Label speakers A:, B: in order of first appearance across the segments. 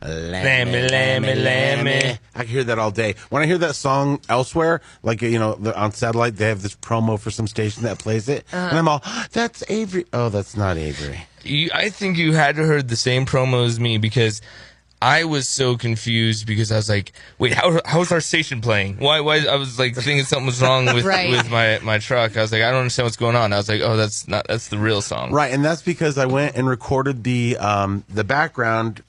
A: Lammy, lammy, lammy.
B: I can hear that all day. When I hear that song elsewhere, like, on satellite, they have this promo for some station that plays it. And I'm all, that's Avery. Oh, that's not Avery.
A: I think you had to heard the same promo as me because I was so confused because I was like, wait, how's our station playing? Why I was like thinking something was wrong with with my truck. I was like, I don't understand what's going on. I was like, oh, that's the real song.
B: Right, and that's because I went and recorded the background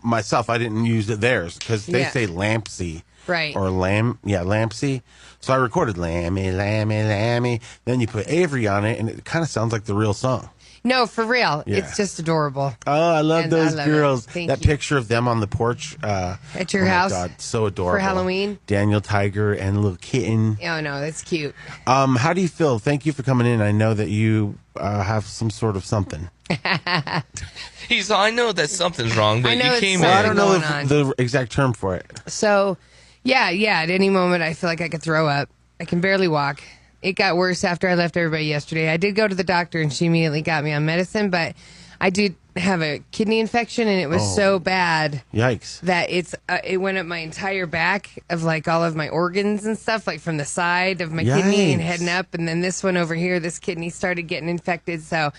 B: myself. I didn't use theirs because they say Lampsey.
C: Right.
B: Or Lampsey. So I recorded Lammy, Lammy, Lammy. Then you put Avery on it, and it kind of sounds like the real song.
C: No, for real.
B: Yeah.
C: It's just adorable.
B: Oh, I love those girls.
C: Thank
B: that
C: you.
B: picture of them on the porch.
C: At your house?
B: God, so adorable.
C: For Halloween?
B: Daniel Tiger and a little kitten.
C: Oh, no, that's cute.
B: How do you feel? Thank you for coming in. I know that you have some sort of something.
A: I know that something's wrong, but you came in.
B: Well, I don't know the exact term for it.
C: So, yeah, at any moment I feel like I could throw up. I can barely walk. It got worse after I left everybody yesterday. I did go to the doctor, and she immediately got me on medicine, but I did have a kidney infection, and it was so bad.
B: Yikes.
C: That it went up my entire back of, like, all of my organs and stuff, like from the side of my kidney and heading up, and then this one over here, this kidney started getting infected, so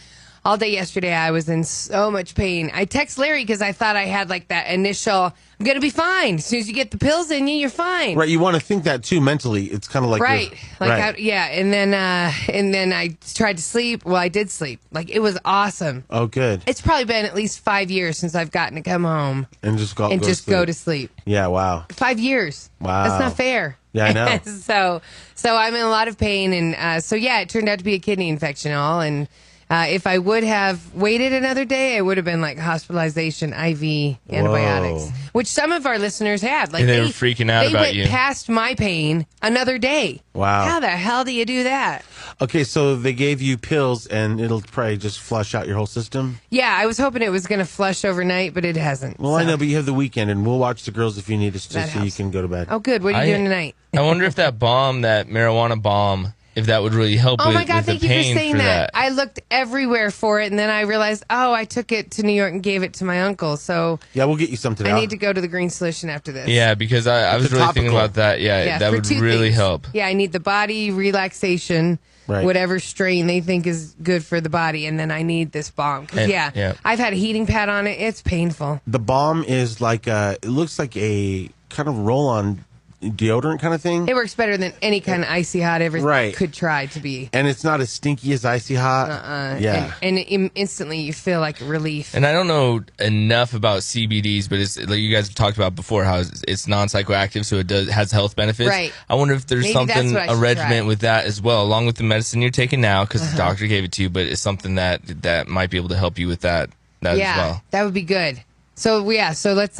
C: all day yesterday I was in so much pain. I text Larry because I thought I had, like, that initial, I'm going to be fine. As soon as you get the pills in you, you're fine.
B: Right, you want to think that, too, mentally. It's kind of like...
C: Right. And then I tried to sleep. Well, I did sleep. Like, it was awesome.
B: Oh, good.
C: It's probably been at least 5 years since I've gotten to come home.
B: And just go
C: to sleep.
B: Yeah, wow.
C: 5 years.
B: Wow.
C: That's not fair.
B: Yeah, I know.
C: So I'm in a lot of pain. And it turned out to be a kidney infection and... if I would have waited another day, it would have been like hospitalization, IV, antibiotics, which some of our listeners had. Like
A: and they were freaking out about you.
C: They went past my pain another day.
B: Wow.
C: How the hell do you do that?
B: Okay, so they gave you pills, and it'll probably just flush out your whole system?
C: Yeah, I was hoping it was going to flush overnight, but it hasn't.
B: Well, I know, but you have the weekend, and we'll watch the girls if you need us to, so you can go to bed.
C: Oh, good. What are you doing tonight?
A: I wonder if that marijuana bomb... if that would really help
C: oh my God,
A: with
C: thank
A: the
C: you
A: pain
C: for saying that. I looked everywhere for it, and then I realized, I took it to New York and gave it to my uncle. So
B: yeah, we'll get you some today.
C: I need to go to the Green Solution after this.
A: Yeah, because I was really thinking about that. Yeah, that would really help.
C: Yeah, I need the body relaxation, whatever strain they think is good for the body, and then I need this balm. I've had a heating pad on it. It's painful.
B: The balm is like, it looks like a kind of roll-on deodorant kind of thing.
C: It works better than any kind of Icy Hot ever could try to be.
B: And it's not as stinky as Icy Hot. Yeah.
C: And instantly you feel like relief.
A: And I don't know enough about CBDs, but it's like you guys have talked about before, how it's non-psychoactive, so it has health benefits.
C: Right.
A: I wonder if there's a regimen with that as well, along with the medicine you're taking now, because the doctor gave it to you, but it's something that might be able to help you with that as well.
C: That would be good. So let's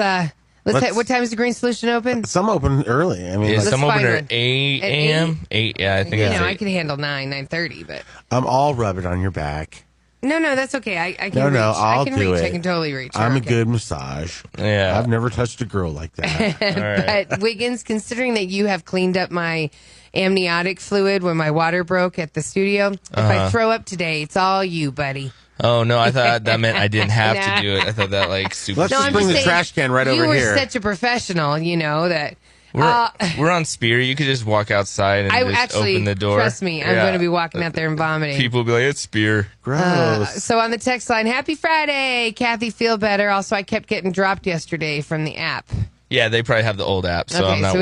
C: what time is the Green Solution open?
B: Some open early. I mean,
A: some open at 8 a.m. 8, yeah, I think that's 8.
C: I can handle 9:30, but
B: I'll rub it on your back.
C: No, that's okay. I can reach.
B: I'll
C: I can
B: do
C: reach.
B: it.
C: I can totally reach.
B: I'm a good massage.
A: Yeah.
B: I've never touched a girl like that.
C: But WIGNZ, considering that you have cleaned up my amniotic fluid when my water broke at the studio, if I throw up today, it's all you, buddy.
A: Oh, no, I thought that meant I didn't have to do it. I thought that, like, super...
B: Let's just bring the trash can right over here.
C: You were such a professional, that...
A: We're on Spear. You could just walk outside and open the door.
C: Trust me, I'm going to be walking out there and vomiting.
A: People will be like, it's Spear.
B: Gross.
C: So on the text line, happy Friday, Kathie, feel better. Also, I kept getting dropped yesterday from the app.
A: Yeah, they probably have the old app, so I'm not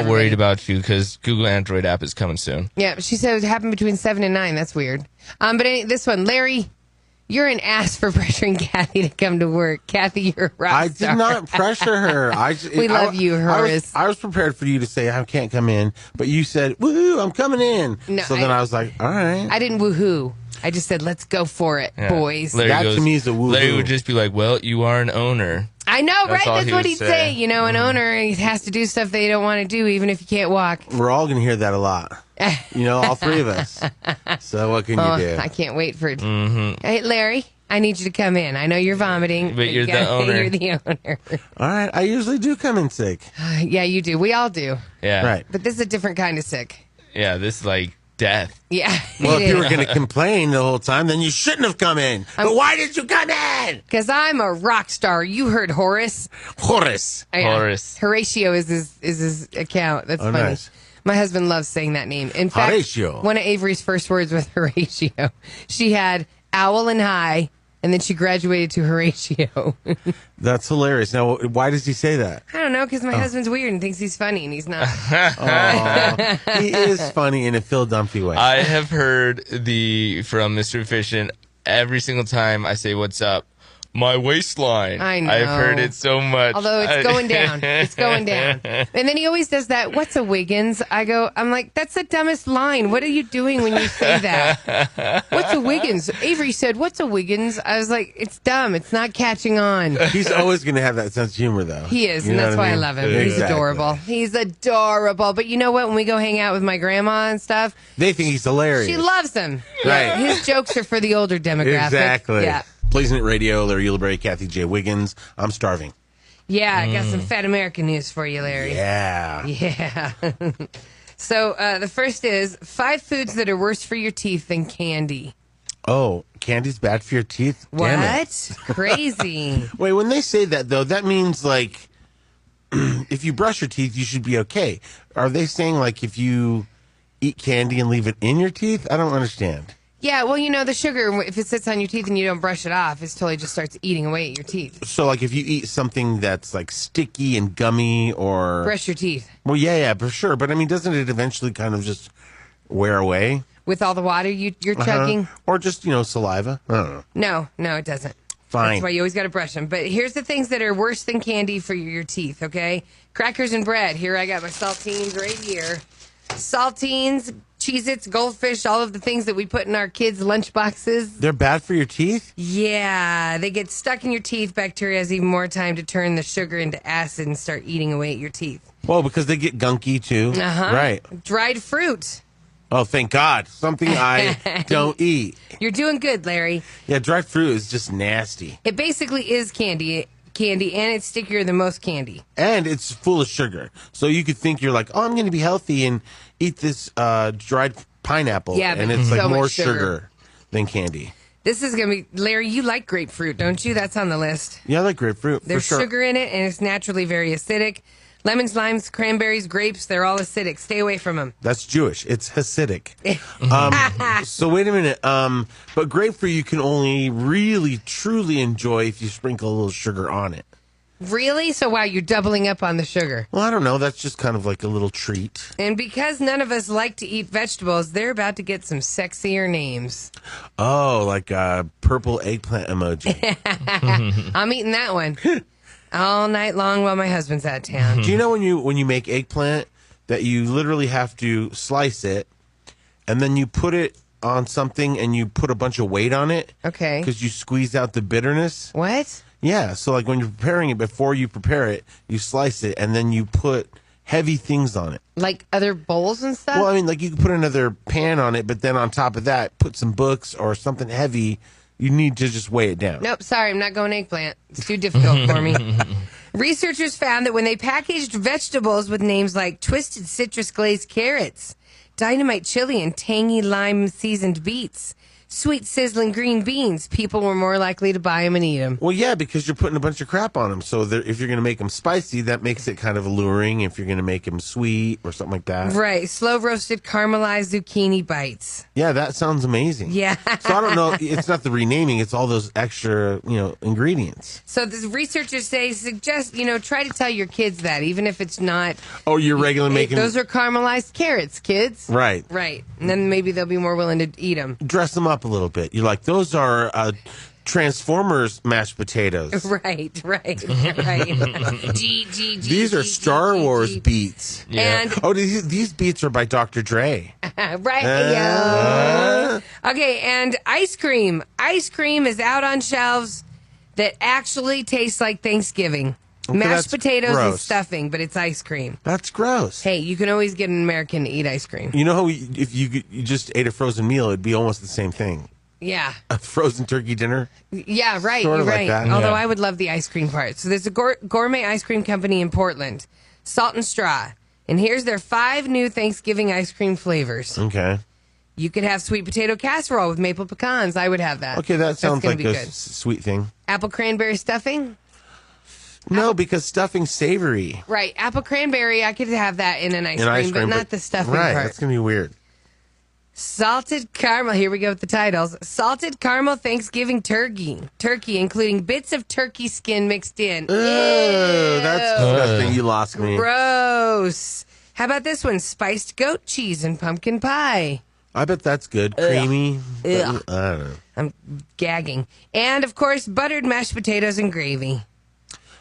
A: worried about you because Google Android app is coming soon.
C: Yeah, she said it happened between 7 and 9. That's weird. But this one, Larry... You're an ass for pressuring Kathie to come to work. Kathie, you're a rock star.
B: I did not pressure her.
C: We love you, Horace.
B: I was prepared for you to say I can't come in, but you said, woohoo, I'm coming in.
C: No,
B: then I was like, all right.
C: I didn't woohoo. I just said, let's go for it, boys.
B: To me is a woohoo.
A: Larry would just be like, well, you are an owner.
C: I know, right? That's what he'd say. An owner, he has to do stuff they don't want to do, even if you can't walk.
B: We're all going to hear that a lot. All three of us. So what can you do?
C: I can't wait for it. Hey, Larry, I need you to come in. I know you're vomiting.
A: But you're the owner.
C: You're the owner.
B: All right. I usually do come in sick.
C: Yeah, you do. We all do.
A: Yeah.
B: Right.
C: But this is a different kind of sick.
A: Yeah, this is like death.
C: Yeah.
B: Well, if you were going to complain the whole time, then you shouldn't have come in. But why did you come in?
C: Because I'm a rock star. You heard Horace.
B: Horace.
C: Oh, yeah.
A: Horace.
C: Horatio is his account. That's funny.
B: Nice.
C: My husband loves saying that name. In fact,
B: Horatio.
C: One of Avery's first words was Horatio. She had owl and high, and then she graduated to Horatio.
B: That's hilarious. Now, why does he say that?
C: I don't know, because my husband's weird and thinks he's funny, and he's not.
B: He is funny in a Phil Dunphy way.
A: I have heard from Mr. Efficient every single time I say what's up. My waistline.
C: I know.
A: I've heard it so much.
C: Although it's going down. It's going down. And then he always does that, what's a WIGNZ? I'm like, that's the dumbest line. What are you doing when you say that? What's a WIGNZ? Avery said, what's a WIGNZ? I was like, it's dumb. It's not catching on.
B: He's always going to have that sense of humor, though.
C: He is,
B: You
C: and
B: know
C: that's
B: what
C: why I
B: mean?
C: love him.
B: Exactly.
C: He's adorable. He's adorable. But you know what? When we go hang out with my grandma and stuff,
B: They think he's hilarious.
C: she loves him.
B: Right.
C: His jokes are for the older demographic.
B: Exactly.
C: Yeah.
B: Blazin Radio, Larry Ulibarri, Kathie J. WIGNZ. I'm starving.
C: Yeah, I got some fat American news for you, Larry.
B: Yeah.
C: Yeah. So the first is 5 foods that are worse for your teeth than candy.
B: Oh, candy's bad for your teeth? Damn it.
C: What? Crazy.
B: Wait, when they say that, though, that means, like, if you brush your teeth, you should be okay. Are they saying, like, if you eat candy and leave it in your teeth? I don't understand.
C: Yeah, well, the sugar, if it sits on your teeth and you don't brush it off, it totally just starts eating away at your teeth.
B: So, like, if you eat something that's, like, sticky and gummy or...
C: Brush your teeth.
B: Well, yeah, for sure. But, I mean, doesn't it eventually kind of just wear away?
C: With all the water you're chugging?
B: Or just, saliva? I don't know.
C: No, it doesn't.
B: Fine.
C: That's why you always got to brush them. But here's the things that are worse than candy for your teeth, okay? Crackers and bread. Here I got my saltines right here. Saltines, Cheez-Its, Goldfish, all of the things that we put in our kids' lunch boxes.
B: They're bad for your teeth?
C: Yeah, they get stuck in your teeth. Bacteria has even more time to turn the sugar into acid and start eating away at your teeth.
B: Well, because they get gunky, too.
C: Uh-huh.
B: Right.
C: Dried fruit.
B: Oh, thank God. Something I don't eat.
C: You're doing good, Larry.
B: Yeah, dried fruit is just nasty.
C: It basically is candy, and it's stickier than most candy.
B: And it's full of sugar. So you could think you're like, oh, I'm going to be healthy and eat this dried pineapple.
C: Yeah,
B: and
C: but
B: it's
C: so
B: like more
C: much
B: sugar than candy.
C: This is going to be, Larry, you like grapefruit, don't you? That's on the list.
B: Yeah, I like grapefruit.
C: There's
B: for sure.
C: sugar in it, and it's naturally very acidic. Lemons, limes, cranberries, grapes, they're all acidic. Stay away from them.
B: That's Jewish. It's Hasidic. So wait a minute. But grapefruit you can only really, truly enjoy if you sprinkle a little sugar on it.
C: Really? So, wow, you're doubling up on the sugar.
B: Well, I don't know. That's just kind of like a little treat.
C: And because none of us like to eat vegetables, they're about to get some sexier names.
B: Oh, like a purple eggplant emoji.
C: I'm eating that one all night long while my husband's out of town.
B: Do you know when you make eggplant that you literally have to slice it and then you put it on something and you put a bunch of weight on it?
C: Okay.
B: Because you squeeze out the bitterness.
C: What?
B: Yeah, so like when you're preparing it, before you prepare it, you slice it and then you put heavy things on it.
C: Like other bowls and stuff?
B: Well, I mean, like you can put another pan on it, but then on top of that, put some books or something heavy. You need to just weigh it down.
C: Nope, sorry, I'm not going eggplant. It's too difficult for me. Researchers found that when they packaged vegetables with names like twisted citrus glazed carrots, dynamite chili, and tangy lime seasoned beets, sweet sizzling green beans, people were more likely to buy them and eat them.
B: Well, yeah, because you're putting a bunch of crap on them. So if you're going to make them spicy, that makes it kind of alluring. If you're going to make them sweet or something like that.
C: Right, slow roasted caramelized zucchini bites.
B: Yeah, that sounds amazing.
C: Yeah.
B: So I don't know. It's not the renaming. It's all those extra, ingredients.
C: So the researchers suggest, try to tell your kids that, even if it's not.
B: Oh, you're regularly making...
C: Those are caramelized carrots, kids.
B: Right.
C: Right. And then maybe they'll be more willing to eat them.
B: Dress them up a little bit. You're like, those are Transformers mashed potatoes.
C: Right.
B: These are Star Wars beets.
C: Yeah. And
B: these beets are by Dr. Dre.
C: Right. Okay, and ice cream. Ice cream is out on shelves that actually tastes like Thanksgiving.
B: Okay,
C: Mashed potatoes and
B: gross.
C: stuffing, but it's ice cream.
B: That's gross.
C: Hey, you can always get an American to eat ice cream.
B: You know how if you just ate a frozen meal, it'd be almost the same thing.
C: Yeah.
B: A frozen turkey dinner?
C: Yeah, right.
B: Sort
C: You're
B: of like
C: right.
B: that.
C: Although
A: Yeah.
C: I would love the ice cream part. So there's a gourmet ice cream company in Portland, Salt and Straw. And here's their 5 new Thanksgiving ice cream flavors.
B: Okay.
C: You could have sweet potato casserole with maple pecans. I would have that.
B: Okay, that sounds like
C: a
B: sweet thing.
C: Apple cranberry stuffing?
B: No, because stuffing's savory.
C: Right. Apple cranberry, I could have that in an ice cream, but not the stuffing
B: right,
C: part.
B: That's going to be weird.
C: Salted caramel. Here we go with the titles. Salted caramel Thanksgiving turkey. Turkey, including bits of turkey skin mixed in.
B: Ew, that's disgusting. You lost me.
C: Gross. How about this one? Spiced goat cheese and pumpkin pie.
B: I bet that's good. Creamy.
C: Ugh.
B: I don't know.
C: I'm gagging. And, of course, buttered mashed potatoes and gravy.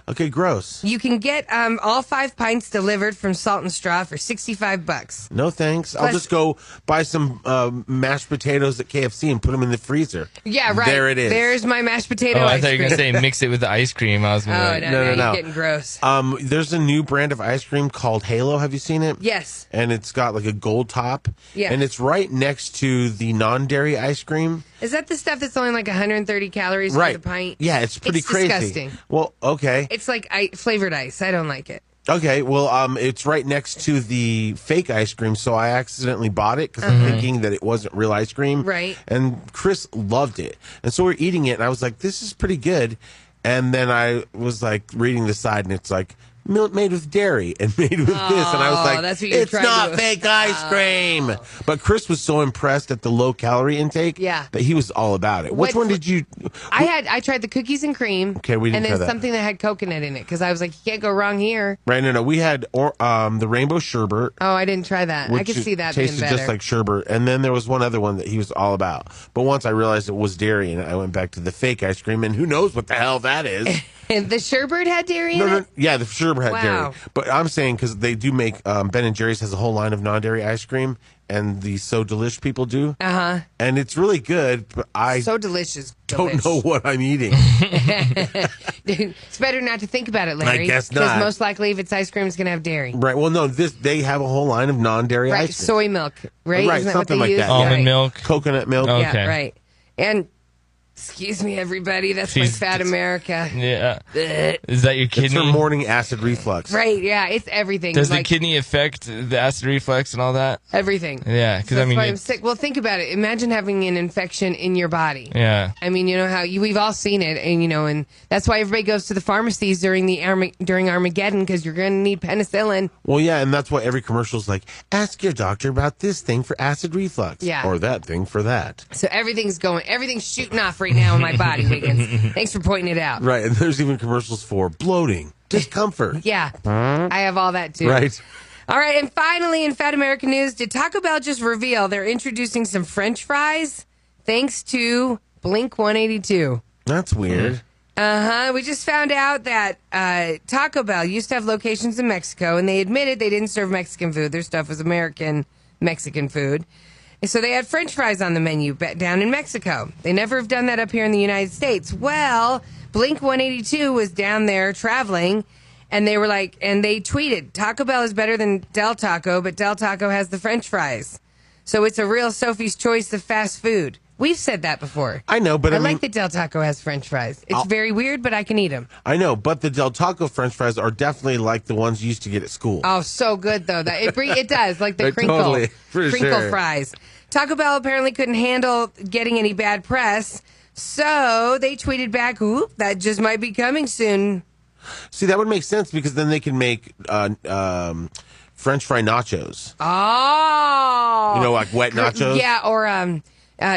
B: Okay, gross.
C: You can get all 5 pints delivered from Salt and Straw for $65.
B: No thanks. I'll just go buy some mashed potatoes at KFC and put them in the freezer.
C: Yeah, right.
B: There it is.
C: There's my mashed potato
A: I
C: ice
A: thought you were going to
C: cream.
A: say mix it with the ice cream. I was gonna like,
C: No,
B: no.
C: you're getting gross.
B: There's a new brand of ice cream called Halo. Have you seen it?
C: Yes.
B: And it's got like a gold top.
C: Yeah.
B: And it's right next to the non-dairy ice cream.
C: Is that the stuff that's only like 130 calories
B: Right.
C: for the pint?
B: Yeah, it's pretty crazy.
C: Disgusting.
B: Well, okay.
C: It's like flavored ice. I don't like it.
B: Okay, well, it's right next to the fake ice cream, so I accidentally bought it because I'm thinking that it wasn't real ice cream.
C: Right.
B: And Chris loved it. And so we're eating it, and I was like, this is pretty good. And then I was like reading the side, and it's like, made with dairy and made with this. And I was like,
C: that's what you're
B: it's
C: trying
B: not
C: to-
B: fake ice cream. But Chris was so impressed at the low calorie intake
C: Yeah.
B: that he was all about it. Which
C: What-
B: one did you...
C: I tried the cookies and cream.
B: Okay, we didn't
C: And
B: try
C: then
B: that.
C: something that had coconut in it because I was like, you can't go wrong here.
B: Right, no. We had the rainbow sherbet.
C: Oh, I didn't try that. I
B: Which
C: could see that being
B: tasted
C: better.
B: just like sherbet. And then there was one other one that he was all about. But once I realized it was dairy, and I went back to the fake ice cream, and who knows what the hell that is.
C: And the sherbet had dairy in
B: No,
C: it?
B: yeah, the sherbet had
C: Wow.
B: dairy. But I'm saying because they do make Ben & Jerry's has a whole line of non-dairy ice cream, and the So Delish people do.
C: Uh-huh.
B: And it's really good, but I
C: So delicious.
B: don't know what I'm eating.
C: It's better not to think about it, Larry.
B: I guess
C: Because
B: not.
C: most likely if it's ice cream, it's going to have dairy.
B: Right. Well, no, they have a whole line of non-dairy
C: Right,
B: ice cream.
C: soy milk, right?
B: Right,
C: Isn't that
B: something
C: what they
B: like
C: use?
B: that.
A: Almond
C: Right.
A: milk.
B: Coconut milk.
A: Oh.
C: Yeah,
A: Okay.
C: right. And, excuse me, everybody, that's my
A: She's-
C: fat America.
A: Yeah. Is that your
B: It's her
A: kidney?
B: morning acid reflux.
C: Right, yeah, it's everything.
A: Does the
C: like,
A: kidney affect the acid reflux and all that?
C: everything.
A: Yeah, because
C: That's
A: I mean,
C: why I'm
A: it's-
C: sick. Well, think about it. Imagine having an infection in your body.
A: yeah.
C: I mean, you know how we've all seen it, and and that's why everybody goes to the pharmacies during Armageddon because you're going to need penicillin.
B: Well, yeah, and that's why every commercial's like, ask your doctor about this thing for acid reflux.
C: Yeah.
B: Or that thing for that.
C: So everything's shooting off right now in my body, Wiggins. Thanks for pointing it out.
B: Right, and there's even commercials for bloating, discomfort.
C: Yeah, I have all that too.
B: Right.
C: All right, and finally, in Fat American news, did Taco Bell just reveal they're introducing some French fries thanks to Blink 182?
B: That's weird.
C: We just found out that Taco Bell used to have locations in Mexico, and they admitted they didn't serve Mexican food. Their stuff was American Mexican food. And so they had French fries on the menu down in Mexico. They never have done that up here in the United States. Well, Blink 182 was down there traveling, and they were like, and they tweeted, Taco Bell is better than Del Taco, but Del Taco has the French fries. So it's a real Sophie's choice of fast food. We've said that before.
B: I know, but I mean,
C: like that Del Taco has French fries. It's very weird, but I can eat them.
B: I know, but the Del Taco French fries are definitely like the ones you used to get at school.
C: Oh, so good though. That it does like the
B: They
C: crinkle
B: totally, for
C: crinkle
B: sure.
C: fries. Taco Bell apparently couldn't handle getting any bad press, so they tweeted back, "Oop, that just might be coming soon."
B: See, that would make sense because then they can make French fry nachos.
C: Oh,
B: You know, like wet nachos?
C: Yeah, or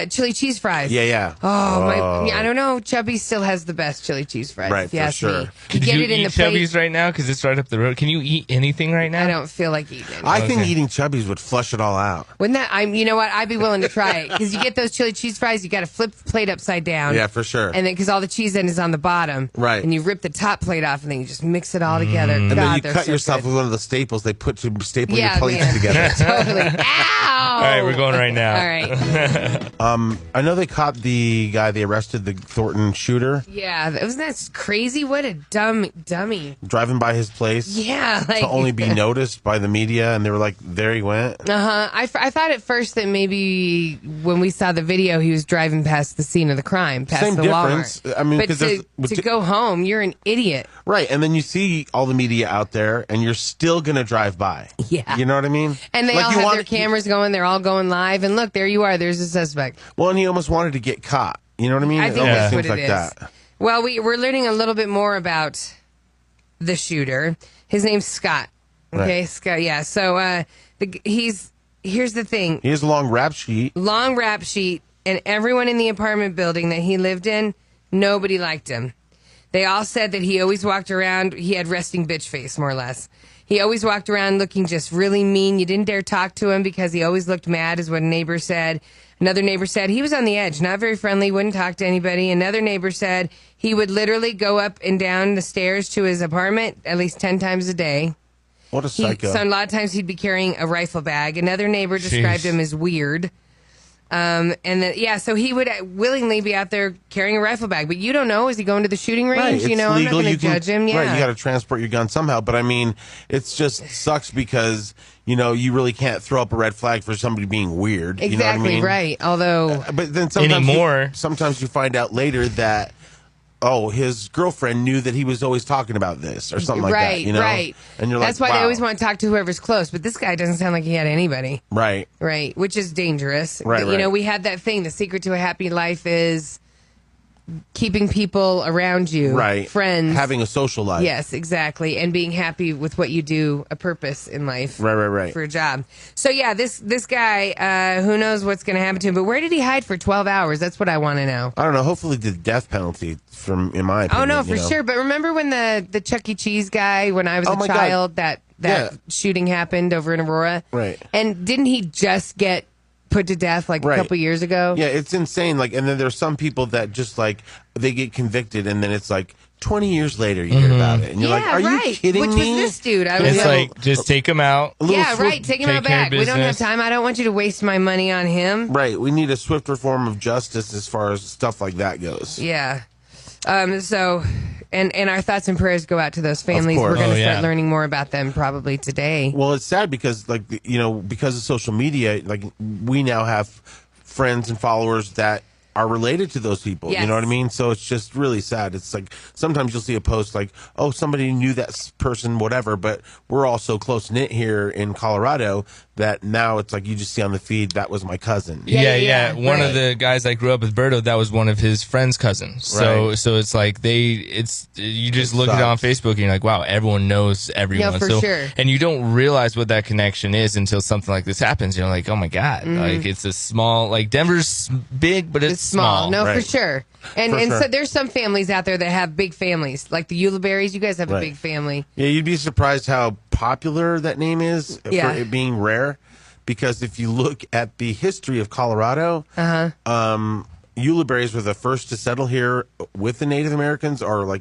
C: chili cheese fries.
B: Yeah.
C: Oh, I don't know. Chubby still has the best chili cheese fries.
B: Right,
C: if you
B: for
C: ask
B: sure.
C: me.
A: Could
C: get
A: you
C: it in
A: eat
C: the plate.
A: Chubby's right now? Because it's right up the road. Can you eat anything right now?
C: I don't feel like eating it.
B: I think
A: Okay.
B: eating Chubby's would flush it all out.
C: Wouldn't that? You know what? I'd be willing to try it because you get those chili cheese fries. You got to flip the plate upside down.
B: Yeah, for sure.
C: And then because all the cheese then is on the bottom,
B: Right.
C: And you rip the top plate off, and then you just mix it all together.
B: And
C: God,
B: then you
C: they're
B: cut
C: so
B: yourself
C: good.
B: with one of the staples. They put to staple your
C: Yeah,
B: plates
C: man.
B: together.
C: Totally. Ow!
A: All right, we're going right now.
C: All right.
B: I know they caught the guy. They arrested the Thornton shooter.
C: Yeah, wasn't that crazy? What a dummy.
B: Driving by his place.
C: Yeah.
B: To only be noticed by the media, and they were like, there he went.
C: I thought at first that maybe when we saw the video, he was driving past the scene of the crime, past
B: Same
C: the
B: difference.
C: Walmart.
B: I mean,
C: but to go home, you're an idiot.
B: Right, and then you see all the media out there, and you're still going to drive by.
C: Yeah.
B: You know what I mean?
C: And they all have their cameras going. They're all going live. And look, there you are. There's a suspect.
B: Well, and he almost wanted to get caught. You know what I mean?
C: I think that's what it is.
B: That.
C: Well, we're learning a little bit more about the shooter. His name's Scott. Okay, right. Scott. Yeah. So here's the thing.
B: He has a long rap sheet.
C: And everyone in the apartment building that he lived in, nobody liked him. They all said that he always walked around. He had resting bitch face, more or less. He always walked around looking just really mean. You didn't dare talk to him because he always looked mad, is what a neighbor said. Another neighbor said he was on the edge, not very friendly, wouldn't talk to anybody. Another neighbor said he would literally go up and down the stairs to his apartment at least 10 times a day.
B: What a psycho.
C: So a lot of times he'd be carrying a rifle bag. Another neighbor described him as weird. So he would willingly be out there carrying a rifle bag, but you don't know. Is he going to the shooting range?
B: Right,
C: you know,
B: legal.
C: I'm not going to judge him. Yeah.
B: Right, you got to transport your gun somehow. But I mean, it's just sucks because, you know, you really can't throw up a red flag for somebody being weird.
C: Exactly,
B: you know what I mean?
C: right. Although,
B: but then sometimes you find out later that, oh, his girlfriend knew that he was always talking about this or something like that. You know?
C: Right.
B: And you're
C: that's
B: like,
C: why they always want to talk to whoever's close. But this guy doesn't sound like he had anybody.
B: Right.
C: Right. Which is dangerous.
B: Right.
C: You know, we had that thing. The secret to a happy life is keeping people around you.
B: Right.
C: Friends.
B: Having a social life.
C: Yes, exactly. And being happy with what you do, a purpose in life.
B: Right.
C: For a job. So, yeah, this guy, who knows what's going to happen to him. But where did he hide for 12 hours? That's what I want to know.
B: I don't know. Hopefully the death penalty, in my opinion.
C: Oh, no, for sure. But remember when the Chuck E. Cheese guy, when I was a child, that shooting happened over in Aurora?
B: Right.
C: And didn't he just get put to death a couple years ago?
B: Yeah, it's insane. And then there's some people that just they get convicted and then it's 20 years later you hear about it. And you're are you kidding me?
C: Which was this dude?
A: It's just take him out.
C: Take him out back. We don't have time. I don't want you to waste my money on him.
B: Right. We need a swift reform of justice as far as stuff like that goes.
C: Yeah. And our thoughts and prayers go out to those families. We're going to start learning more about them probably today.
B: Well, it's sad because, because of social media, we now have friends and followers that are related to those people.
C: Yes.
B: You know what I mean? So it's just really sad. It's sometimes you'll see a post oh, somebody knew that person, whatever, but we're all so close-knit here in Colorado that now it's you just see on the feed, that was my cousin.
A: Yeah. One of the guys I grew up with, Berto, that was one of his friend's cousins. So it's you just look at it on Facebook and you're like, wow, everyone knows everyone.
C: Yeah, for sure.
A: And you don't realize what that connection is until something like this happens. You're like, oh my God, it's a small, Denver's big, but it's small.
C: No, for sure. And so there's some families out there that have big families, like the Uleberries. You guys have a big family.
B: Yeah, you'd be surprised how popular that name is for it being rare. Because if you look at the history of Colorado, Uleberries were the first to settle here with the Native Americans, or I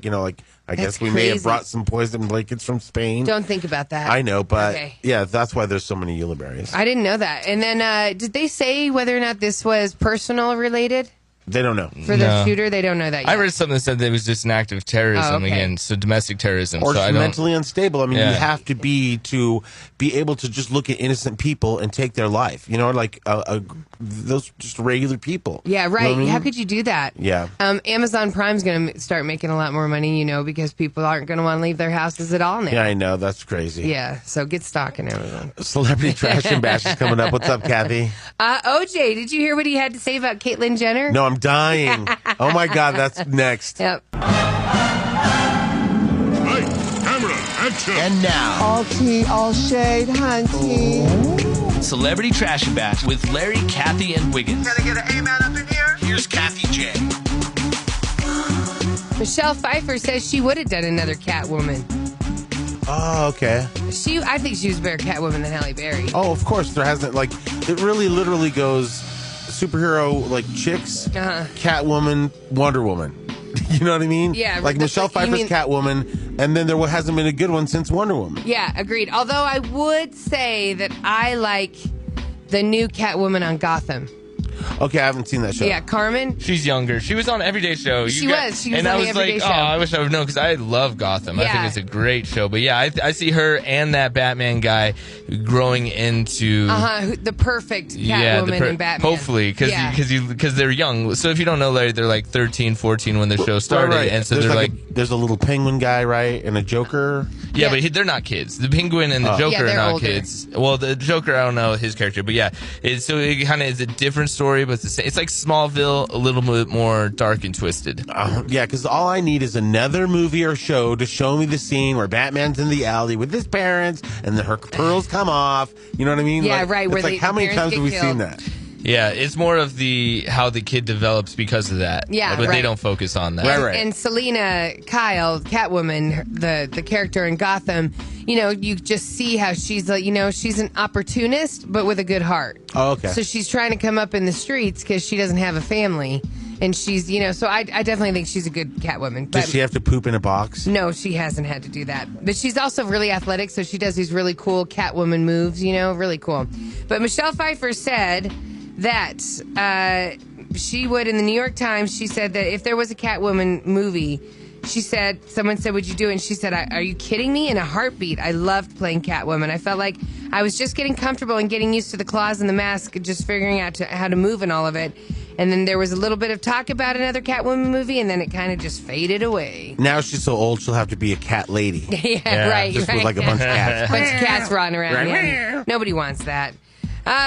B: guess we may have brought some poison blankets from Spain.
C: Don't think about that.
B: I know, but that's why there's so many Uleberries.
C: I didn't know that. And then did they say whether or not this was personal related?
B: They don't know.
C: For the shooter, they don't know that yet.
A: I read something that said that it was just an act of terrorism again, so domestic terrorism.
B: Or mentally unstable. I mean, you have to be able to just look at innocent people and take their life. You know, those just regular people.
C: Yeah, right. You know what I mean? How could you do that?
B: Yeah.
C: Amazon Prime's going to start making a lot more money, because people aren't going to want to leave their houses at all now.
B: Yeah, I know. That's crazy.
C: Yeah, so get stock in Amazon.
B: Celebrity Trash and Bash is coming up. What's up, Kathy?
C: OJ, did you hear what he had to say about Caitlyn Jenner?
B: No, I'm dying. Oh, my God, that's next.
C: Yep.
D: Right, camera, action.
E: And now,
F: all tea, all shade, hunty.
E: Celebrity Trash and Bash with Larry, Kathie, and WIGNZ.
F: Can I get an amen up in here?
E: Here's Kathie J.
C: Michelle Pfeiffer says she would have done another Catwoman.
B: Oh, okay.
C: I think she was a better Catwoman than Halle Berry.
B: Oh, of course. There hasn't, it really literally goes superhero, chicks, Catwoman, Wonder Woman. You know what I mean?
C: Yeah.
B: Michelle Pfeiffer's Catwoman, and then there hasn't been a good one since Wonder Woman.
C: Yeah, agreed. Although I would say that I like the new Catwoman on Gotham.
B: Okay, I haven't seen that show.
C: Yeah, Carmen.
A: She's younger. She was on Everyday Show.
C: She was
A: and
C: on
A: I
C: the
A: was
C: Everyday
A: like,
C: Show.
A: oh, I wish I would know because I love Gotham. I
C: Yeah.
A: think it's a great show. But yeah, I see her and that Batman guy growing into
C: The perfect Catwoman and Batman.
A: Hopefully, because they're young. So if you don't know, Larry, they're like 13, 14 when the show started,
B: Right.
A: and so
B: there's
A: they're
B: there's a little penguin guy, right, and a Joker.
A: Yeah, but they're not kids. The Penguin and the Joker are
C: they're
A: not
C: older.
A: kids. Well, the Joker, I don't know his character, but yeah, so it kind of is a different story, but it's the same. It's like Smallville, a little bit more dark and twisted.
B: Yeah, because all I need is another movie or show to show me the scene where Batman's in the alley with his parents and her pearls come off. You know what I mean?
C: Yeah,
B: like,
C: right, where
B: It's like,
C: the
B: how many
C: parents
B: times
C: get
B: have we
C: killed.
B: seen that?
A: Yeah, it's more of how the kid develops because of that.
C: Yeah,
A: but
C: right.
A: they don't focus on that.
B: Right.
C: And Selena Kyle, Catwoman, the character in Gotham, you just see how she's she's an opportunist, but with a good heart.
B: Oh, okay.
C: So she's trying to come up in the streets because she doesn't have a family. And she's, so I definitely think she's a good Catwoman. But
B: Does she have to poop in a box?
C: no, she hasn't had to do that. But she's also really athletic, so she does these really cool Catwoman moves, really cool. But Michelle Pfeiffer said that she would, in the New York Times, she said that if there was a Catwoman movie, someone said, would you do it? And she said, are you kidding me? In a heartbeat. I loved playing Catwoman. I felt like I was just getting comfortable and getting used to the claws and the mask, just figuring out how to move and all of it. And then there was a little bit of talk about another Catwoman movie, and then it kind of just faded away.
B: Now she's so old, she'll have to be a cat lady.
C: Yeah, right.
B: Just
C: right.
B: with like a bunch of cats.
C: bunch of cats running around. Yeah. Nobody wants that.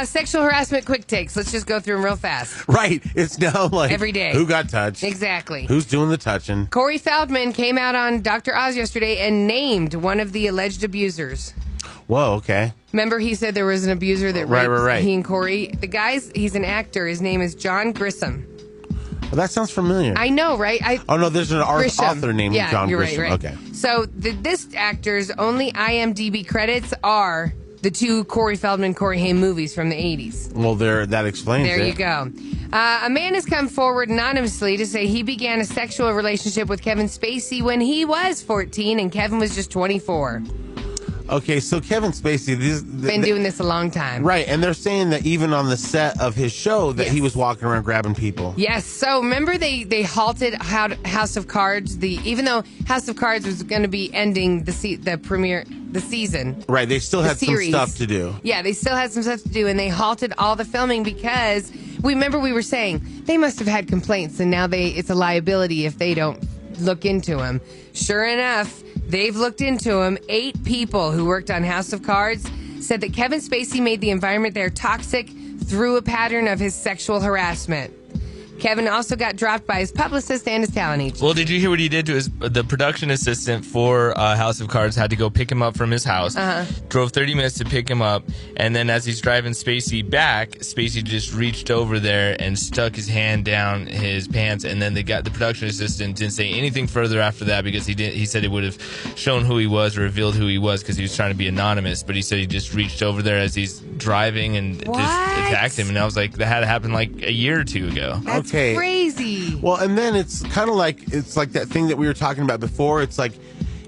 C: Sexual harassment quick takes. Let's just go through them real fast.
B: Right. It's now like
C: Every day.
B: Who got touched?
C: Exactly.
B: Who's doing the touching?
C: Corey Feldman came out on Dr. Oz yesterday and named one of the alleged abusers.
B: Whoa, okay.
C: Remember, he said there was an abuser that
B: Right,
C: raped
B: right.
C: he and Corey. The guy's, he's an actor. His name is John Grissom.
B: Well, that sounds familiar.
C: I know, right?
B: Oh, no, there's an
C: Grisham.
B: author named
C: Yeah,
B: John
C: you're
B: Grisham.
C: right.
B: Okay.
C: So this actor's only IMDb credits are the two Corey Feldman, Corey Haim movies from the 80s.
B: Well, that explains
C: There
B: it.
C: you go. A man has come forward anonymously to say he began a sexual relationship with Kevin Spacey when he was 14 and Kevin was just 24.
B: Okay, so Kevin Spacey...
C: Been doing this a long time.
B: Right, and they're saying that even on the set of his show that
C: Yes.
B: he was walking around grabbing people.
C: Yes. So remember they halted House of Cards. Even though House of Cards was going to be ending the season.
B: Right, they still had some
C: series.
B: stuff to do.
C: Yeah, they still had some stuff to do, and they halted all the filming because we were saying they must have had complaints, and now it's a liability if they don't look into them. Sure enough, they've looked into them. 8 people who worked on House of Cards said that Kevin Spacey made the environment there toxic through a pattern of his sexual harassment. Kevin also got dropped by his publicist and his talent agent.
A: Well, did you hear what he did to the production assistant for House of Cards had to go pick him up from his house, drove 30 minutes to pick him up, and then as he's driving Spacey back, Spacey just reached over there and stuck his hand down his pants, and then the production assistant didn't say anything further after that because he said it would have shown who he was or revealed who he was because he was trying to be anonymous, but he said he just reached over there as he's driving and just attacked him, and I was like, that had happened like a year or two ago.
C: That's
B: Okay.
C: crazy.
B: Well, and then it's kind of like that thing that we were talking about before. It's like,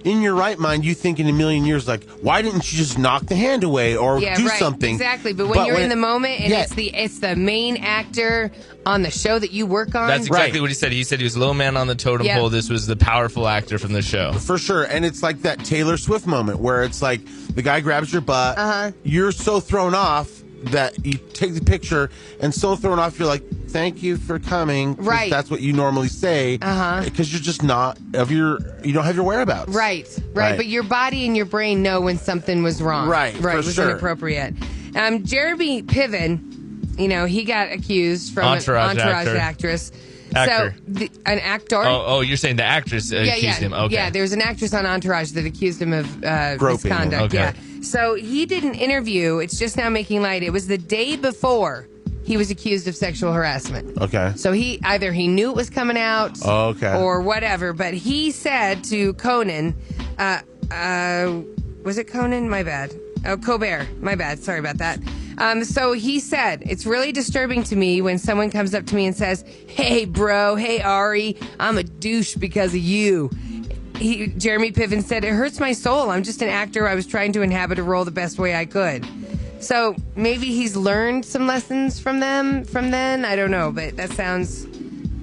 B: in your right mind, you think in a million years, like, why didn't you just knock the hand away or do something?
C: Exactly. But when you're in the moment and it's the main actor on the show that you work on.
A: That's exactly what he said. He said he was low man on the totem pole. This was the powerful actor from the show.
B: For sure. And it's like that Taylor Swift moment where it's like the guy grabs your butt. You're so thrown off that you take the picture and so thrown off you're like, thank you for coming.
C: Right.
B: That's what you normally say. Because you're just not you don't have your whereabouts.
C: Right. But your body and your brain know when something was wrong.
B: Right.
C: It was inappropriate. Jeremy Piven, he got accused from
A: Entourage
C: an Entourage
A: actor.
C: actress.
A: Actor.
C: So an actor.
A: Oh, you're saying the actress accused him. Okay.
C: Yeah, there was an actress on Entourage that accused him of
B: Groping him.
C: misconduct.
A: Okay.
C: Yeah. So he did an interview. It's just now making light. It was the day before he was accused of sexual harassment.
B: Okay.
C: So he knew it was coming out or whatever, but he said to Conan, was it Conan? My bad. Oh, Colbert. My bad. Sorry about that. So he said, it's really disturbing to me when someone comes up to me and says, hey, bro, hey, Ari, I'm a douche because of you. Jeremy Piven said, it hurts my soul. I'm just an actor. I was trying to inhabit a role the best way I could. So maybe he's learned some lessons from then. I don't know, but that sounds.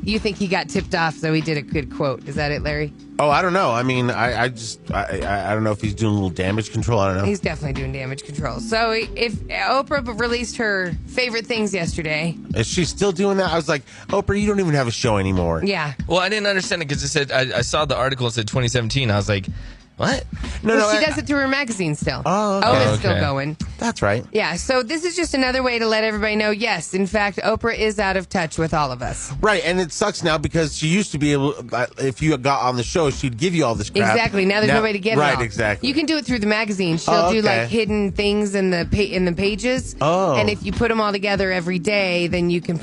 C: You think he got tipped off, so he did a good quote. Is that it, Larry?
B: Oh, I don't know. I mean, I don't know if he's doing a little damage control. I don't know.
C: He's definitely doing damage control. So if Oprah released her favorite things yesterday.
B: Is she still doing that? I was like, Oprah, you don't even have a show anymore.
C: Yeah.
A: Well, I didn't understand it because it said, I saw the article, it said 2017. I was like, what?
C: No, she does it through her magazine still.
B: Oh, okay.
C: It's still going.
B: That's right.
C: Yeah, so this is just another way to let everybody know, yes, in fact, Oprah is out of touch with all of us.
B: Right, and it sucks now because she used to be able, if you got on the show, she'd give you all this crap.
C: Exactly. Now there's no way to get it all.
B: Right, exactly.
C: You can do it through the magazine. She'll do like hidden things in the pages.
B: Oh.
C: And if you put them all together every day, then you can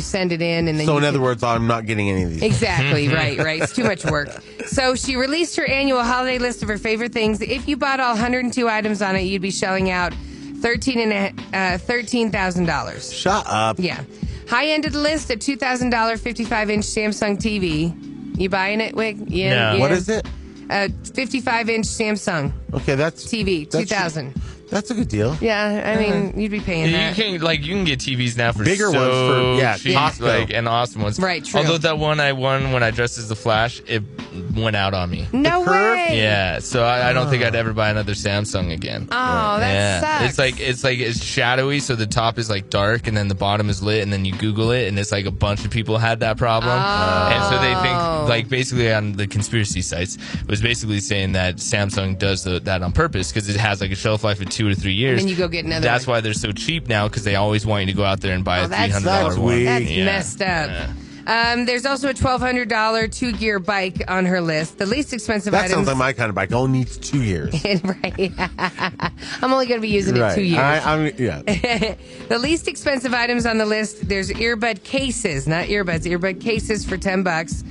C: send it in. And then
B: So in other words, I'm not getting any of these.
C: Exactly, right. It's too much work. So she released her annual holiday list of her favorite things. If you bought all 102 items on it, you'd be shelling out $13,000.
B: Shut up.
C: Yeah. High end of the list, a $2,000 55-inch Samsung TV. You buying it, Wig? Yeah.
A: No.
B: What is it?
C: A 55-inch Samsung
B: Okay, that's
C: TV, 2,000.
B: That's a good deal.
C: Yeah, I mean, you'd be paying that.
A: You can get TVs now for
B: Bigger
A: so
B: ones for
A: cheap,
B: Costco.
A: and awesome ones.
C: Right, true.
A: Although that one I won when I dressed as the Flash, it went out on me.
C: No way.
A: Yeah, so I don't think I'd ever buy another Samsung again.
C: Oh, that sucks.
A: It's shadowy, so the top is like dark and then the bottom is lit, and then you Google it and it's like a bunch of people had that problem, and so they think like basically on the conspiracy sites it was basically saying that Samsung does that on purpose because it has like a shelf life of 2 to 3 years.
C: And then you go get another.
A: That's
C: one.
A: why they're so cheap now because they always want you to go out there and buy a $300 one.
C: That's messed up.
A: Yeah.
C: There's also a $1,200 2-gear bike on her list. The least expensive
B: That
C: items.
B: sounds like my kind of bike. It only needs 2 years.
C: Right. I'm only going to be using it 2 years. The least expensive items on the list, there's earbud cases, not earbuds, earbud cases for $10.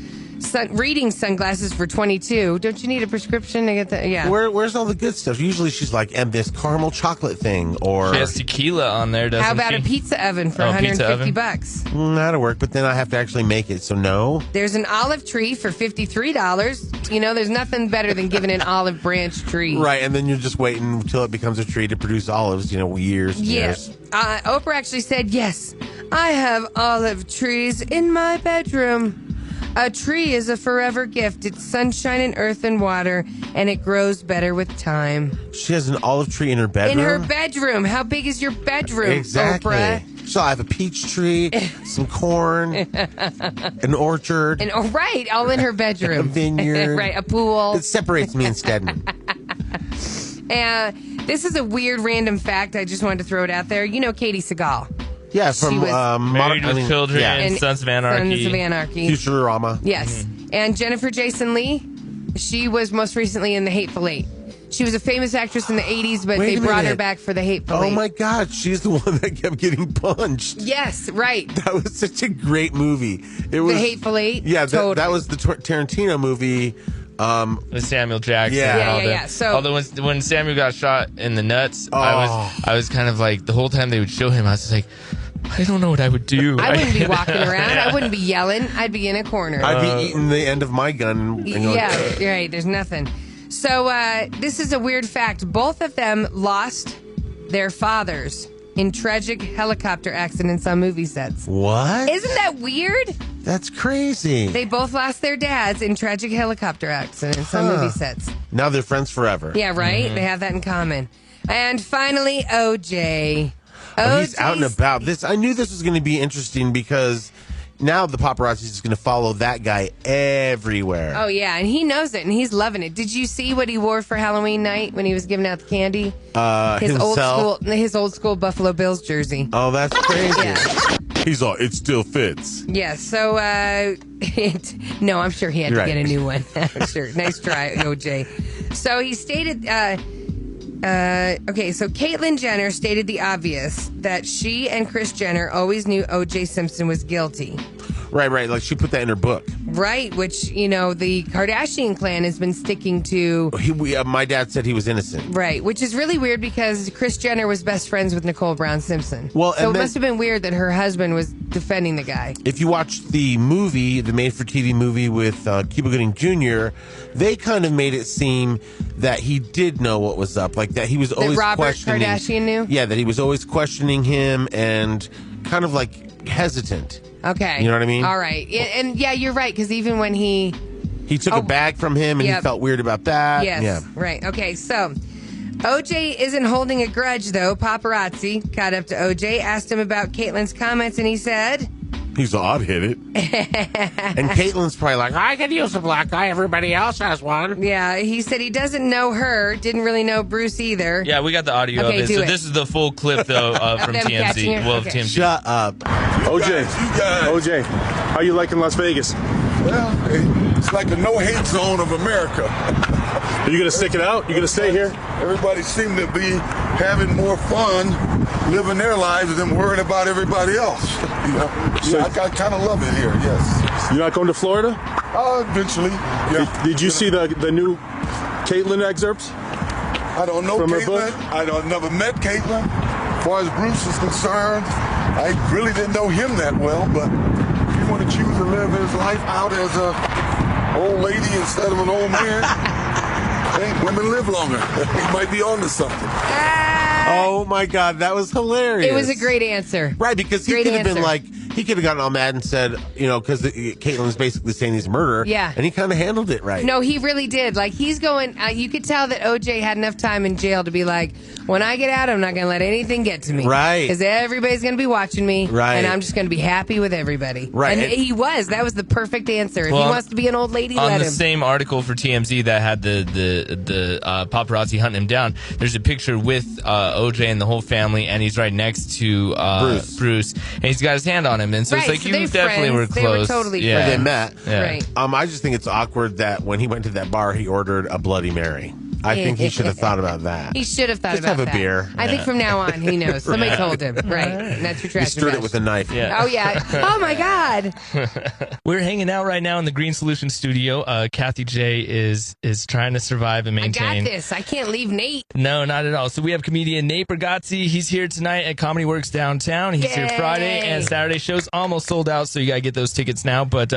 C: Reading sunglasses for $22. Don't you need a prescription to get that? Yeah.
B: Where's all the good stuff? Usually she's like, and this caramel chocolate thing, or
A: She has tequila on there, doesn't she?
C: How about a pizza oven for $150?
B: That'll work, but then I have to actually make it, so no.
C: There's an olive tree for $53. You know, there's nothing better than giving an olive branch tree.
B: Right, and then you're just waiting until it becomes a tree to produce olives, years and years.
C: Oprah actually said, yes, I have olive trees in my bedroom. A tree is a forever gift. It's sunshine and earth and water, and it grows better with time.
B: She has an olive tree in her bedroom?
C: In her bedroom. How big is your bedroom,
B: Exactly.
C: Oprah?
B: So I have a peach tree, some corn, an orchard.
C: Right, all in her bedroom.
B: A vineyard.
C: Right, a pool.
B: It separates me and Stedman.
C: This is a weird random fact. I just wanted to throw it out there. You know Katie Seagal.
B: Yeah, from
A: Married with Children,
C: and
A: Sons of Anarchy.
B: Futurama.
C: Yes. And Jennifer Jason Leigh, she was most recently in The Hateful Eight. She was a famous actress in the 80s, but they brought her back for The Hateful Eight.
B: Oh, my God. She's the one that kept getting punched.
C: Yes, right.
B: That was such a great movie. It was
C: The Hateful Eight?
B: Yeah,
C: Totally.
B: that was the Tarantino movie.
A: With Samuel Jackson.
C: Yeah. So,
A: although when Samuel got shot in the nuts, I was kind of like, the whole time they would show him, I was like, I don't know what I would do.
C: I wouldn't be walking around. I wouldn't be yelling. I'd be in a corner.
B: I'd be eating the end of my gun. And going,
C: Right. There's nothing. So this is a weird fact. Both of them lost their fathers in tragic helicopter accidents on movie sets.
B: What?
C: Isn't that weird?
B: That's crazy.
C: They both lost their dads in tragic helicopter accidents on movie sets.
B: Now they're friends forever.
C: Yeah, right? Mm-hmm. They have that in common. And finally, OJ.
B: Oh, he's out and about. I knew this was going to be interesting because now the paparazzi is going to follow that guy everywhere.
C: Oh, yeah, and he knows it, and he's loving it. Did you see what he wore for Halloween night when he was giving out the candy? His old school Buffalo Bills jersey.
B: Oh, that's crazy.
C: Yeah.
B: He's all, it still fits.
C: Yeah, so, no, I'm sure he had to get a new one. Sure. Nice try, OJ. So he stated, so Caitlyn Jenner stated the obvious, that she and Kris Jenner always knew O.J. Simpson was guilty.
B: Right. Like she put that in her book.
C: Right, which, the Kardashian clan has been sticking to.
B: My dad said he was innocent.
C: Right, which is really weird because Kris Jenner was best friends with Nicole Brown Simpson.
B: Well,
C: so it must have been weird that her husband was defending the guy.
B: If you watch the movie, the made-for-TV movie with Cuba Gooding Jr., they kind of made it seem that he did know what was up, like that he was always
C: Robert
B: questioning.
C: Kardashian knew?
B: Yeah, that he was always questioning him and kind of like hesitant.
C: Okay.
B: You know what I mean?
C: All right. And yeah, you're right, because even when he
B: took a bag from him and he felt weird about that.
C: Yes.
B: Yeah.
C: Right. Okay. So OJ isn't holding a grudge, though. Paparazzi caught up to OJ, asked him about Caitlyn's comments, and he said,
B: he's odd-headed. And Caitlyn's probably like, I could use a black eye. Everybody else has one.
C: Yeah, he said he doesn't know her, didn't really know Bruce either.
A: Yeah, we got the audio of it. So this is the full clip, though, from TMZ. Well,
C: okay.
A: TMZ.
B: Shut up.
G: OJ, how you liking Las Vegas?
D: Well, it's like the no-hate zone of America.
G: Are you going to stick it out? You going to stay here?
D: Everybody seems to be having more fun living their lives than worrying about everybody else. I kind of love it here, yes.
G: You're not going to Florida?
D: Eventually, yeah.
G: Did you see the new Caitlyn excerpts?
D: I don't know
G: from her
D: Caitlyn.
G: book?
D: I never met Caitlyn. As far as Bruce is concerned, I really didn't know him that well, but if you want to choose to live his life out as a old lady instead of an old man, hey, women live longer. He might be onto something.
B: Oh my God, that was hilarious.
C: It was a great answer.
B: Right, because he could have been like, he could have gotten all mad and said, because Caitlyn's basically saying he's a murderer.
C: Yeah.
B: And he kind of handled it right.
C: No, he really did. Like, he's going, you could tell that OJ had enough time in jail to be like, when I get out, I'm not going to let anything get to me.
B: Right.
C: Because everybody's going to be watching me.
B: Right.
C: And I'm just going to be happy with everybody.
B: Right.
C: And he was. That was the perfect answer. If he wants to be an old lady, let him.
A: On the same article for TMZ that had the paparazzi hunting him down, there's a picture with OJ and the whole family, and he's right next to Bruce, and he's got his hand on him. And so it's like,
C: so
A: you definitely were close.
C: They were totally
A: yeah.
C: friends.
B: They met.
A: Yeah.
C: Right.
B: I just think it's awkward that when he went to that bar, he ordered a Bloody Mary. I think he should have thought about that.
C: He should have thought
B: Just
C: about
B: have
C: that.
B: a beer.
C: I think from now on, he knows. Somebody told him. Right. And that's your
B: He
C: trash
B: stirred
C: bash.
B: it with a knife.
A: Yeah.
C: Oh, yeah. Oh, my God.
A: We're hanging out right now in the Green Solution studio. Kathie J is trying to survive and maintain.
C: I got this. I can't leave Nate.
A: No, not at all. So we have comedian Nate Bargatze. He's here tonight at Comedy Works downtown. He's here Friday and Saturday. Shows almost sold out, so you got to get those tickets now. But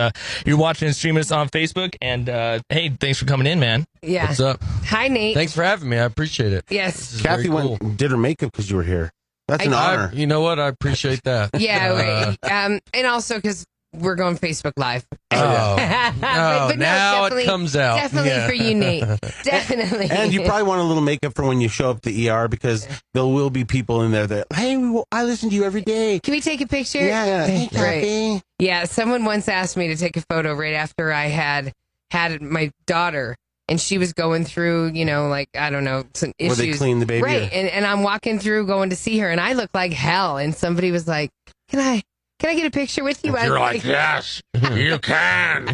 A: you're watching and streaming us on Facebook. And hey, thanks for coming in, man.
C: Yeah.
H: What's up?
C: Hi, Nate.
H: Thanks for having me. I appreciate it.
C: Yes.
B: Kathy
H: very cool.
B: went and did her makeup because you were here. That's an honor.
H: You know what? I appreciate that.
C: Yeah. And also because we're going Facebook Live.
H: Oh,
C: but
H: now
C: definitely-
H: it comes out.
C: Definitely
H: Yeah.
C: for you, Nate. Definitely.
B: And you probably want a little makeup for when you show up at the ER because there will be people in there that, hey, I listen to you every day.
C: Can we take a picture?
B: Yeah. Hey, Kathy.
C: Right. Yeah. Someone once asked me to take a photo right after I had my daughter. And she was going through, I don't know, some issues.
B: Where they clean the baby?
C: Right. And I'm walking through going to see her, and I look like hell. And somebody was like, Can I get a picture with you?
B: You're like, yes, you can.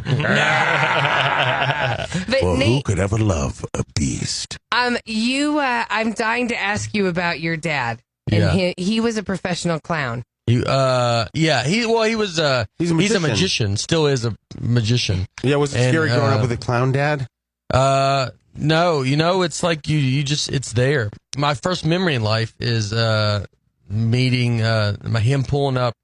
C: But
B: Well,
C: Nate,
B: who could ever love a beast?
C: I'm dying to ask you about your dad. And
H: Yeah.
C: he was a professional clown.
H: He was he's a magician, still is a magician.
B: Yeah, was it scary growing up with a clown dad?
H: No, it's like you just, it's there. My first memory in life is meeting him pulling up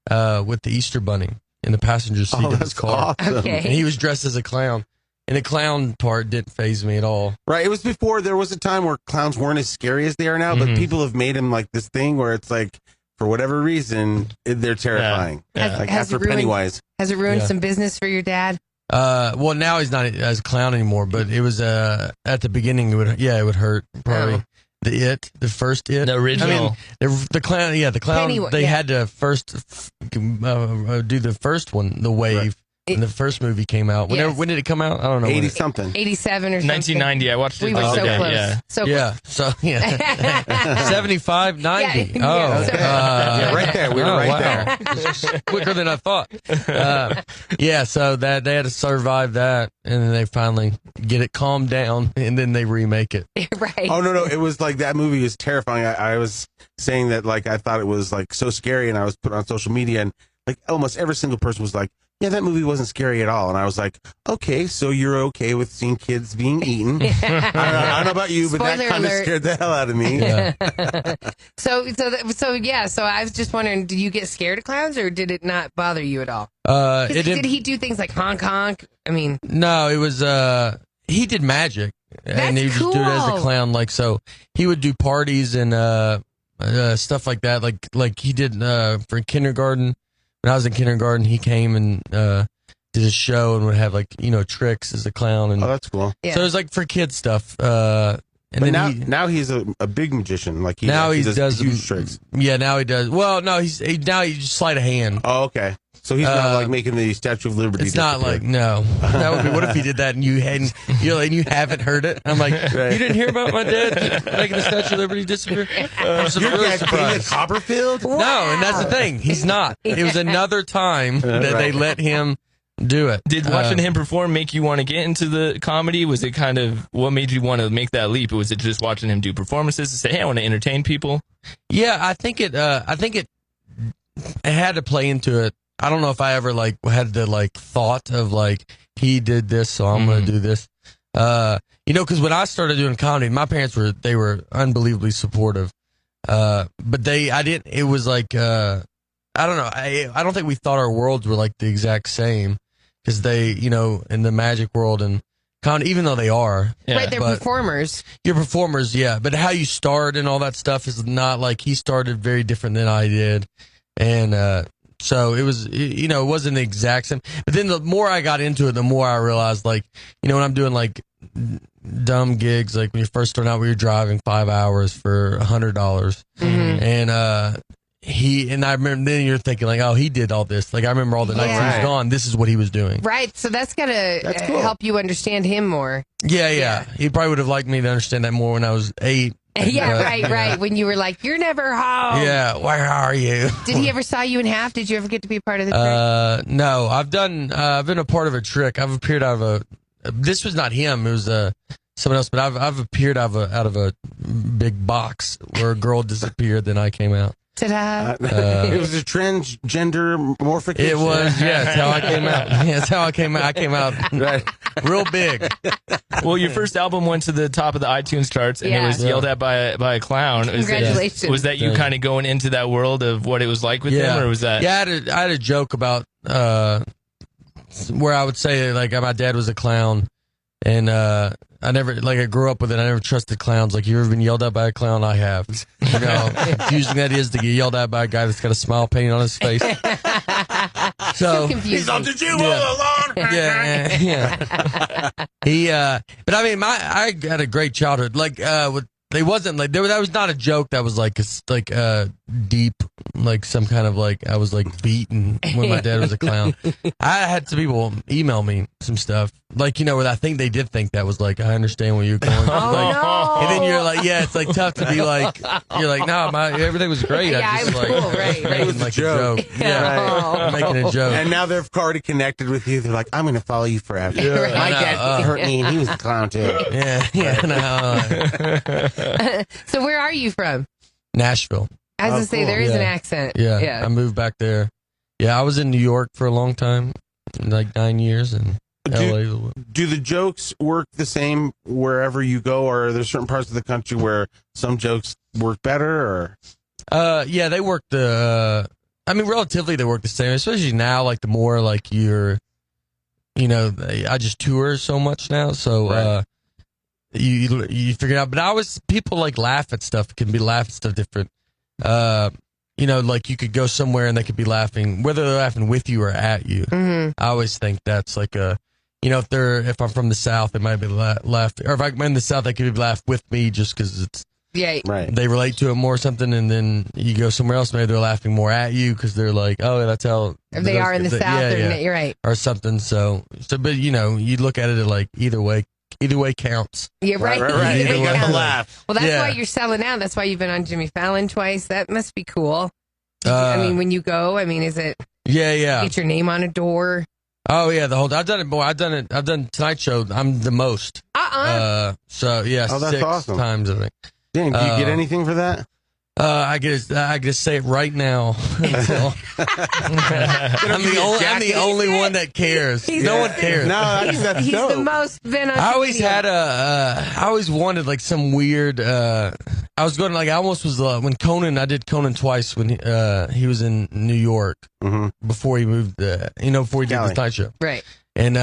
H: with the Easter Bunny in the passenger seat of his car.
B: Awesome.
C: Okay.
H: And he was dressed as a clown. And the clown part didn't faze me at all.
B: Right. It was before there was a time where clowns weren't as scary as they are now, but people have made them like this thing where it's like, for whatever reason, they're terrifying.
C: Yeah.
B: Like
C: Has
B: after
C: it ruined-
B: Pennywise.
C: Has it ruined some business for your dad?
H: Well, now he's not as a clown anymore, but it was at the beginning. It would hurt probably.
C: Oh.
H: The first It,
A: The original.
H: I mean, the clown. Yeah, the clown.
C: Pennywise,
H: they
C: yeah.
H: had to first do the first one, the wave. When the first movie came out.
C: Yes.
H: When did it come out? I don't know.
B: 80 something.
C: 87 or something.
A: 1990. I watched it.
C: We were so
A: yeah,
C: close.
A: Yeah.
C: So
H: Yeah. So yeah. 75, 90.
C: Yeah,
H: Oh,
C: so-
B: Yeah, right there. We were right there.
H: Quicker than I thought. Yeah, so that they had to survive that, and then they finally get it calmed down, and then they remake it.
C: Right.
B: Oh, no. It was like that movie is terrifying. I was saying that, like, I thought it was, like, so scary, and I was put on social media, and, like, almost every single person was like, yeah, that movie wasn't scary at all. And I was like, okay, so you're okay with seeing kids being eaten. I don't know about you, but
C: Spoiler
B: that kind of
C: alert.
B: scared the hell out of me.
H: Yeah.
C: So I was just wondering, did you get scared of clowns, or did it not bother you at all? Did he do things like honk honk? I mean,
H: no, it was he did magic, and he would just do it as a clown. Like, so he would do parties and stuff like that. Like he did for kindergarten. When I was in kindergarten, he came and did a show and would have like tricks as a clown. And
B: Oh, that's cool.
H: so it was like for kids stuff. And
B: But
H: then
B: now he's a big magician. Like
H: now he does
B: huge tricks.
H: Yeah, now he does. Well, no, now he just sleight of hand.
B: Oh, okay. So he's not like making the Statue of Liberty.
H: It's not like no. That would be. What if he did that and you hadn't? And you haven't heard it? I'm like,
B: Right.
H: You didn't hear about my dad making the Statue of Liberty disappear? I'm
B: Your
H: really
B: dad's David
H: surprised.
B: Copperfield?
H: No, and that's the thing. He's not. It was another time that they let him do it.
A: Did watching him perform make you want to get into the comedy? Was it kind of what made you want to make that leap? Or was it just watching him do performances to say, hey, I want to entertain people?
H: Yeah, I think it had to play into it. I don't know if I ever had the thought of he did this, so I'm going to do this. Because when I started doing comedy, my parents were unbelievably supportive. But it was I don't know. I don't think we thought our worlds were the exact same, because they, in the magic world and comedy, even though they are.
C: Yeah. Right, they're performers.
H: You're performers, yeah. But how you start and all that stuff is not he started very different than I did. And, so it was, it wasn't the exact same. But then the more I got into it, the more I realized, when I'm doing dumb gigs, when you first start out, we were driving 5 hours for $100. Mm-hmm. And I remember then you're thinking oh, he did all this. I remember all the nights he was gone. This is what he was doing.
C: Right. So that's gotta help you understand him more.
H: Yeah. He probably would have liked me to understand that more when I was 8.
C: Yeah, right. When you were you're never home.
H: Yeah, where are you?
C: Did he ever saw you in half? Did you ever get to be a part of the trick?
H: No, I've been a part of a trick. I've appeared out of this was not him, it was someone else, but I've appeared out of a big box where a girl disappeared, then I came out.
C: Ta-da.
B: It was a transgender morphication.
H: It was, yeah, that's how I came out. Yeah, that's how I came out. I came out real big.
A: Well, your first album went to the top of the iTunes charts, and it was yelled at by a clown.
C: Congratulations.
A: Was that you kind of going into that world of what it was like with him, or was that?
H: Yeah, I had a joke about where I would say my dad was a clown, and I never I grew up with it. I never trusted clowns. You ever been yelled at by a clown? I have. Confusing that is to get yelled at by a guy that's got a smile painted on his face. So
C: confusing.
B: He's up to you all along.
H: Yeah. But I mean, I had a great childhood. It wasn't that was not a joke. That was deep, some kind of I was beaten when my dad was a clown. I had some people email me some stuff where I think they did think that was I understand where you're going.
C: No.
H: And then you're it's tough to be you're no, everything was great.
C: Yeah,
H: I just
C: it was cool, right.
B: It was a joke.
H: Yeah, I'm making a joke.
B: And now they've already connected with you. They're I'm going to follow you forever.
H: Yeah.
B: My dad hurt me, and he was a clown too.
H: Yeah.
C: So where are you from?
H: Nashville.
C: I was going to say, there is an
H: Yeah.
C: accent.
H: Yeah, I moved back there. Yeah, I was in New York for a long time, 9 years, and LA.
B: Do the jokes work the same wherever you go, or are there certain parts of the country where some jokes work better? Or
H: yeah, they work relatively they work the same, especially now. The more you're, I just tour so much now, so you figure it out. But people laugh at stuff. Can be laugh at stuff different. You could go somewhere and they could be laughing, whether they're laughing with you or at you. Mm-hmm. I always think that's if I'm from the South, they might be laughing, or if I'm in the South, they could be laugh with me just because it's they relate to it more or something. And then you go somewhere else, maybe they're laughing more at you because they're oh, that's how
C: they are in the South. You're right,
H: or something. So, but you look at it either way. Either way counts.
C: Yeah, right.
B: You got to laugh.
C: Well, that's why you're selling out. That's why you've been on Jimmy Fallon twice. That must be cool. When you go, is it?
H: Yeah.
C: Get your name on a door.
H: Oh yeah, the whole. I've done it more. I've done Tonight Show. I'm the most. So yeah,
B: that's
H: 6
B: awesome.
H: times I think.
B: Dang, do you get anything for that?
H: I can say it right now. I'm the only one that cares. No one cares.
B: No, that's
C: He's
B: dope.
C: the most been on.
H: I always
C: video.
H: had I always wanted like some weird. I was going I almost was when Conan. I did Conan twice when he was in New York before he moved. Before he did the Tonight Show.
C: Right.
H: And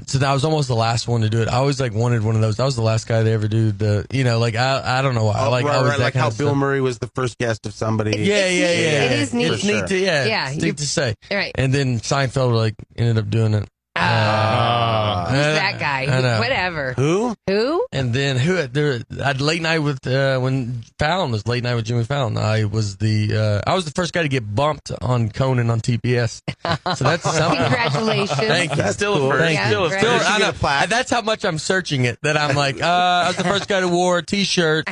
H: so that was almost the last one to do it. I always wanted one of those. I was the last guy to ever do the. I don't know why.
B: Right,
H: that
B: like
H: kind
B: how
H: of
B: Bill
H: stuff.
B: Murray was the first guest of somebody.
H: Yeah.
C: It is neat.
H: It's neat to it's neat to say.
C: Right.
H: And then Seinfeld ended up doing it.
C: Who's that guy?
H: I know.
C: Whatever.
B: Who?
H: And then I had late night with when Fallon was late night with Jimmy Fallon. I was the first guy to get bumped on Conan on TPS. So that's something.
C: Congratulations.
H: Thank you.
B: That's
A: Still
B: cool.
A: a first.
C: Yeah,
A: Still a
C: right.
A: first.
H: I know.
B: get a plaque.
H: That's how much I'm searching it. That I'm like, I was the first guy to wore a T-shirt,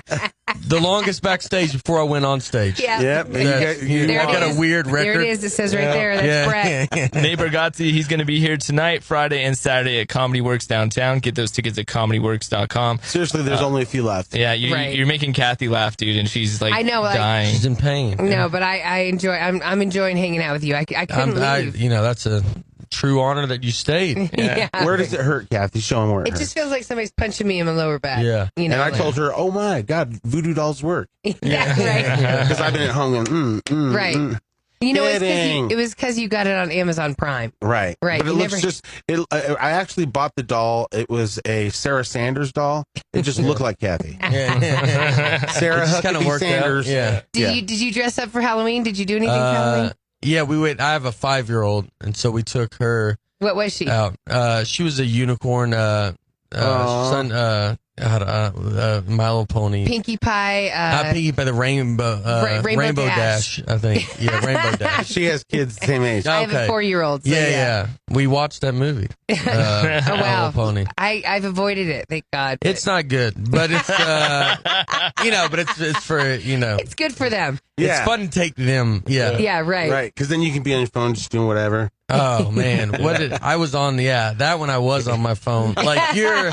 H: the longest backstage before I went on stage.
C: Yeah.
B: Yep. And you
C: There
B: walk
C: it
H: got
C: is.
H: a weird record.
C: There it is. It says right there. That's Brett.
A: Neighbor Gotti, he's going to be here tonight, Friday, and Saturday at Comedy Works downtown. Get those tickets at comedyworks.com.
B: Seriously, there's only a few left.
A: Yeah,
C: Right.
A: you're making Kathy laugh, dude, and she's
C: I know,
A: dying.
H: She's in pain.
C: No, but I enjoy. I'm enjoying hanging out with you. I couldn't leave.
H: That's a true honor that you stayed.
C: Yeah.
B: Where does it hurt, Kathy? Show him where it
C: It
B: hurts.
C: just feels like somebody's punching me in my lower back.
H: Yeah.
B: And I told her, oh my God, voodoo dolls work.
C: Yeah, right.
B: Because I've been at home going,
C: Right. You know,
B: Kidding.
C: it was because you got it on Amazon Prime.
B: Right.
C: Right.
B: But it
C: You
B: looks
C: never-
B: I actually bought the doll. It was a Sarah Sanders doll. It just looked like Kathy. Sarah
H: kind of
B: Huckabee
H: worked
B: Sanders.
H: out. Yeah.
C: Did you dress up for Halloween? Did you do anything for Halloween?
H: Yeah, we went. I have a 5-year-old, and so we took her
C: What was she?
H: out. She was a unicorn. My Little Pony.
C: Pinkie Pie.
H: Pinkie Pie, the Rainbow Dash. I think. Yeah, Rainbow Dash.
B: She has kids the same age.
C: I have a 4-year-old. So
H: Yeah. We watched that movie.
C: Oh
H: My
C: wow.
H: Little Pony.
C: I've avoided it. Thank God. but
H: It's not good, but it's but it's for
C: it's good for them.
B: Yeah.
H: It's fun to take them. Yeah.
C: Yeah. Right.
B: Right. Because then you can be on your phone just doing whatever.
H: Oh man, I was on that one. I was on my phone. Like you're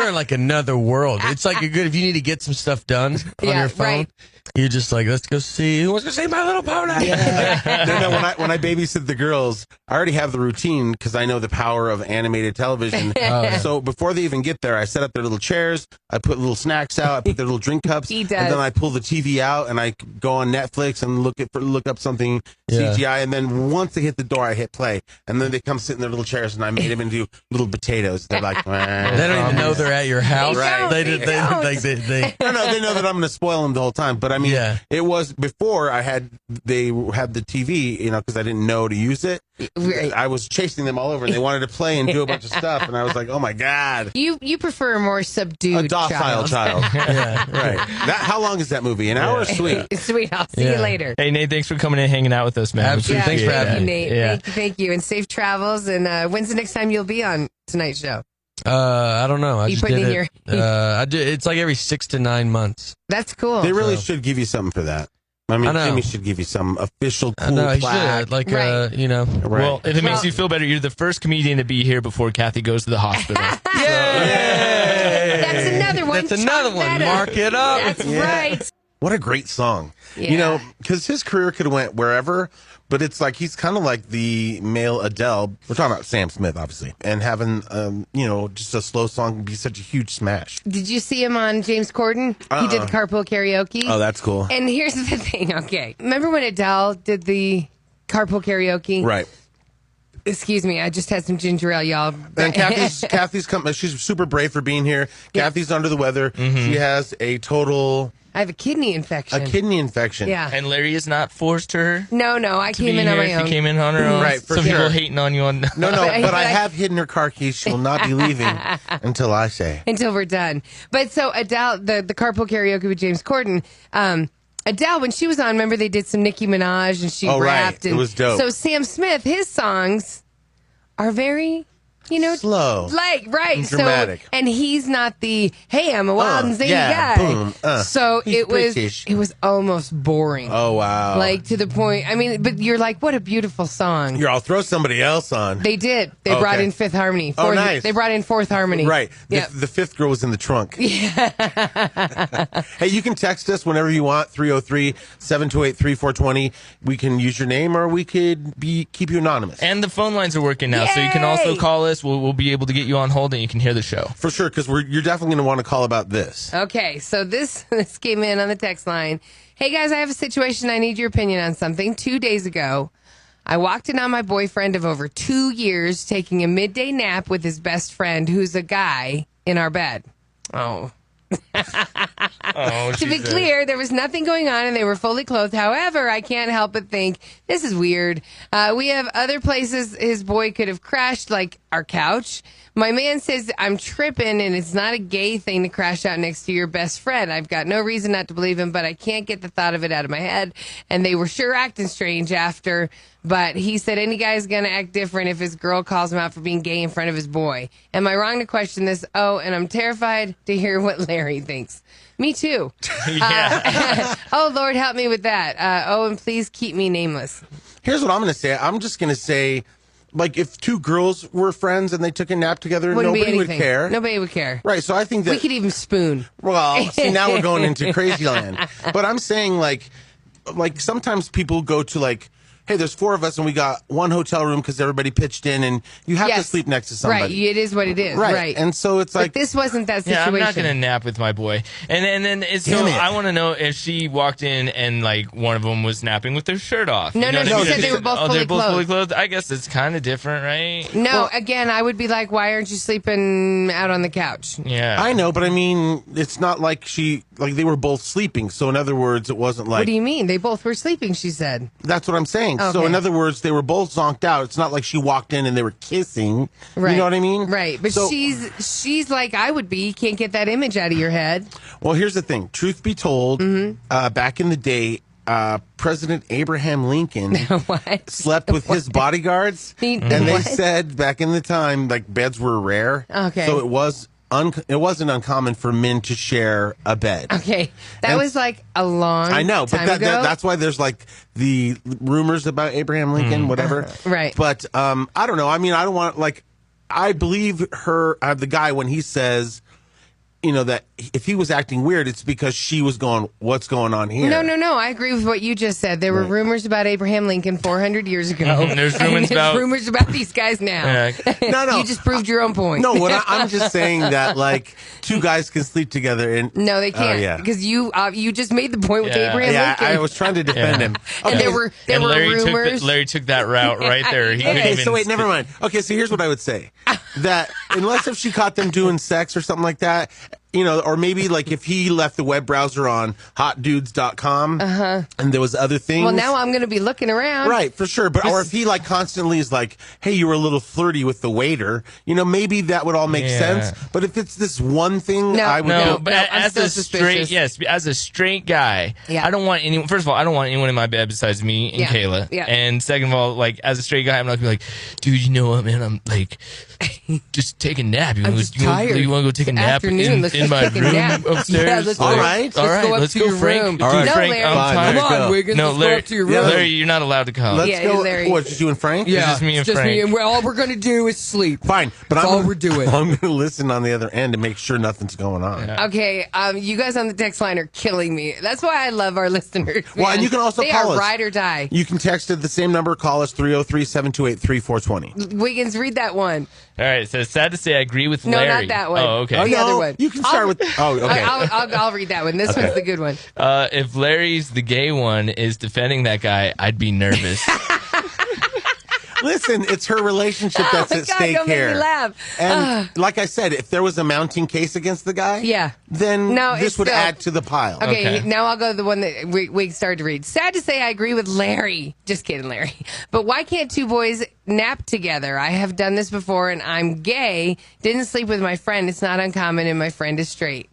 H: in like another world. It's like you're good if you need to get some stuff done on your phone.
C: Right.
H: You're just like, let's go see who wants to see My Little Pony.
B: No, when I babysit the girls, I already have the routine because I know the power of animated television. So before they even get there, I set up their little chairs. I put little snacks out. I put their little drink cups.
C: He does.
B: And then I pull the TV out and I go on Netflix and look up something CGI. And then once they hit the door, I hit play. And then they come sit in their little chairs and I made them into little potatoes. They're like,
H: They don't even know they're at your house.
C: Right.
H: They
C: They
B: No, they know that I'm going to spoil them the whole time. But I mean,
H: Yeah.
B: it was before they had the TV, because I didn't know to use it.
C: Right.
B: I was chasing them all over and they wanted to play and do a bunch of stuff. And I was like, oh my God.
C: You prefer a more subdued
B: A docile child.
H: Yeah.
B: Right. How long is that movie? An hour? Sweet.
C: Sweet. I'll see you later.
A: Hey, Nate, thanks for coming in and hanging out with us, man.
H: Absolutely. Thanks for having
C: Thank you,
H: me.
C: Nate.
A: Yeah.
C: Thank you. And safe travels. And when's the next time you'll be on tonight's show?
H: I don't know. I
C: You
H: just
C: putting
H: did
C: in
H: it. I do. It's like every 6 to 9 months.
C: That's cool.
B: They really should give you something for that. I mean,
H: I know.
B: Jimmy should give you some official
H: I
B: cool
H: know he
B: plaque.
H: should. Like,
C: Right.
B: Right.
A: Well, if it makes you feel better, you're the first comedian to be here before Kathy goes to the hospital.
C: That's another one.
H: That's another
C: Chalk
H: one.
C: that up.
H: Mark it up.
C: That's right.
B: What a great song.
C: Yeah.
B: Because his career could have went wherever, but it's like he's kind of like the male Adele. We're talking about Sam Smith, obviously, and having, just a slow song be such a huge smash.
C: Did you see him on James Corden? He did the carpool karaoke.
B: Oh, that's cool.
C: And here's the thing. Okay, remember when Adele did the carpool karaoke?
B: Right.
C: Excuse me, I just had some ginger ale, y'all.
B: And Kathy's come. She's super brave for being here.
C: Yeah.
B: Kathy's under the weather. She has a total
C: I have a kidney infection.
B: kidney infection.
C: Yeah.
A: And Larry has not forced her
C: No, I
A: to
C: came
A: be
C: in
A: here.
C: on my
A: If
C: own.
A: you came in on her own.
B: Right, for
A: Some
B: sure.
A: people hating on you on.
B: No,
C: But
B: but
C: I
B: I have hidden her car keys. She will not be leaving until I say.
C: Until we're done. But so Adele, the carpool karaoke with James Corden, Adele, when she was on, remember they did some Nicki Minaj and she
B: Oh, right.
C: rapped. And
B: It was dope.
C: So Sam Smith, his songs are very
B: slow,
C: like right.
B: dramatic.
C: So, and he's not the hey, I'm a wild and zany guy.
B: Boom,
C: so
B: he's British.
C: it was almost boring.
B: Oh wow!
C: Like to the point. I mean, but you're like, what a beautiful song.
B: I'll throw somebody else on.
C: They did. They brought in Fifth Harmony.
B: Nice.
C: They brought in Fourth Harmony.
B: Right.
C: Yep.
B: The fifth girl was in the trunk. Yeah. Hey, you can text us whenever you want. 303-728-3420. We can use your name, or we could keep you anonymous.
A: And the phone lines are working now, so you can also call us. We'll be able to get you on hold, and you can hear the show
B: for sure. Because you're definitely going to want to call about this.
C: Okay. So this came in on the text line. Hey guys, I have a situation. I need your opinion on something. 2 days ago, I walked in on my boyfriend of over 2 years taking a midday nap with his best friend, who's a guy, in our bed. Oh. To be clear, there was nothing going on and they were fully clothed. However, I can't help but think this is weird. We have other places his boy could have crashed, like our couch. My man says I'm tripping and it's not a gay thing to crash out next to your best friend. I've got no reason not to believe him, but I can't get the thought of it out of my head. And they were sure acting strange after, but he said any guy's going to act different if his girl calls him out for being gay in front of his boy. Am I wrong to question this? Oh, and I'm terrified to hear what Larry thinks. Me too. Oh, Lord, help me with that. And please keep me nameless.
B: Here's what I'm going to say. I'm just going to say, like, if two girls were friends and they took a nap together, nobody would care.
C: Nobody would care.
B: Right, so I think that...
C: We could even spoon.
B: Well, see, now we're going into crazy land. But I'm saying, like sometimes people go to, like, hey, there's four of us and we got one hotel room because everybody pitched in, and you have to sleep next to somebody.
C: Right, it is what it is. Right.
B: And so it's like...
C: But this wasn't that situation.
A: Yeah, I'm not going to nap with my boy. And then I want to know if she walked in and, like, one of them was napping with their shirt off.
C: No, she said they were both fully clothed.
A: Fully clothed. I guess it's kind of different, right?
C: No, again, I would be like, why aren't you sleeping out on the couch?
A: Yeah.
B: I know, but I mean, it's not like they were both sleeping. So in other words, it wasn't like...
C: What do you mean? They both were sleeping, she said.
B: That's what I'm saying.
C: Okay.
B: So in other words, they were both zonked out. It's not like she walked in and they were kissing.
C: Right.
B: You know what I mean?
C: Right. But she's like I would be. You can't get that image out of your head.
B: Well, here's the thing. Truth be told, back in the day, President Abraham Lincoln slept with his bodyguards. And they said back in the time, like, beds were rare.
C: Okay.
B: So it wasn't uncommon for men to share a bed.
C: Okay. That was like a long
B: I know, but
C: time ago.
B: that's why there's like the rumors about Abraham Lincoln, whatever.
C: Right.
B: But I don't know. I mean, I don't want, like, I believe the guy when he says, you know, that if he was acting weird, it's because she was going, what's going on here?
C: No. I agree with what you just said. There were rumors about Abraham Lincoln 400 years ago.
A: There's
C: rumors about these guys now.
B: No.
C: You just proved your own point.
B: No, I'm just saying that, like, two guys can sleep together. And
C: no, they can't. Because you just made the point with Abraham Lincoln.
B: I was trying to defend him.
C: Okay. And there were rumors.
A: Larry took that route right there.
B: So wait, never mind. Okay, so here's what I would say. That unless if she caught them doing sex or something like that, you know, or maybe like if he left the web browser on hotdudes.com and there was other things.
C: Well, now I'm going to be looking around.
B: Right, for sure. But or if he like constantly is like, hey, you were a little flirty with the waiter, you know, maybe that would all make sense. But if it's this one thing, I would go.
A: But as a straight guy, I don't want anyone. First of all, I don't want anyone in my bed besides me and Kayla.
C: Yeah.
A: And second of all, like as a straight guy, I'm not gonna be like, dude, you know what, man? I'm like, just take a nap. You want to go take a nap in my room upstairs?
C: Yeah, let's
B: all right.
A: Let's go, Frank.
B: All right.
C: No,
A: Frank,
C: Larry.
A: I'm tired.
C: Come on, WIGNZ.
A: No,
C: let's go up to your room.
A: Larry, you're not allowed to come.
B: Let's go.
C: Larry.
B: What, just you and Frank?
A: Yeah, just me and Frank.
C: And all we're going to do is sleep.
B: Fine, but
C: That's all we're doing.
B: I'm going to listen on the other end to make sure nothing's going on.
A: Yeah.
C: Okay, you guys on the text line are killing me. That's why I love our listeners.
B: Well, and you can also call us.
C: They are ride or die.
B: You can text at the same number. Call us 303-728-3420.
C: WIGNZ, read that one.
A: All right, so it's sad to say I agree with
C: No,
A: Larry.
C: not that one.
A: Oh, okay.
C: The other one.
B: You can start with. Oh, okay.
C: I'll read that one. This one's the good one.
A: If Larry's the gay one is defending that guy, I'd be nervous.
B: Listen, it's her relationship that's at stake
C: don't
B: here.
C: Make me laugh.
B: And like I said, if there was a mounting case against the guy, then this would add to the pile.
C: Okay, now I'll go to the one that we started to read. Sad to say I agree with Larry. Just kidding, Larry. But why can't two boys nap together? I have done this before, and I'm gay. Didn't sleep with my friend. It's not uncommon, and my friend is straight.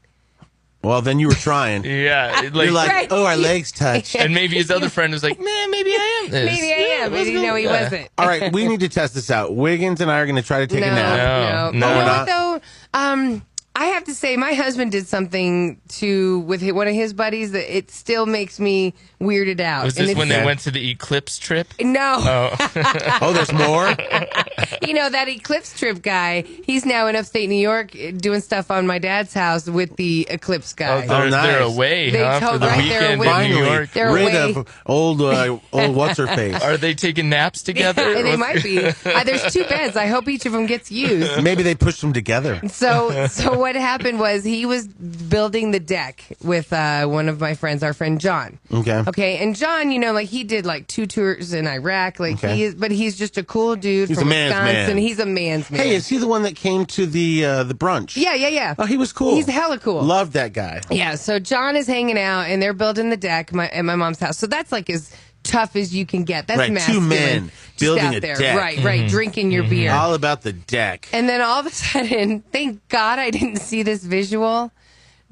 B: Well, then you were trying.
A: Yeah.
B: You're like, oh, our legs touch.
A: And maybe his other friend was like, man, maybe I am this.
C: Maybe I am. But he wasn't.
B: All right, we need to test this out. WIGNZ and I are going to try to take a nap.
C: No,
B: we're
C: you know
B: not.
C: what, though? I have to say, my husband did something with one of his buddies that it still makes me weirded out.
A: Was this when they went to the Eclipse trip?
C: No.
A: Oh,
B: oh, there's more?
C: You know, that Eclipse trip guy, he's now in upstate New York doing stuff on my dad's house with the Eclipse guy.
A: Oh, they're away, for the weekend in New York.
C: They're
B: rid
C: away.
B: of old what's-her-face.
A: Are they taking naps together?
C: They might be. There's 2 beds. I hope each of them gets used.
B: Maybe they pushed them together.
C: So what happened was he was building the deck with one of my friends, our friend John. Okay, and John, you know, like he did like 2 tours in Iraq. Like but he's just a cool dude from Wisconsin. He's a man's man.
B: Hey, is he the one that came to the brunch?
C: Yeah.
B: Oh, he was cool.
C: He's hella cool.
B: Loved that guy.
C: Yeah. So John is hanging out, and they're building the deck at my mom's house. So that's like as tough as you can get. That's
B: right,
C: masculine.
B: 2 men building
C: out
B: a
C: there.
B: deck.
C: Right, drinking your beer.
B: All about the deck.
C: And then all of a sudden, thank God I didn't see this visual,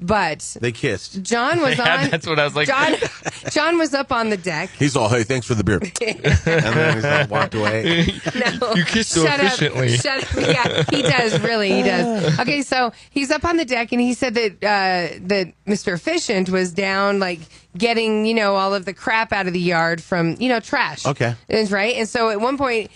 C: but
B: they kissed.
C: John was on.
A: That's what I was like.
C: John was up on the deck.
B: He's all, hey, thanks for the beer. And then he's all walked away.
C: No,
A: you kiss so efficiently.
C: Shut up. Yeah, he does. Really, he does. Okay, so he's up on the deck, and he said that Mr. Efficient was down, like getting all of the crap out of the yard from trash.
B: Okay,
C: that's right. And so at one point.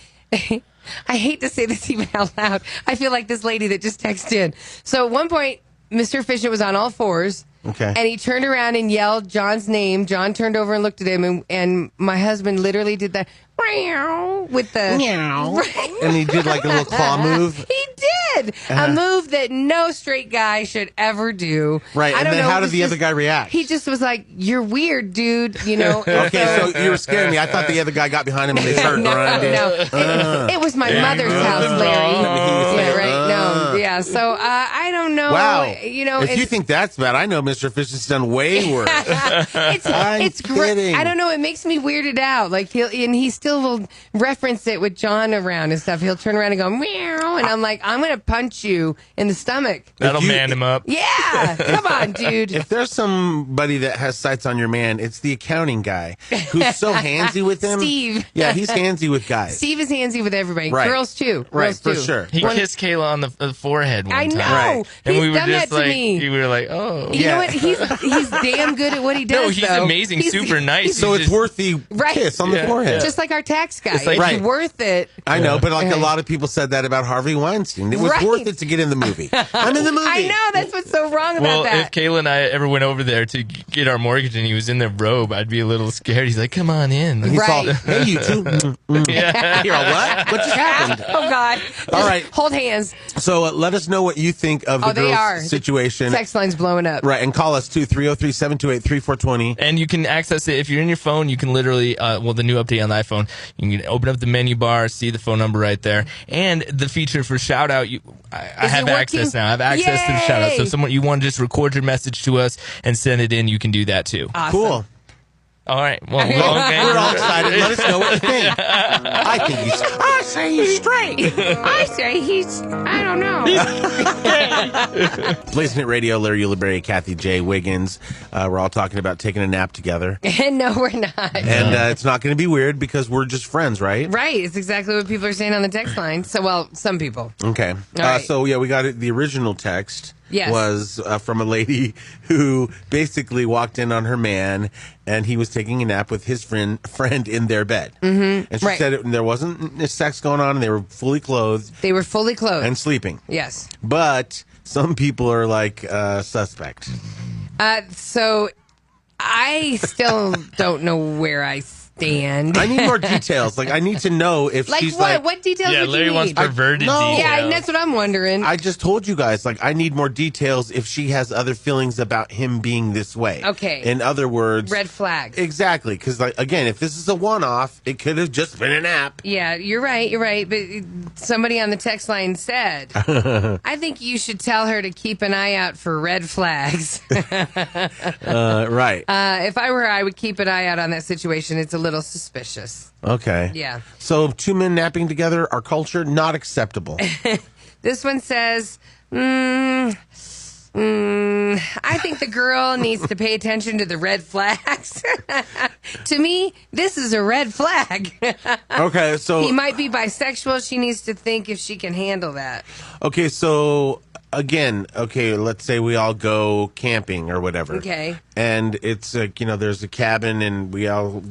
C: I hate to say this even out loud. I feel like this lady that just texted in. So at one point, Mr. Efficient was on all fours.
B: Okay.
C: And he turned around and yelled John's name. John turned over and looked at him, and my husband literally did the with the
B: meow. And he did like a little claw move.
C: He did a move that no straight guy should ever do.
B: Right. And then how did the other guy react?
C: He just was like, "You're weird, dude."
B: Okay, so you were scaring me. I thought the other guy got behind him and they started grinding.
C: No, it was my mother's house, Larry. Yeah, right. No, yeah. So I don't know.
B: Wow.
C: If
B: you think that's bad, I know Mr. Efficient's done way worse.
C: It's great. I don't know. It makes me weirded out. Like he still will reference it with John around and stuff. He'll turn around and go meow, and I'm like, I'm gonna punch you in the stomach.
A: That'll man him up.
C: Yeah, come on, dude.
B: If there's somebody that has sights on your man, it's the accounting guy who's so handsy with him.
C: Steve.
B: Yeah, he's handsy with guys.
C: Steve is handsy with everybody.
B: Right.
C: Girls too.
B: Right,
C: Girls
B: for
C: too.
B: sure.
A: He kissed Kayla on the forehead one time.
C: I know.
B: Right.
A: And
C: He's
A: we were
C: done
A: just
C: that to
A: like,
C: me.
A: we were like, oh.
C: You know what? He's damn good at what he does.
A: No, he's
C: though.
A: amazing, super nice.
B: So it's worth the kiss on the forehead.
C: Just like our tax guy.
A: It's like-
C: It's worth it.
B: I know, but like a lot of people said that about Harvey Weinstein. It was worth it to get in the movie. I'm in the movie.
C: I know. That's what's so wrong about
A: Well,
C: that.
A: if Kayla and I ever went over there to get our mortgage and he was in the robe, I'd be a little scared. He's like, come on in.
B: He's
C: Right.
B: all, hey, you two.
A: Yeah.
B: You're all, what? What just happened?
C: Oh, God.
B: All right.
C: Hold hands.
B: So let us know what you think of the
C: they are.
B: girls' situation.
C: Text line's blowing up.
B: Right, and call us too, 303-728-3420.
A: And you can access it if you're in your phone. You can literally, the new update on the iPhone, you can open up the menu bar, see the phone number right there, and the feature for shout out. I have access now. I have access to the shout out. So if you want to just record your message to us and send it in, you can do that too.
C: Awesome.
B: Cool.
A: All right. Well, okay.
B: We're all excited. Let us know what you think. I say he's straight.
C: I say I don't know.
B: Blazin' Radio, Larry and Kathie J, WIGNZ. We're all talking about taking a nap together.
C: And no, we're not.
B: And it's not going to be weird because we're just friends, right?
C: Right. It's exactly what people are saying on the text line. So, well, some people.
B: Okay.
C: right.
B: So, yeah, we got it. The original text
C: Yes.
B: was from a lady who basically walked in on her man, and he was taking a nap with his friend in their bed. Mm-hmm. And she said there wasn't sex going on, and they were fully clothed.
C: They were fully clothed.
B: And sleeping.
C: Yes.
B: But some people are like suspect.
C: So I still don't know where I stand.
B: I need more details. Like, I need to know if
C: Like
B: she's
C: what?
B: like...
C: What details
A: Yeah,
C: would
A: Larry
C: you
A: wants
C: need?
A: perverted
B: No.
A: details.
C: Yeah, and that's what I'm wondering.
B: I just told you guys, like, I need more details if she has other feelings about him being this way.
C: Okay.
B: In other words...
C: Red flags.
B: Exactly. Because, like, again, if this is a one-off, it could have just been an app.
C: Yeah, you're right. You're right. But somebody on the text line said, I think you should tell her to keep an eye out for red flags.
B: Right.
C: If I were her, I would keep an eye out on that situation. It's a little suspicious.
B: Okay.
C: Yeah.
B: So, two men napping together, our culture, not acceptable.
C: This one says, I think the girl needs to pay attention to the red flags. To me, this is a red flag.
B: Okay, so
C: He might be bisexual. She needs to think if she can handle that.
B: okay, so again, okay, let's say we all go camping or whatever.
C: Okay.
B: And it's there's a cabin, and we all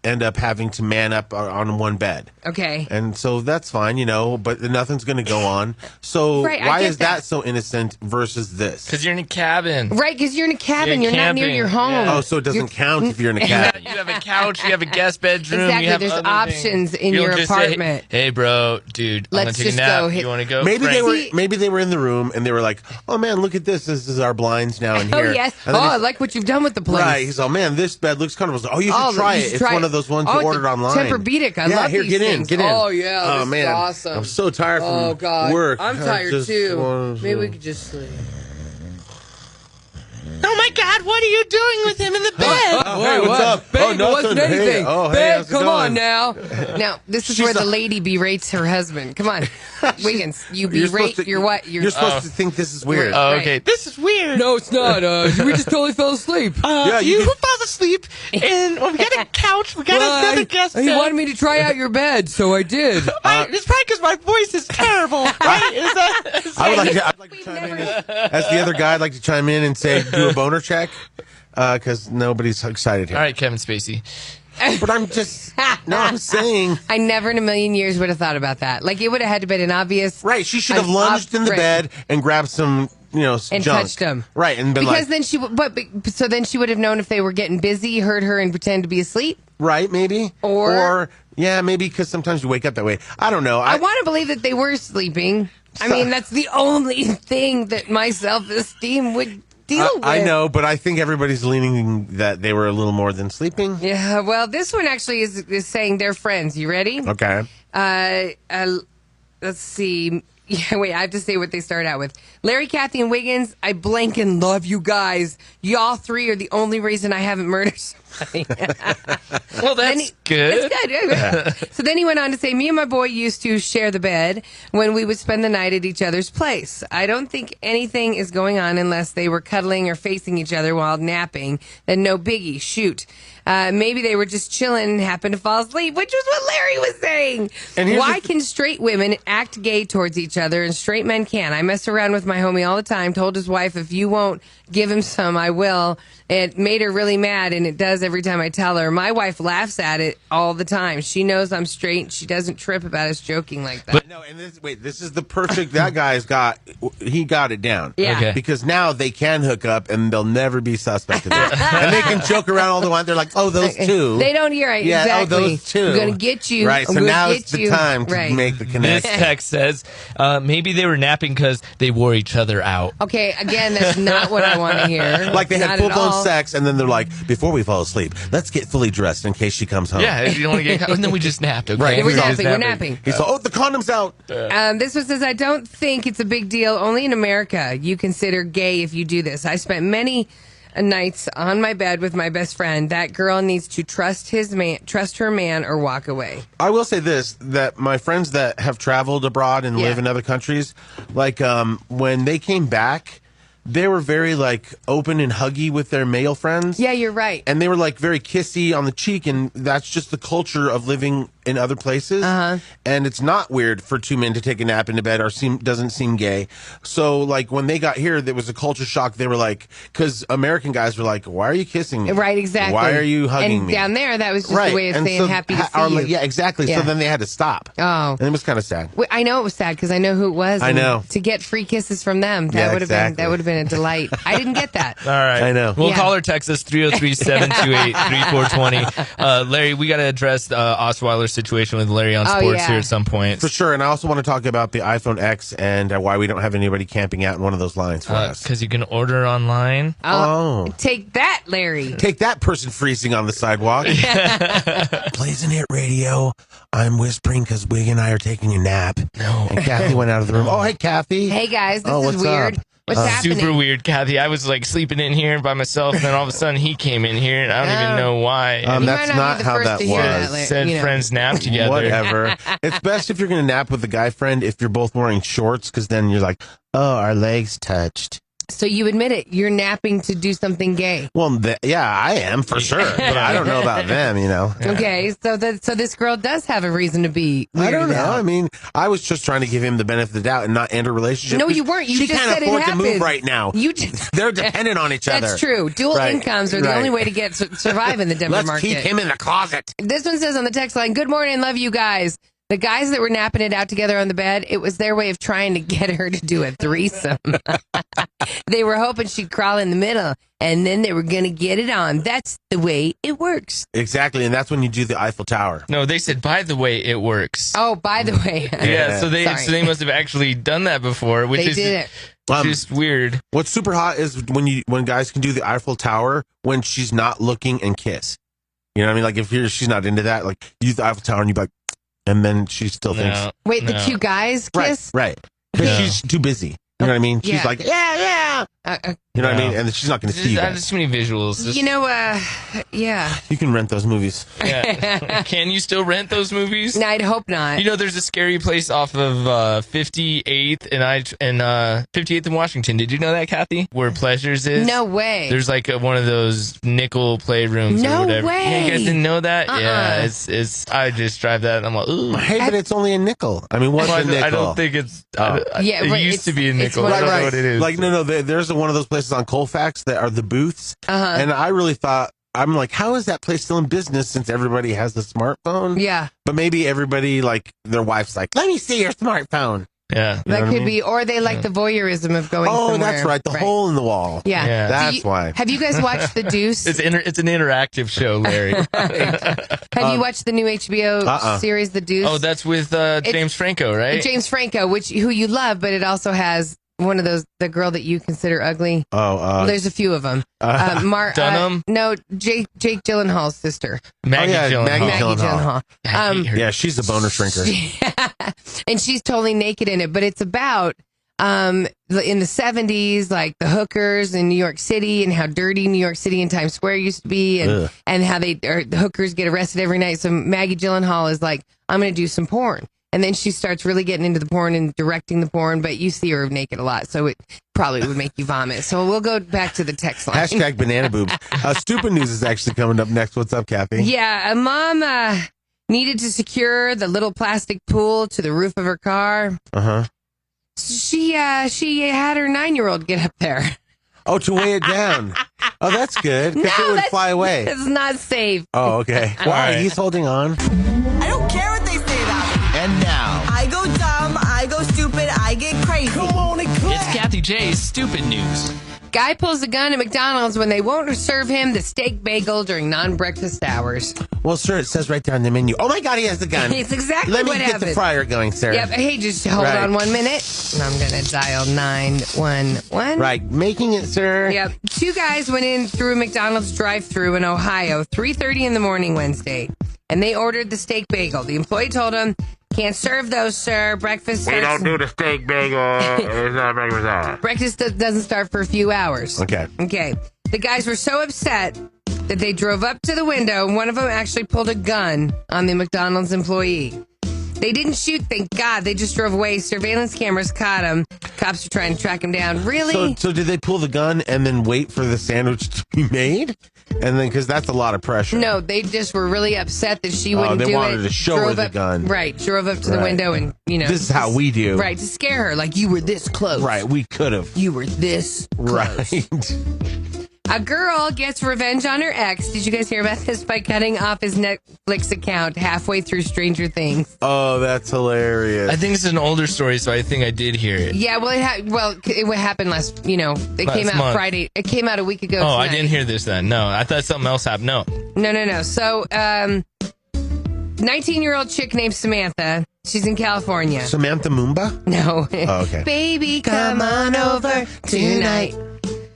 B: end up having to man up on one bed.
C: Okay.
B: And so that's fine, but nothing's going to go on. So
C: Right, I
B: why
C: get
B: is that so innocent versus this?
A: Because you're in a cabin.
C: Right, because you're in a cabin.
A: You're
C: You're not near
A: camping,
C: your home.
A: yeah.
B: Oh, so it doesn't count if you're in a cabin.
A: You have a couch, you have a guest bedroom.
C: Exactly,
A: You have
C: there's
A: other
C: options
A: things.
C: in
A: You don't
C: your
A: just say,
C: apartment.
A: hey, bro, dude, I'm
C: Let's
A: gonna take
C: just
A: a nap.
C: go hit-
A: You want to go?
B: Maybe
A: Frank?
B: they were in the room and they were like, "Oh man, look at this! This is our blinds now in
C: Oh,
B: here."
C: yes.
B: And
C: Oh,
B: then
C: I like what you've done with the place.
B: Right. He's, "Oh man, this bed looks comfortable." Oh, you should try it. It's one of those ones you
C: it's
B: ordered
C: a
B: online.
C: Tempur-Pedic. I
B: yeah,
C: love
B: here,
C: these
B: get
C: things.
B: in, get in.
C: Oh, yeah.
B: Oh
C: This is
B: man,
C: awesome.
B: I'm so tired from
C: Oh, God.
B: work.
C: I'm
B: I
C: tired,
B: just
C: too.
B: wanna-
C: Maybe we could just sleep.
A: Oh my God, what are you doing with him in the bed?
B: Hey, what's up?
C: Babe,
B: Oh,
C: it wasn't
B: nothing. Hey,
C: anything.
B: oh, hey,
C: Babe,
B: how's it
C: come
B: going?
C: on now. Now, this is
B: She's
C: where the
B: a-
C: lady berates her husband. Come on. Wiggins, you
B: You're supposed
C: berate
B: to-
C: your what?
B: You're supposed to think this is weird.
A: Oh,
C: Right.
A: okay. This is weird.
H: No, it's not. We just totally fell asleep.
B: Yeah,
A: you
B: you
A: fell asleep, and we got a couch. We got another guest
H: He
A: bed.
H: wanted me to try out your bed, so I did.
A: It's probably because my voice is terrible, right?
B: I'd like to chime in as the other guy. I'd like to chime in and say, do a boner check, because nobody's excited here.
A: All right, Kevin Spacey.
B: But I'm saying.
C: I never in a million years would have thought about that. Like, it would have had to been an obvious.
B: Right, she should have lunged in the
C: right.
B: bed and grabbed some,
C: And
B: junk.
C: touched him.
B: Right, and been
C: Because
B: like,
C: then she would, so then she would have known if they were getting busy, heard her, and pretend to be asleep.
B: right, maybe,
C: Or
B: yeah, maybe because sometimes you wake up that way. I don't know.
C: I want to believe that they were sleeping. I mean, that's the only thing that my self-esteem would deal with.
B: I know, but I think everybody's leaning that they were a little more than sleeping.
C: Yeah, well, this one actually is saying they're friends. You ready?
B: Okay.
C: Let's see. Yeah, wait, I have to say what they start out with. Larry, Kathie, and WIGNZ, I blanking love you guys. Y'all three are the only reason I haven't murdered somebody.
A: Well, that's good.
C: That's good. Yeah. So then he went on to say, me and my boy used to share the bed when we would spend the night at each other's place. I don't think anything is going on unless they were cuddling or facing each other while napping. Then no biggie. Shoot. Maybe they were just chilling and happened to fall asleep, which was what Larry was saying.
B: And
C: why can straight women act gay towards each other and straight men can't? I mess around with my homie all the time, told his wife, if you won't give him some, I will. It made her really mad, and it does every time I tell her. My wife laughs at it all the time. She knows I'm straight. She doesn't trip about us joking like that.
B: But no, and this is the perfect. That guy's he got it down.
C: Yeah.
A: Okay.
B: Because now they can hook up and they'll never be suspect of it, and they can joke around all the while. They're like, oh, those two.
C: They don't hear right.
B: Yeah,
C: exactly.
B: oh, those two.
C: I'm going to get you.
B: Right.
C: I'm
B: So
C: gonna
B: now
C: get
B: it's the
C: you.
B: time to
C: Right.
B: make the
A: This
B: connection.
A: text says maybe they were napping because they wore each other out.
C: Okay, again, that's not what I want to hear.
B: Like they had
C: Not
B: full
C: at
B: blown
C: all.
B: sex, and then they're like, before we fall asleep, let's get fully dressed in case she comes home.
A: Yeah, if you don't want to get caught. And then we just napped, okay?
B: Right.
C: We're
B: He's always
C: napping. We're napping.
B: He's like, oh, the condom's out.
C: This one says, I don't think it's a big deal. Only in America you consider gay if you do this. I spent many nights on my bed with my best friend. That girl needs to trust her man, or walk away.
B: I will say this, that my friends that have traveled abroad and live in other countries, like when they came back, they were very like open and huggy with their male friends.
C: Yeah, you're right.
B: And they were like very kissy on the cheek, and that's just the culture of living in other places. And it's not weird for two men to take a nap in the bed or doesn't seem gay. So like when they got here, there was a culture shock. They were like, because American guys were like, why are you kissing me?
C: Right, exactly.
B: Why are you hugging
C: and
B: me?
C: down there, that was just a way of
B: And
C: saying
B: so
C: happy to see you.
B: yeah, exactly.
C: Yeah.
B: So then they had to stop.
C: Oh.
B: And it was kind of sad.
C: I know it was sad because I know who it was.
B: I
C: and
B: know.
C: To get free kisses from them,
B: Yeah,
C: that would have
B: exactly.
C: been a delight. I didn't get that.
A: All right.
B: I know.
A: We'll
C: Yeah.
A: call or text us 303-728-3420. Larry, we got to address the Osweiler situation with Larry on Sports
C: yeah.
A: here at some point.
B: For sure. And I also want to talk about the iPhone X and why we don't have anybody camping out in one of those lines for us.
A: Because you can order online.
B: Oh.
C: Take that, Larry.
B: Take that person freezing on the sidewalk. Blazin' Hit Radio. I'm whispering because Wig and I are taking a nap.
A: No.
B: And Kathie went out of the room. Oh, hey, Kathie.
C: Hey, guys, this
B: Oh,
C: is
B: what's
C: weird.
B: up?
C: What's happening?
A: Super weird, Kathie. I was like sleeping in here by myself, and then all of a sudden he came in here, and I don't even know why.
C: You
B: That's
C: might
B: not
C: be the
B: how
C: first
B: that
C: to hear
B: was.
C: that, Larry,
A: Said
C: you know.
A: friends nap together.
B: Whatever. It's best if you're going to nap with a guy friend if you're both wearing shorts, because then you're like, oh, our legs touched.
C: So you admit it. You're napping to do something gay.
B: Well, yeah, I am for sure, but I don't know about them, you know.
C: Okay, so this girl does have a reason to be weirded
B: I don't know.
C: out.
B: I mean, I was just trying to give him the benefit of the doubt and not end a relationship.
C: No, you weren't. You
B: she
C: just
B: can't
C: said it
B: afford to
C: happened.
B: move right now. They're dependent on each other.
C: That's true. Dual
B: Right.
C: incomes are the
B: Right.
C: only way to survive in the Denver
B: Let's
C: market.
B: keep him in the closet.
C: This one says on the text line, "Good morning, love you guys." The guys that were napping it out together on the bed, it was their way of trying to get her to do a threesome. They were hoping she'd crawl in the middle, and then they were going to get it on. That's the way it works.
B: Exactly, and that's when you do the Eiffel Tower.
A: No, they said, by the way, it works.
C: Oh, by the way.
A: Yeah, so they must have actually done that before, which
C: They
A: is
C: did it.
A: just weird.
B: What's super hot is when guys can do the Eiffel Tower when she's not looking and kiss. You know what I mean? Like if she's not into that, like you use the Eiffel Tower and you be like, and then she still thinks.
C: Wait, the two guys kiss?
B: Right. Because she's too busy. You know what I mean? She's
C: Yeah.
B: like, yeah. You know what I mean? And she's not going to see that.
A: There's too many visuals.
C: You know, yeah.
B: You can rent those movies.
A: Yeah. Can you still rent those movies?
C: No, I'd hope not.
A: You know, there's a scary place off of 58th and 58th and Washington. Did you know that, Kathy? Where Pleasures is?
C: No way.
A: There's like one of those nickel playrooms
C: No
A: or whatever.
C: way.
A: Yeah, you guys didn't know that?
C: Uh-uh.
A: Yeah, it's. I just drive that and I'm like, ooh.
B: Hey, but it's only a nickel. I mean, what's a nickel?
A: I don't think it's.
C: Yeah,
A: it
C: right,
A: used to be a
C: it's
A: nickel.
C: one
A: I
C: of
A: don't know
C: those-
A: what it is.
B: Like, no, there's one of those places on Colfax that are the booths.
C: Uh-huh.
B: And I really thought, I'm like, how is that place still in business since everybody has a smartphone?
C: Yeah.
B: But maybe everybody, like, their wife's like, let me see your smartphone.
A: Yeah.
B: You know
C: That
B: what I
C: could
B: mean?
C: be, or they like the voyeurism of going
B: Oh,
C: somewhere.
B: that's right. The hole in the wall.
C: Yeah.
A: Yeah.
B: That's why.
C: Have you guys watched The Deuce?
A: It's an interactive show, Larry.
C: Have you watched the new HBO series, The Deuce?
A: Oh, that's with James Franco, right?
C: James Franco, who you love, but it also has one of those, the girl that you consider ugly.
B: Oh,
C: There's a few of them.
A: Dunham?
C: No, Jake Gyllenhaal's sister.
A: Maggie Gyllenhaal.
B: Maggie
C: Maggie
B: Gyllenhaal.
C: Gyllenhaal.
B: Yeah, she's a boner shrinker.
C: And she's totally naked in it, but it's about in the 70s, like the hookers in New York City and how dirty New York City and Times Square used to be, and how the hookers get arrested every night. So Maggie Gyllenhaal is like, I'm going to do some porn. And then she starts really getting into the porn and directing the porn, but you see her naked a lot, so it probably would make you vomit. So we'll go back to the text line.
B: Hashtag banana boobs. Stupid news is actually coming up next. What's up, Kathy?
C: Yeah, a mom needed to secure the little plastic pool to the roof of her car.
B: Uh-huh.
C: She had her 9-year-old get up there.
B: Oh, to weigh it down. Oh, that's good, because it would fly away.
C: It's not safe.
B: Oh, okay. Why?
A: right.
B: He's holding on.
I: I don't care what they say about me.
E: And now,
I: I go dumb, I go stupid, I get crazy. Come on and clap.
E: it's Kathie J's Stupid News.
C: Guy pulls a gun at McDonald's when they won't serve him the steak bagel during non-breakfast hours.
B: Well, sir, it says right there on the menu. Oh, my God, he has the gun.
C: It's exactly
B: Let me
C: what
B: get
C: happened.
B: the fryer going, sir.
C: Yep. Hey, just hold
B: Right.
C: on 1 minute. And I'm going to dial 911.
B: Right. Making it, sir.
C: Yep. Two guys went in through a McDonald's drive-thru in Ohio, 3:30 in the morning Wednesday, and they ordered the steak bagel. The employee told them, "Can't serve those, sir. Breakfast starts."
B: We don't do the steak bagel. It's not breakfast hour.
C: Breakfast doesn't start for a few hours.
B: Okay.
C: Okay. The guys were so upset that they drove up to the window, and one of them actually pulled a gun on the McDonald's employee. They didn't shoot, thank God. They just drove away. Surveillance cameras caught him. Cops are trying to track him down. Really?
B: So did they pull the gun and then wait for the sandwich to be made? And then, because that's a lot of pressure.
C: No, they just were really upset that she wouldn't do it.
B: they wanted to show her
C: Drove
B: the
C: up-
B: gun.
C: Right. Drove up to the
B: Right.
C: window and,
B: This is how we do.
C: Right, to scare her. Like, you were this close.
B: Right, we could have.
C: You were this close.
B: Right.
C: A girl gets revenge on her ex. Did you guys hear about this? By cutting off his Netflix account halfway through Stranger Things.
B: Oh, that's hilarious.
A: I think it's an older story, so I think I did hear it.
C: Yeah, well, it happened last, it came out
A: month.
C: Friday. It came out a week ago.
A: Oh, I
C: tonight.
A: didn't hear this then. No, I thought something else happened. No.
C: No. So, 19-year-old chick named Samantha. She's in California.
B: Samantha Moomba?
C: No.
B: Oh, okay.
C: Baby, come on over tonight.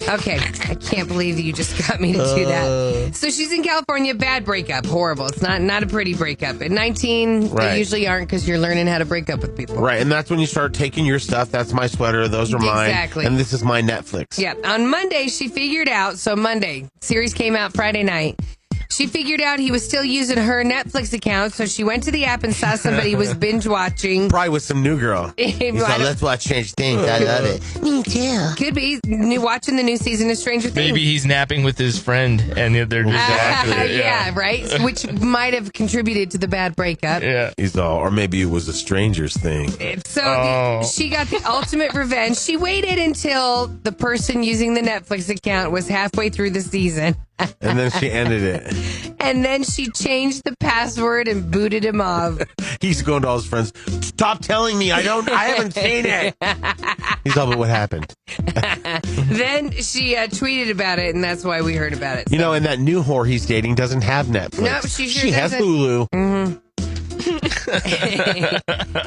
C: Okay, I can't believe you just got me to do that. So she's in California, bad breakup, horrible. It's not a pretty breakup. At 19,
B: Right.
C: they usually aren't because you're learning how to break up with people.
B: Right, and that's when you start taking your stuff. That's my sweater. Those are mine.
C: Exactly.
B: And this is my Netflix.
C: Yeah. On Monday, she figured out. So Monday, series came out Friday night. She figured out he was still using her Netflix account, so she went to the app and saw somebody was binge watching.
B: Probably with some new girl. He's like, let's watch Stranger Things. I love it. Me too.
C: Could be watching the new season of Stranger Things.
A: Maybe he's napping with his friend, and they're just
C: yeah, right? Which might have contributed to the bad breakup.
A: Yeah.
B: He's all, or maybe it was a stranger's thing.
C: So she got the ultimate revenge. She waited until the person using the Netflix account was halfway through the season.
B: And then she ended it.
C: And then she changed the password and booted him off.
B: He's going to all his friends, stop telling me, I haven't seen it. He's all, but what happened?
C: Then she tweeted about it, and that's why we heard about it.
B: You know, and that new whore he's dating doesn't have Netflix.
C: Nope, she
B: has Hulu.
C: Mm-hmm.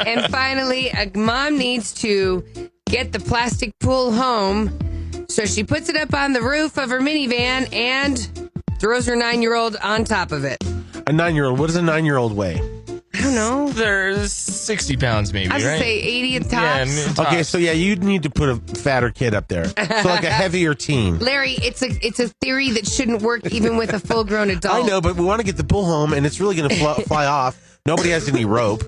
C: And finally, a mom needs to get the plastic pool home. So she puts it up on the roof of her minivan and throws her 9-year-old on top of it.
B: A 9-year-old. What does a 9-year-old weigh?
C: I don't know.
A: There's 60 pounds maybe,
C: I was
A: right?
C: going to say 80 at tops.
A: Yeah, tops.
B: Okay, so yeah, you'd need to put a fatter kid up there. So like a heavier teen.
C: Larry, it's a theory that shouldn't work even with a full-grown adult.
B: I know, but we want to get the pool home, and it's really going to fly off. Nobody has any rope.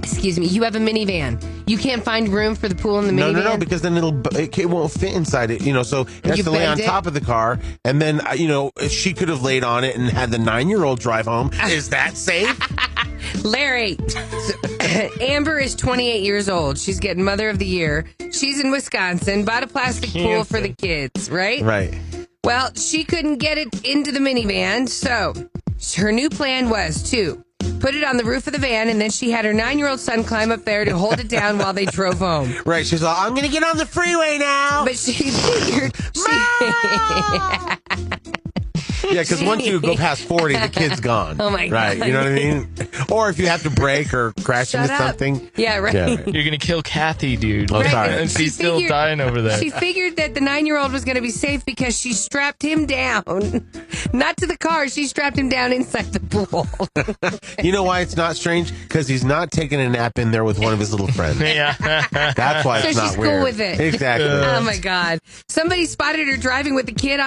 C: Excuse me, you have a minivan. You can't find room for the pool in the minivan?
B: No, because then it won't fit inside it, so it has to lay on top of the car, and then, she could have laid on it and had the 9-year-old drive home. Is that safe?
C: Larry, Amber is 28 years old. She's getting Mother of the Year. She's in Wisconsin, bought a plastic pool for the kids, right?
B: Right.
C: Well, she couldn't get it into the minivan, so her new plan was to put it on the roof of the van, and then she had her 9-year-old son climb up there to hold it down while they drove home.
B: Right. She's like, I'm going to get on the freeway now.
C: But she figured...
B: Yeah, because once you go past 40, the kid's gone.
C: Oh, my God.
B: Right, you know what I mean? Or if you have to brake or crash into something.
C: Yeah, right.
A: You're going to kill Kathie, dude.
B: Oh, sorry.
A: And she's still dying over there.
C: She figured that the 9-year-old was going to be safe because she strapped him down. Not to the car. She strapped him down inside the pool.
B: You know why it's not strange? Because he's not taking a nap in there with one of his little friends.
A: Yeah.
B: That's why it's
C: so
B: not
C: she's
B: weird.
C: cool with it.
B: Exactly.
C: Oh, my God. Somebody spotted her driving with the kid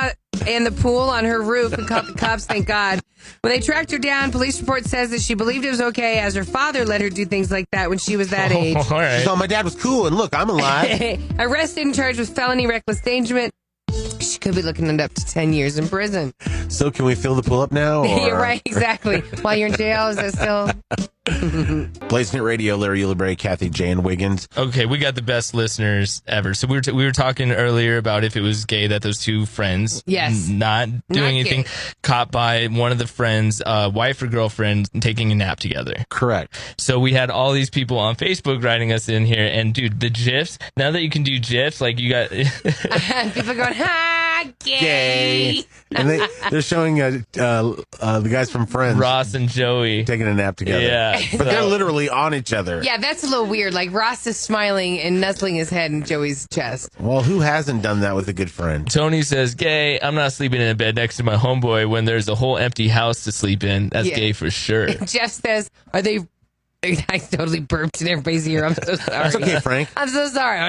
C: and the pool on her roof and called the cops, thank God. When they tracked her down, police report says that she believed it was okay as her father let her do things like that when she was that age.
A: All right.
B: She thought my dad was cool, and look, I'm alive.
C: Arrested and charged with felony reckless endangerment. She could be looking at up to 10 years in prison.
B: So can we fill the pool up now? Or?
C: You're right, exactly. While you're in jail, is that still...
B: Blazin Radio, Larry Ulibarri, Kathie J, and WIGNZ.
A: Okay, we got the best listeners ever. So we were talking earlier about if it was gay that those two friends,
C: yes,
A: not doing anything,
C: gay,
A: caught by one of the friends, wife or girlfriend, taking a nap together.
B: Correct.
A: So we had all these people on Facebook writing us in here, and dude, the GIFs. Now that you can do GIFs, like you got
C: people going, "Ha, gay."
B: And they're showing the guys from Friends,
A: Ross and Joey,
B: taking a nap together.
A: Yeah,
B: but they're literally on each other.
C: Yeah, that's a little weird. Like Ross is smiling and nuzzling his head in Joey's chest.
B: Well, who hasn't done that with a good friend?
A: Tony says, "Gay. I'm not sleeping in a bed next to my homeboy when there's a whole empty house to sleep in. That's gay for sure."
C: Jeff says, "Are they?" I totally burped in everybody's ear. I'm so sorry.
B: It's okay, Frank.
C: I'm so sorry.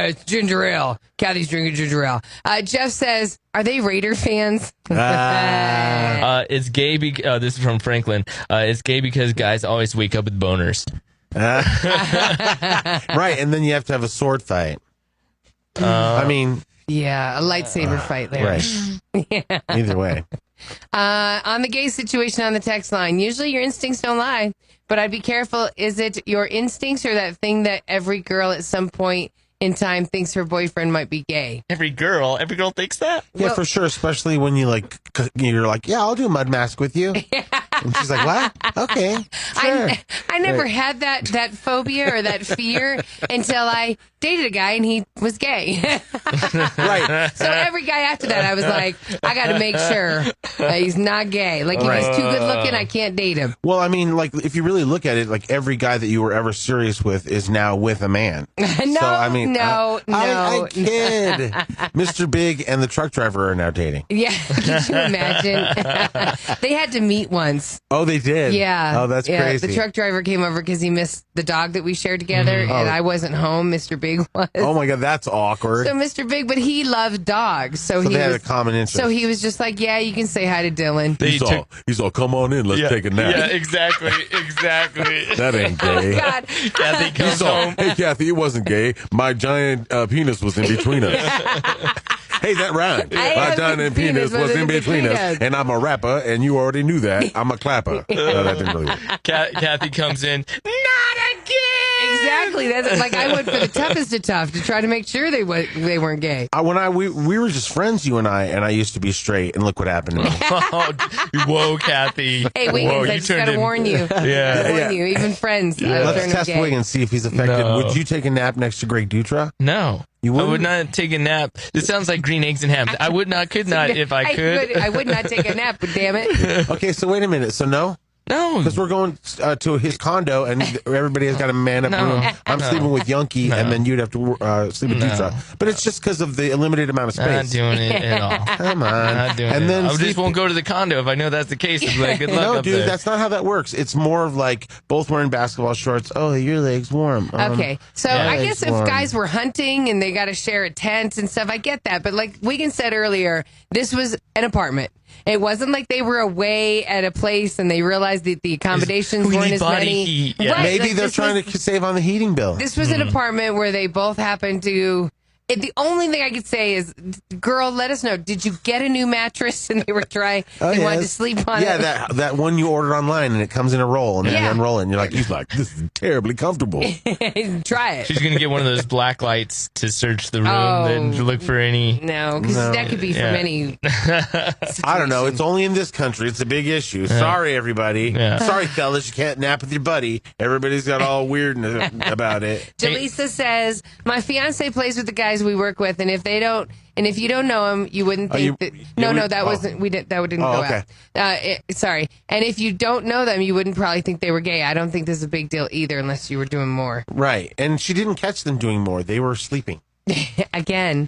C: It's ginger ale. Kathie's drinking ginger ale. Jeff says, "Are they Raider fans?"
A: It's gay. This is from Franklin. It's gay because guys always wake up with boners.
B: Right, and then you have to have a sword fight. I mean,
C: yeah, a lightsaber fight there.
B: Right.
C: Yeah.
B: Either way.
C: On the gay situation on the text line, usually your instincts don't lie, but I'd be careful. Is it your instincts or that thing that every girl at some point in time thinks her boyfriend might be gay?
A: Every girl thinks that?
B: Yeah, for sure. Especially when you're like, yeah, I'll do a mud mask with you.
C: Yeah.
B: And she's like, what? Okay. Sure.
C: I never had that phobia or that fear until I dated a guy and he was gay.
B: Right.
C: So every guy after that, I was like, I got to make sure he's not gay. Like, if he's too good looking, I can't date him.
B: Well, I mean, like, if you really look at it, like, every guy that you were ever serious with is now with a man.
C: No,
B: so, I mean,
C: no.
B: I kid. Mr. Big and the truck driver are now dating.
C: Yeah, could you imagine? They had to meet once. us.
B: Oh, they did?
C: Yeah.
B: Oh, that's crazy.
C: The truck driver came over because he missed the dog that we shared together, and I wasn't home. Mr. Big was.
B: Oh, my God, that's awkward.
C: So Mr. Big, but he loved dogs. So
B: they had a common interest.
C: So he was just like, yeah, you can say hi to Dylan.
B: He's all, come on in, let's take a nap.
A: Yeah, exactly.
B: That ain't gay.
C: Oh, God.
A: Kathy comes home.
B: Hey, Kathy, it wasn't gay. My giant penis was in between us. Hey, that rhymed. My giant penis was in between us. And I'm a rapper, and you already knew that. I'm a clapper. No, that didn't really work.
A: Kathy comes in. Not again.
C: Exactly. That's like I went for the toughest of tough to try to make sure they weren't gay.
B: We were just friends, you and I used to be straight, and look what happened to me.
A: Whoa, Kathy.
C: Hey, WIGNZ, I just got to warn you.
A: Yeah.
C: You, even friends.
B: Let's test WIGNZ and see if he's affected.
A: No.
B: Would you take a nap next to Greg Dutra?
A: No.
B: You wouldn't?
A: I would not take a nap. This sounds like green eggs and ham. I would not, could not if I could.
C: I would not take a nap, but damn it.
B: Okay, so wait a minute. So no?
A: No.
B: Because we're going to his condo, and everybody has got a man-up room. I'm sleeping with Yunky, and then you'd have to sleep with Dutra. But it's just because of the limited amount of space.
A: Not doing it at all.
B: Come on.
A: Not doing
B: and
A: it.
B: then
A: I just won't go to the condo if I know that's the case. It's like, good luck
B: no,
A: up
B: dude,
A: there.
B: that's not how that works. It's more of like both wearing basketball shorts. Oh, your leg's warm.
C: Okay, so I guess if
B: warm.
C: guys were hunting and they got to share a tent and stuff, I get that. But like WIGNZ said earlier, this was an apartment. It wasn't like they were away at a place and they realized that the accommodations weren't as many.
A: Heat. Yeah.
C: Right,
B: Maybe
C: like,
B: they're trying to save on the heating bill.
C: This was an apartment where they both happened to. The only thing I could say is, girl, let us know. Did you get a new mattress and they were trying? They wanted to sleep on it.
B: Yeah, that one you ordered online and it comes in a roll and then you unroll it and you're like, he's like, this is terribly comfortable.
C: Try it.
A: She's gonna get one of those black lights to search the room and look for any.
C: No, because that could be from any.
B: I don't know. It's only in this country. It's a big issue. Yeah. Sorry, everybody.
A: Yeah.
B: Sorry, fellas. You can't nap with your buddy. Everybody's got all weird about it.
C: Jaleesa says, my fiance plays with the guys we work with, and if you don't know him, you wouldn't think that. That wasn't. That didn't go
B: okay.
C: out. Sorry. And if you don't know them, you wouldn't probably think they were gay. I don't think this is a big deal either, unless you were doing more.
B: Right, and she didn't catch them doing more. They were sleeping.
C: Again.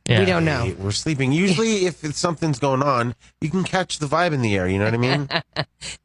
A: Yeah.
C: We don't know.
B: We're sleeping. Usually, if something's going on, you can catch the vibe in the air. You know what I mean?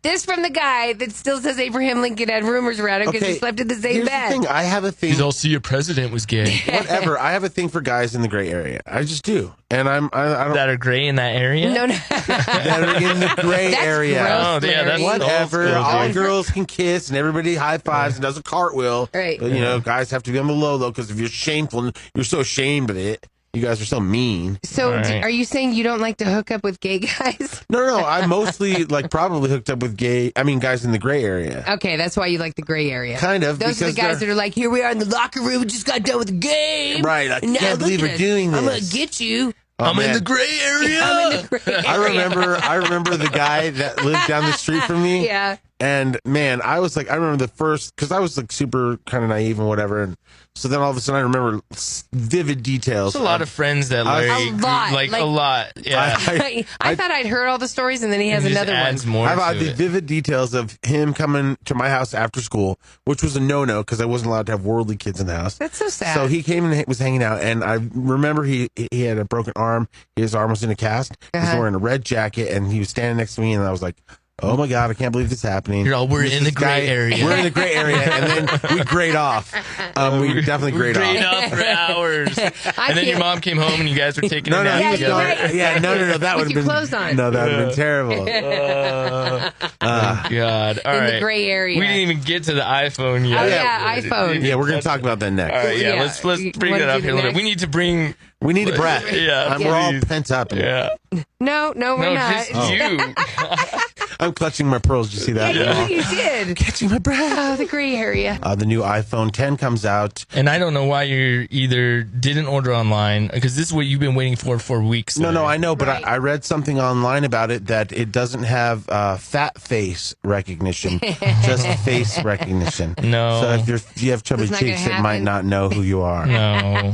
C: This from the guy that still says Abraham Lincoln had rumors around him because he slept in the same
B: Here's
C: bed.
B: The thing. I have a thing.
A: Because I'll see your president was gay.
B: Whatever. I have a thing for guys in the gray area. I just do. And I don't.
A: That are gray in that area?
C: No.
B: That are in the gray area.
C: Gross,
A: oh, yeah, that's
B: whatever. All girls can kiss and everybody high fives and does a cartwheel.
C: Right.
B: But, guys have to be on the low, though, because if you're shameful, you're so ashamed of it. You guys are so mean.
C: So, are you saying you don't like to hook up with gay guys?
B: No. I mostly probably hooked up with guys in the gray area.
C: Okay, that's why you like the gray area.
B: Kind of.
C: Those are the guys that are like, here we are in the locker room, we just got done with the game.
B: Right. I can't believe we're doing this.
C: I'm going to get you.
B: Oh,
A: I'm in the gray area.
C: I'm in the gray area.
B: I remember the guy that lived down the street from me.
C: Yeah.
B: And man, I remember the first, because I was like super kind of naive and whatever. And so then all of a sudden I remember vivid details.
A: There's a lot of friends that Larry, a lot. Yeah.
C: I thought I'd heard all the stories and then he has another one.
A: More
B: I've had the vivid details of him coming to my house after school, which was a no-no because I wasn't allowed to have worldly kids in the house.
C: That's so sad.
B: So he came and was hanging out, and I remember he had a broken arm. His arm was in a cast. He was wearing a red jacket, and he was standing next to me, and I was like, oh my God, I can't believe this is happening.
A: We're in the gray area.
B: We're in the gray area, and then we grayed off. We definitely grayed off
A: for hours. And then your mom came home and you guys were taking a nap together.
C: Right.
B: Yeah, no, that would have been
C: clothes on.
B: No, that would have been terrible.
A: God. All right.
C: In the gray area.
A: We didn't even get to the iPhone yet.
C: Oh, yeah, iPhone.
B: Yeah, we're going to talk about that next.
A: All right, yeah. Let's bring that up here a little bit. We need to bring...
B: We need a breath.
A: Yeah,
B: we're all pent up.
A: Yeah.
C: No, we're not.
A: Just you.
B: I'm clutching my pearls. Did you see that?
C: Yeah, you did.
B: Catching my breath.
C: Oh, the gray area.
B: The new iPhone 10 comes out.
A: And I don't know why you either didn't order online, because this is what you've been waiting for weeks.
B: No, I know, but I read something online about it that it doesn't have fat face recognition, just face recognition.
A: No.
B: So if you have chubby cheeks, it might not know who you are.
A: No.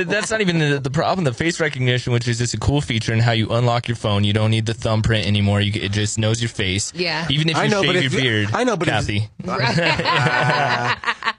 A: That's not even the problem. The face recognition, which is just a cool feature in how you unlock your phone. You don't need the thumbprint anymore. It just knows your face.
C: Yeah.
A: Even if you shave your beard.
B: I know, but
A: Kathy.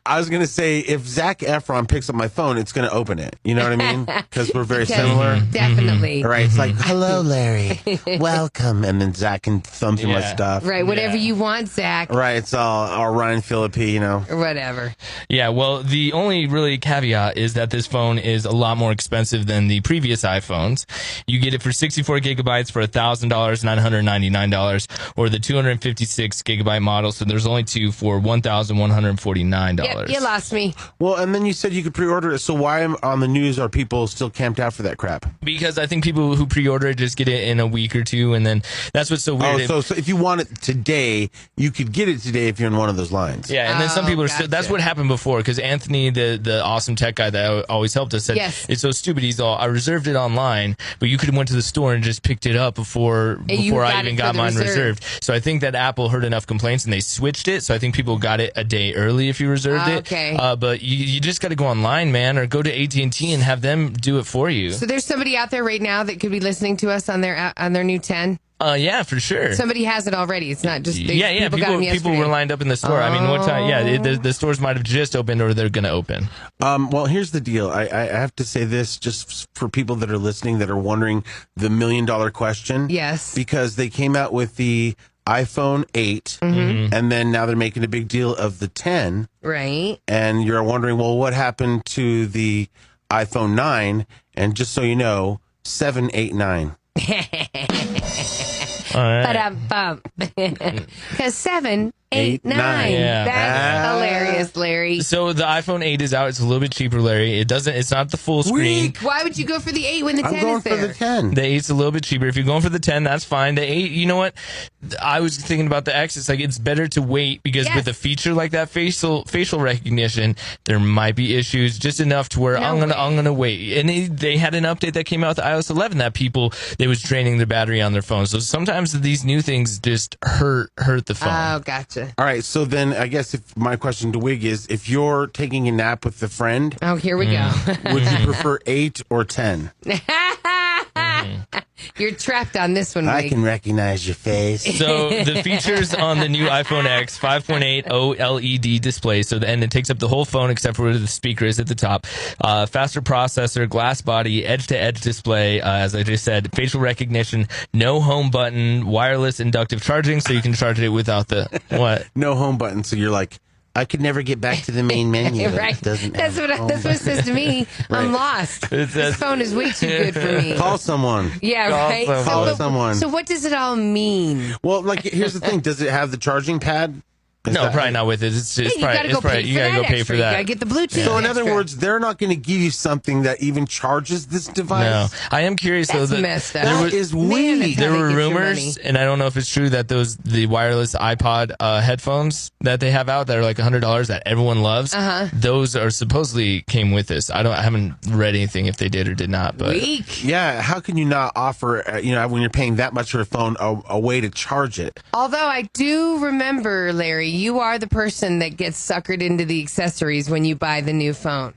B: I was going to say, if Zac Efron picks up my phone, it's going to open it. You know what I mean? Because we're very similar.
C: Definitely.
B: Right. It's like, hello, Larry. Welcome. And then Zach can thumb through my stuff.
C: Right. Whatever you want, Zach.
B: Right. It's all Ryan Phillippe, you know.
C: Or whatever.
A: Yeah, well, the only really caveat is that this phone is a lot more expensive than the previous iPhones. You get it for 64 gigabytes for $1,000, $999, or the 256 gigabyte model. So there's only two for $1,149.
C: Yep, you lost me.
B: Well, and then you said you could pre-order it. So why on the news are people still camped out for that crap?
A: Because I think people who pre-order it just get it in a week or two, and then that's what's so weird.
B: So if you want it today, you could get it today if you're in one of those lines.
A: Yeah, and then some people are still. That's what happened before, because Anthony, the awesome tech guy that always helped us, said it's so stupid. He's all, I reserved it online, but you could have went to the store and just picked it up before I even got mine reserved. So I think that Apple heard enough complaints and they switched it. So I think people got it a day early if you reserved it.
C: Okay.
A: But you just got to go online, man, or go to AT&T and have them do it for you.
C: So there's somebody out there right now that could be listening to us on their new 10.
A: Yeah, for sure.
C: Somebody has it already. It's not just
A: people were lined up in the store. I mean, what time? Yeah, the stores might have just opened or they're going to open.
B: Well, here's the deal. I have to say this just for people that are listening that are wondering the $1 million question.
C: Yes,
B: because they came out with the iPhone 8, and then now they're making a big deal of the 10.
C: Right.
B: And you're wondering, well, what happened to the iPhone 9? And just so you know, 7, 8, 9.
A: All right.
C: Because 7, 8, 9.
A: Yeah.
C: That's hilarious, Larry.
A: So the iPhone 8 is out. It's a little bit cheaper, Larry. It's not the full screen.
C: Weak. Why would you go for the 8 when the 10 is there?
B: I'm going for the 10.
A: The 8's a little bit cheaper. If you're going for the 10, that's fine. The 8, you know what? I was thinking about the X. It's like it's better to wait because with a feature like that facial recognition, there might be issues just enough to where I'm gonna wait. And they had an update that came out with iOS 11 that they was draining their battery on their phone. So sometimes these new things just hurt the phone.
C: Oh, gotcha.
B: All right, so then I guess if my question to Wig is, if you're taking a nap with a friend,
C: oh, here we go.
B: Would you prefer 8 or 10?
C: You're trapped on this one, Wig.
B: I can recognize your face.
A: So the features on the new iPhone X, 5.8 OLED display, and it takes up the whole phone except for where the speaker is at the top. Faster processor, glass body, edge-to-edge display, as I just said, facial recognition, no home button, wireless inductive charging, so you can charge it without the what?
B: No home button, so you're like, I could never get back to the main menu.
C: Right. That's what it says to me. Right. I'm lost. This phone is way too good for me.
B: Call someone.
C: Yeah, right.
B: Call someone.
C: So what does it all mean?
B: Well, like, here's the thing. Does it have the charging pad?
A: No, probably not with it.
C: You gotta go pay for that. You gotta get the Bluetooth.
B: So in other words, they're not going to give you something that even charges this device.
A: No, I am curious though.
C: Messed up.
B: That is weird.
A: There were rumors, and I don't know if it's true that the wireless iPod headphones that they have out that are like $100 that everyone loves. Those are supposedly came with this. I haven't read anything if they did or did not. But
B: yeah, how can you not offer when you're paying that much for a phone a way to charge it?
C: Although I do remember, Larry, you are the person that gets suckered into the accessories when you buy the new phone.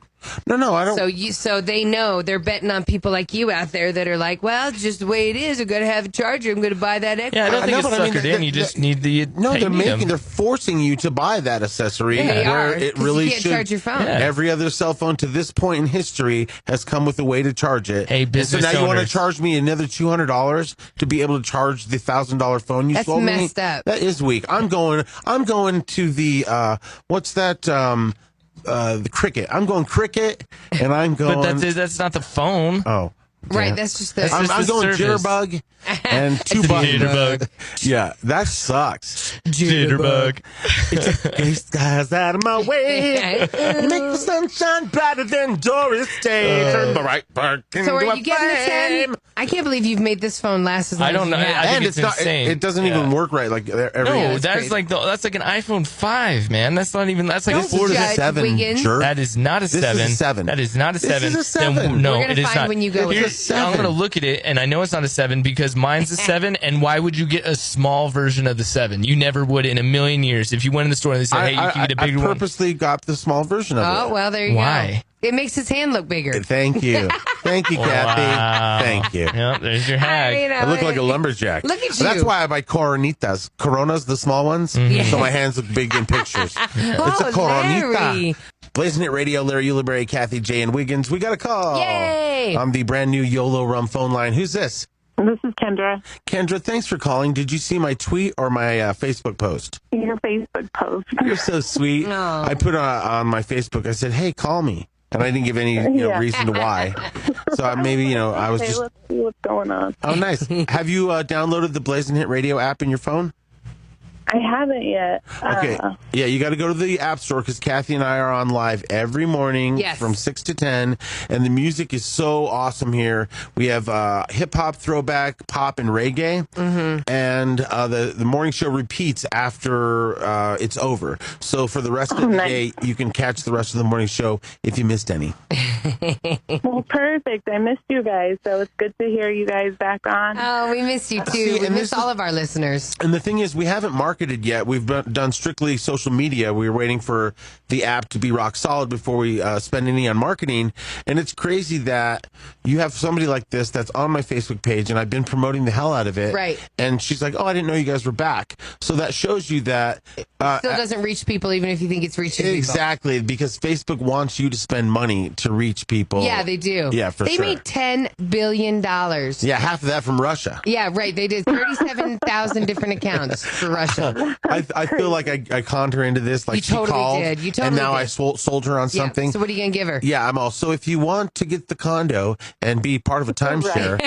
B: No, I don't.
C: So they know they're betting on people like you out there that are like, well, it's just the way it is. I'm going to have a charger. I'm going to buy that extra.
A: Yeah, I don't think it's suckered in. You just need the.
B: No, they're forcing you to buy that accessory.
C: They
B: where
C: are.
B: It really
C: you can't charge your phone.
B: Yeah. Every other cell phone to this point in history has come with a way to charge it.
A: Hey, business
B: so now
A: owners.
B: You want to charge me another $200 to be able to charge the $1,000 phone you sold me?
C: That's messed up.
B: That is weak. I'm going to the what's that? The Cricket. I'm going Cricket, and I'm going.
A: But that's not the phone.
B: Oh.
C: Right, that's just the.
B: I'm going Jitterbug and 2 buttons.
A: Jitterbug.
B: Yeah, that sucks.
A: Jitterbug.
B: It's a gray skies out of my way. You make the sunshine brighter than Doris Day. Turn the right back into
C: So are
B: a
C: you getting the 10?
B: flame.
C: I can't believe you've made this phone last as long
A: I don't know.
C: as you have.
A: I think
B: And
A: it's insane.
B: it doesn't even work right. Like every
A: No,
C: that's
A: that's
C: crazy.
A: that's like an iPhone 5, man. That's not even. That's like
C: Don't
A: a 4 to
C: judge
B: 7.
C: WIGNZ.
B: Jerk.
A: That is not a 7.
B: This is a 7.
A: That is not a 7.
B: This is a 7.
A: Then, no,
C: We're gonna
A: it is
C: find
A: not.
C: when you go with
B: It's a 7.
A: I'm going to look at it, and I know it's not a 7 because mine's a 7. And why would you get a small version of the 7? You never would in a million years. If you went in the store and they said, "Hey, you can get a bigger
B: I
A: one."
B: purposely got the small version of it.
C: Oh, well, there you go.
A: Why?
C: It makes his hand look bigger.
B: Thank you. Thank you, Kathy.
A: Wow.
B: Thank you.
A: Yep, there's your hack.
B: I look like a lumberjack.
C: Look at you.
B: That's why I buy Coronas, the small ones, so my hands look big in pictures. It's a Coronita.
C: Larry.
B: Blazin' It Radio, Larry Uliberry, Kathie J, and WIGNZ. We got a call.
C: Yay!
B: On the brand new YOLO Rum phone line. Who's this?
J: This is Kendra.
B: Kendra, thanks for calling. Did you see my tweet or my Facebook post?
J: Your Facebook post.
B: You're so sweet.
C: Oh.
B: I put on my Facebook, I said, hey, call me. And I didn't give any reason why. So I was just...
J: Let's see what's going on.
B: Oh, nice. Have you downloaded the Blazin' Hit Radio app in your phone?
J: I haven't yet.
B: Okay. Yeah, you got to go to the App Store because Kathy and I are on live every morning from 6 to 10. And the music is so awesome here. We have hip-hop, throwback, pop, and reggae. Mm-hmm. And the morning show repeats after it's over. So for the rest of the day, you can catch the rest of the morning show if you missed any.
J: Well, perfect. I missed you guys, so it's good to hear you guys back on.
C: Oh, we miss you, too. We miss all of our listeners.
B: And the thing is, we haven't marketed yet. We've done strictly social media. We were waiting for the app to be rock solid before we spend any on marketing. And it's crazy that you have somebody like this that's on my Facebook page, and I've been promoting the hell out of it.
C: Right.
B: And she's like, oh, I didn't know you guys were back. So that shows you that...
C: still doesn't reach people even if you think it's reaching people.
B: Exactly, because Facebook wants you to spend money to reach people.
C: Yeah, they do.
B: Yeah, for sure.
C: They made $10 billion.
B: Yeah, half of that from Russia.
C: Yeah, right. They did 37,000 different accounts for Russia.
B: I feel like I conned her into this. Like
C: you totally
B: she called,
C: did. You totally
B: and now
C: did.
B: I sold her on something.
C: So what are you going to give her?
B: Yeah, I'm all. So if you want to get the condo and be part of a timeshare,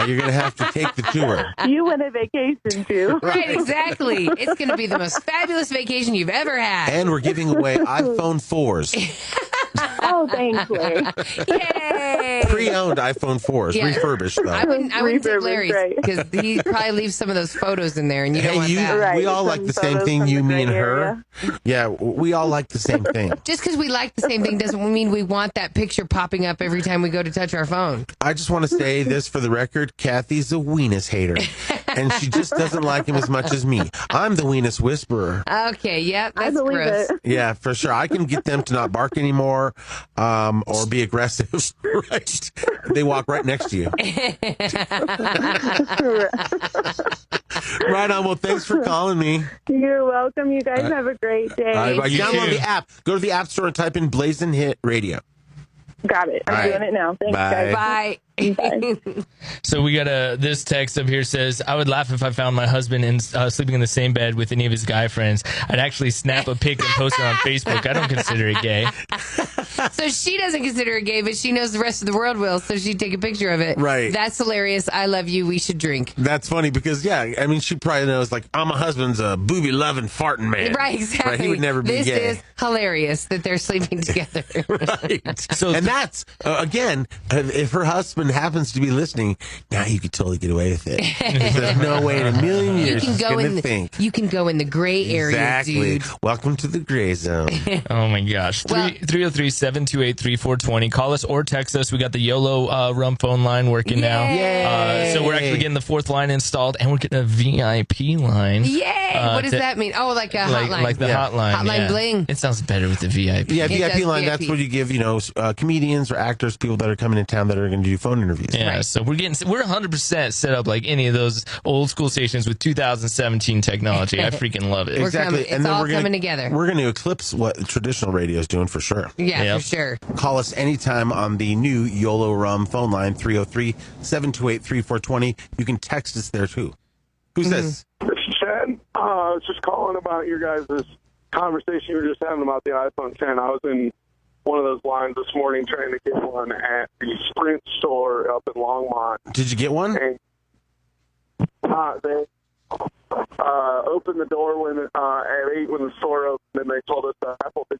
B: you're going to have to take the tour.
J: You went on vacation, too.
C: Right, exactly. It's going to be the most fabulous vacation you've ever had.
B: And we're giving away iPhone 4s.
J: Oh, thanks, Larry.
C: Yay!
B: Pre-owned iPhone 4s, refurbished though.
C: I wouldn't tip Larry's because he probably leaves some of those photos in there, and you don't want that.
J: Right,
B: we all like the same thing, you, me, and her. Yeah, we all like the same thing.
C: Just because we like the same thing doesn't mean we want that picture popping up every time we go to touch our phone.
B: I just want to say this for the record. Kathy's a weenus hater, and she just doesn't like him as much as me. I'm the weenus whisperer.
C: Okay, yeah, that's
J: I believe
C: gross.
J: it.
B: Yeah, for sure. I can get them to not bark anymore or be aggressive. Right. They walk right next to you. Right on. Well, thanks for calling me.
J: You're welcome. You guys have a great day.
B: Download the app. Go to the App Store and type in Blazin' Hit Radio.
J: Got it. I'm doing it now. Thanks, guys.
C: Bye.
A: So we got this text up here says, I would laugh if I found my husband sleeping in the same bed with any of his guy friends. I'd actually snap a pic and post it on Facebook. I don't consider it gay.
C: So she doesn't consider it gay, but she knows the rest of the world will, so she'd take a picture of it.
B: Right.
C: That's hilarious. I love you. We should drink.
B: That's funny because, yeah, I mean, she probably knows, like, oh, my husband's a booby-loving, farting man.
C: Right, exactly.
B: Right? He would never be
C: this
B: gay.
C: This is hilarious that they're sleeping together.
B: Right. And that's, again, if her husband happens to be listening, now you could totally get away with it. There's no way in a million years she's going to think.
C: You can go in the gray area, dude.
B: Welcome to the gray zone.
A: Oh, my gosh. 303-728-3420. Call us or text us. We got the YOLO Rum phone line working now. So we're actually getting the fourth line installed, and we're getting a VIP line.
C: Yay! What does that mean? Oh, like a hotline.
A: Like the hotline.
C: Hotline bling.
A: It sounds better with the VIP.
B: Yeah,
C: It
B: VIP line,
C: VIP.
B: that's what you give, comedians or actors, people that are coming in town that are going to do phone interviews.
A: Yeah, so we're 100% set up like any of those old school stations with 2017 technology. I freaking love it.
B: Exactly.
C: It's all coming together.
B: We're going to eclipse what traditional radio is doing for sure.
C: Yeah, for sure.
B: Call us anytime on the new YOLO Rum phone line, 303-728-3420. You can text us there too. Who's this?
G: This is Chad. I was just calling about your guys' conversation you were just having about the iPhone 10. I was in one of those lines this morning trying to get one at the Sprint store up in Longmont.
B: Did you get one?
G: And, they opened the door when at 8 when the store opened, and they told us that Apple did.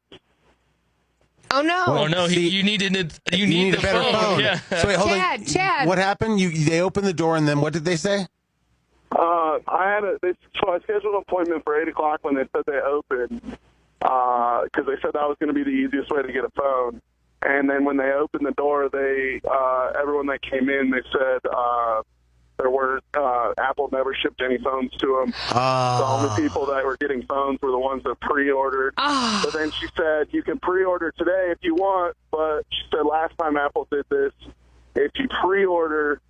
C: Oh no!
A: Oh no! You need a
B: better phone.
A: Yeah.
B: So wait, hold on.
C: Chad.
B: What happened? They opened the door, and then what did they say?
G: I scheduled an appointment for 8 o'clock when they said they opened, because they said that was going to be the easiest way to get a phone. And then when they opened the door, everyone that came in, they said there weren't, Apple never shipped any phones to them. The only people that were getting phones were the ones that pre-ordered. But then she said, you can pre-order today if you want, but she said last time Apple did this, if you pre-order,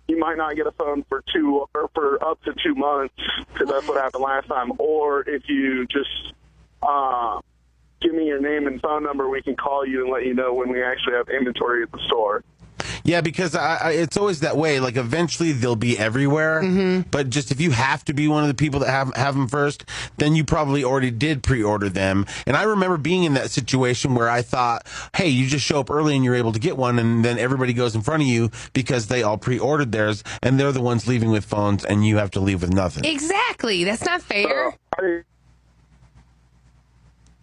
G: you might not get a phone for up to 2 months, because that's what happened last time. Or if you just give me your name and phone number, we can call you and let you know when we actually have inventory at the store.
B: Yeah, because it's always that way. Like, eventually they'll be everywhere. But just if you have to be one of the people that have them first, then you probably already did pre-order them. And I remember being in that situation where I thought, hey, you just show up early and you're able to get one, and then everybody goes in front of you because they all pre-ordered theirs, and they're the ones leaving with phones, and you have to leave with nothing.
C: Exactly. That's not fair.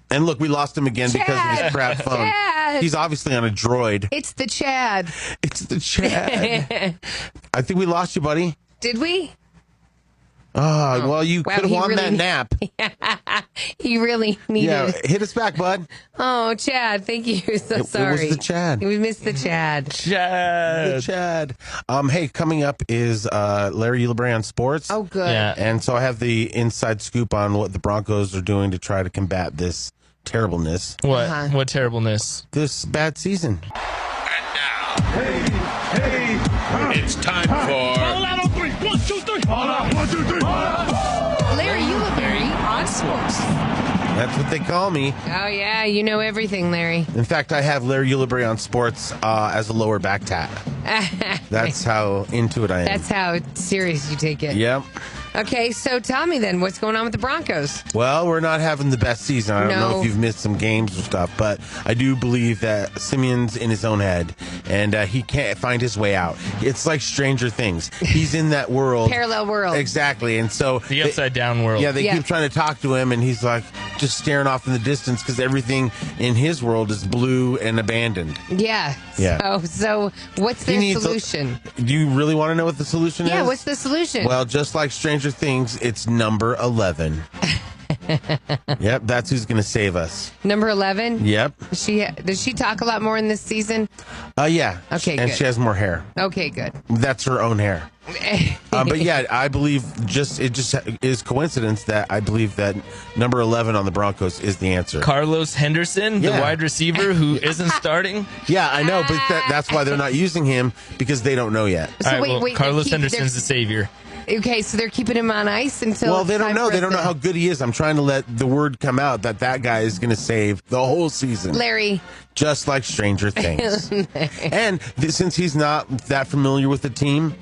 B: And look, we lost him again because of his crap phone.
C: Chad.
B: He's obviously on a droid.
C: It's the Chad.
B: It's the Chad. I think we lost you, buddy.
C: Did we?
B: Oh, well, you could have won that nap.
C: He really needed it.
B: Hit us back, bud.
C: Oh, Chad, thank you. So sorry.
B: It was the Chad.
C: We missed the Chad.
B: The Chad. Hey, coming up is Larry LeBray on sports.
C: Oh, good.
A: Yeah.
B: And so I have the inside scoop on what the Broncos are doing to try to combat this terribleness.
A: What? What terribleness?
B: This bad season.
K: And now, it's time for
C: Larry LeBray on sports.
B: That's what they call me.
C: Oh, yeah. You know everything, Larry.
B: In fact, I have Larry LeBray on sports as a lower back tat. That's how into it I am.
C: That's how serious you take it.
B: Yep.
C: Okay, so tell me then, what's going on with the Broncos?
B: Well, we're not having the best season. I don't know if you've missed some games or stuff, but I do believe that Simeon's in his own head, and he can't find his way out. It's like Stranger Things. He's in that world.
C: Parallel world.
B: Exactly, and so...
A: The upside-down world.
B: Yeah, they keep trying to talk to him, and he's like just staring off in the distance because everything in his world is blue and abandoned.
C: Yeah. So what's their solution?
B: Do you really want to know what the solution is?
C: Yeah, what's the solution?
B: Well, just like Stranger Things, it's number 11. Yep, that's who's going to save us.
C: Number 11?
B: Yep.
C: Does she talk a lot more in this season?
B: Yeah.
C: Okay,
B: and
C: good.
B: she has more hair.
C: Okay, good.
B: That's her own hair. But yeah, I believe it just is coincidence that I believe that number 11 on the Broncos is the answer.
A: Carlos Henderson, the wide receiver who isn't starting?
B: Yeah, I know, but that's why they're not using him, because they don't know yet.
C: So
A: wait, Carlos Henderson's the savior.
C: Okay, so they're keeping him on ice until...
B: Well, they don't know. They don't know how good he is. I'm trying to let the word come out that guy is going to save the whole season.
C: Larry.
B: Just like Stranger Things. And since he's not that familiar with the team,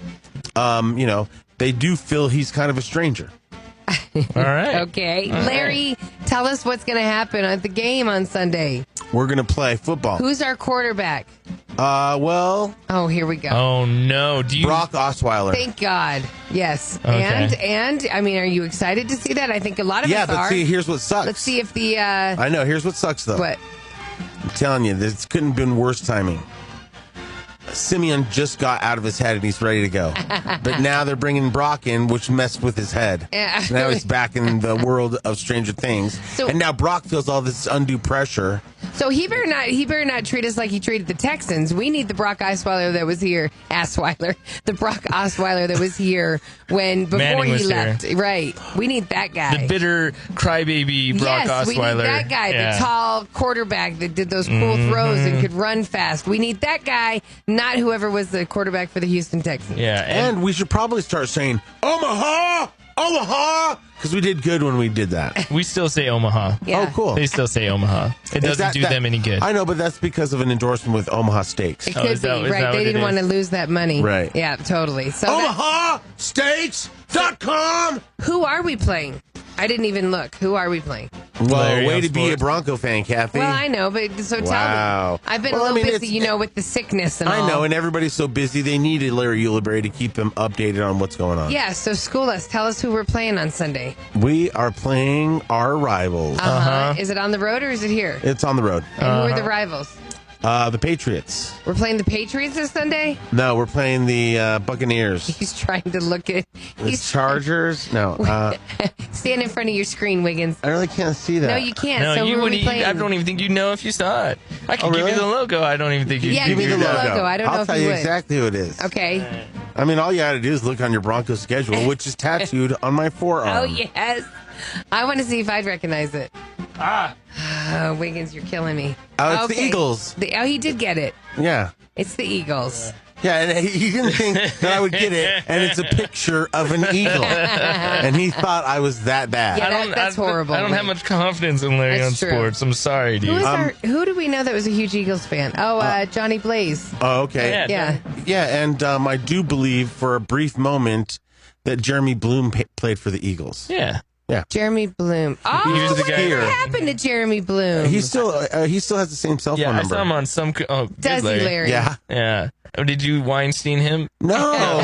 B: they do feel he's kind of a stranger.
A: All right.
C: Okay. Larry, tell us what's going to happen at the game on Sunday.
B: We're going to play football.
C: Who's our quarterback?
B: Oh,
C: here we go.
A: Oh, no.
B: Brock Osweiler.
C: Thank God. Yes.
B: Okay.
C: And, I mean, are you excited to see that? I think a lot of us are.
B: Yeah, but see, here's what sucks.
C: Let's see if the...
B: I know. Here's what sucks, though.
C: What?
B: I'm telling you, this couldn't have been worse timing. Simeon just got out of his head and he's ready to go. But now they're bringing Brock in, which messed with his head.
C: Yeah.
B: So now he's back in the world of Stranger Things. And now Brock feels all this undue pressure.
C: So he better not treat us like he treated the Texans. We need the Brock Osweiler that was here. The Brock Osweiler that was here before he left. Here. Right. We need that guy.
A: The bitter crybaby Brock Osweiler.
C: We need that guy, the tall quarterback that did those cool throws and could run fast. We need that guy, not whoever was the quarterback for the Houston Texans.
A: Yeah.
B: And we should probably start saying, Omaha! Omaha! Because we did good when we did that.
A: We still say Omaha.
C: Yeah.
B: Oh, cool.
A: They still say Omaha. It doesn't do them any good.
B: I know, but that's because of an endorsement with Omaha Steaks.
C: It could be, right? They didn't want to lose that money.
B: Right.
C: Yeah, totally. So
B: OmahaSteaks.com!
C: Who are we playing? I didn't even look. Who are we playing?
B: Well, way to be a Bronco fan, Kathy.
C: Well, I know, but tell me. I've been a little busy, with the sickness and all.
B: I know, and everybody's so busy, they needed Larry LeBray to keep them updated on what's going on.
C: Yeah, so school us. Tell us who we're playing on Sunday.
B: We are playing our rivals.
C: Is it on the road or is it here?
B: It's on the road.
C: And who are the rivals?
B: The Patriots.
C: We're playing the Patriots this Sunday?
B: No, we're playing the Buccaneers.
C: He's trying to look at...
B: The Chargers? No.
C: Stand in front of your screen, WIGNZ.
B: I really can't see that.
C: No, you can't.
A: No,
C: so
A: you
C: wouldn't.
A: I don't even think you'd know if you saw it. I can give you the logo. I don't even think you'd
C: give me the logo. I don't know if
B: I'll tell you exactly who it is.
C: Okay.
B: I mean, all you got to do is look on your Broncos schedule, which is tattooed on my forearm.
C: Oh, yes. I want to see if I'd recognize it. WIGNZ, you're killing me.
B: Oh, it's the Eagles.
C: He did get it.
B: Yeah.
C: It's the Eagles.
B: Yeah, and he didn't think that I would get it, and it's a picture of an eagle. And he thought I was that bad.
C: Yeah, that's horrible.
A: I don't have much confidence in Larry on sports. I'm sorry, dude.
C: Who do we know that was a huge Eagles fan? Oh, Johnny Blaze.
B: Oh, okay. Yeah, and I do believe for a brief moment that Jeremy Bloom played for the Eagles.
A: Yeah.
B: Yeah.
C: Jeremy Bloom. Oh,
B: He was the guy
C: whatever happened to Jeremy Bloom?
B: He still has the same cell phone
A: Yeah, I
B: number.
A: saw him on some. Oh,
C: Does he, Larry?
B: Yeah.
A: Yeah. Oh, did you Weinstein him?
B: No.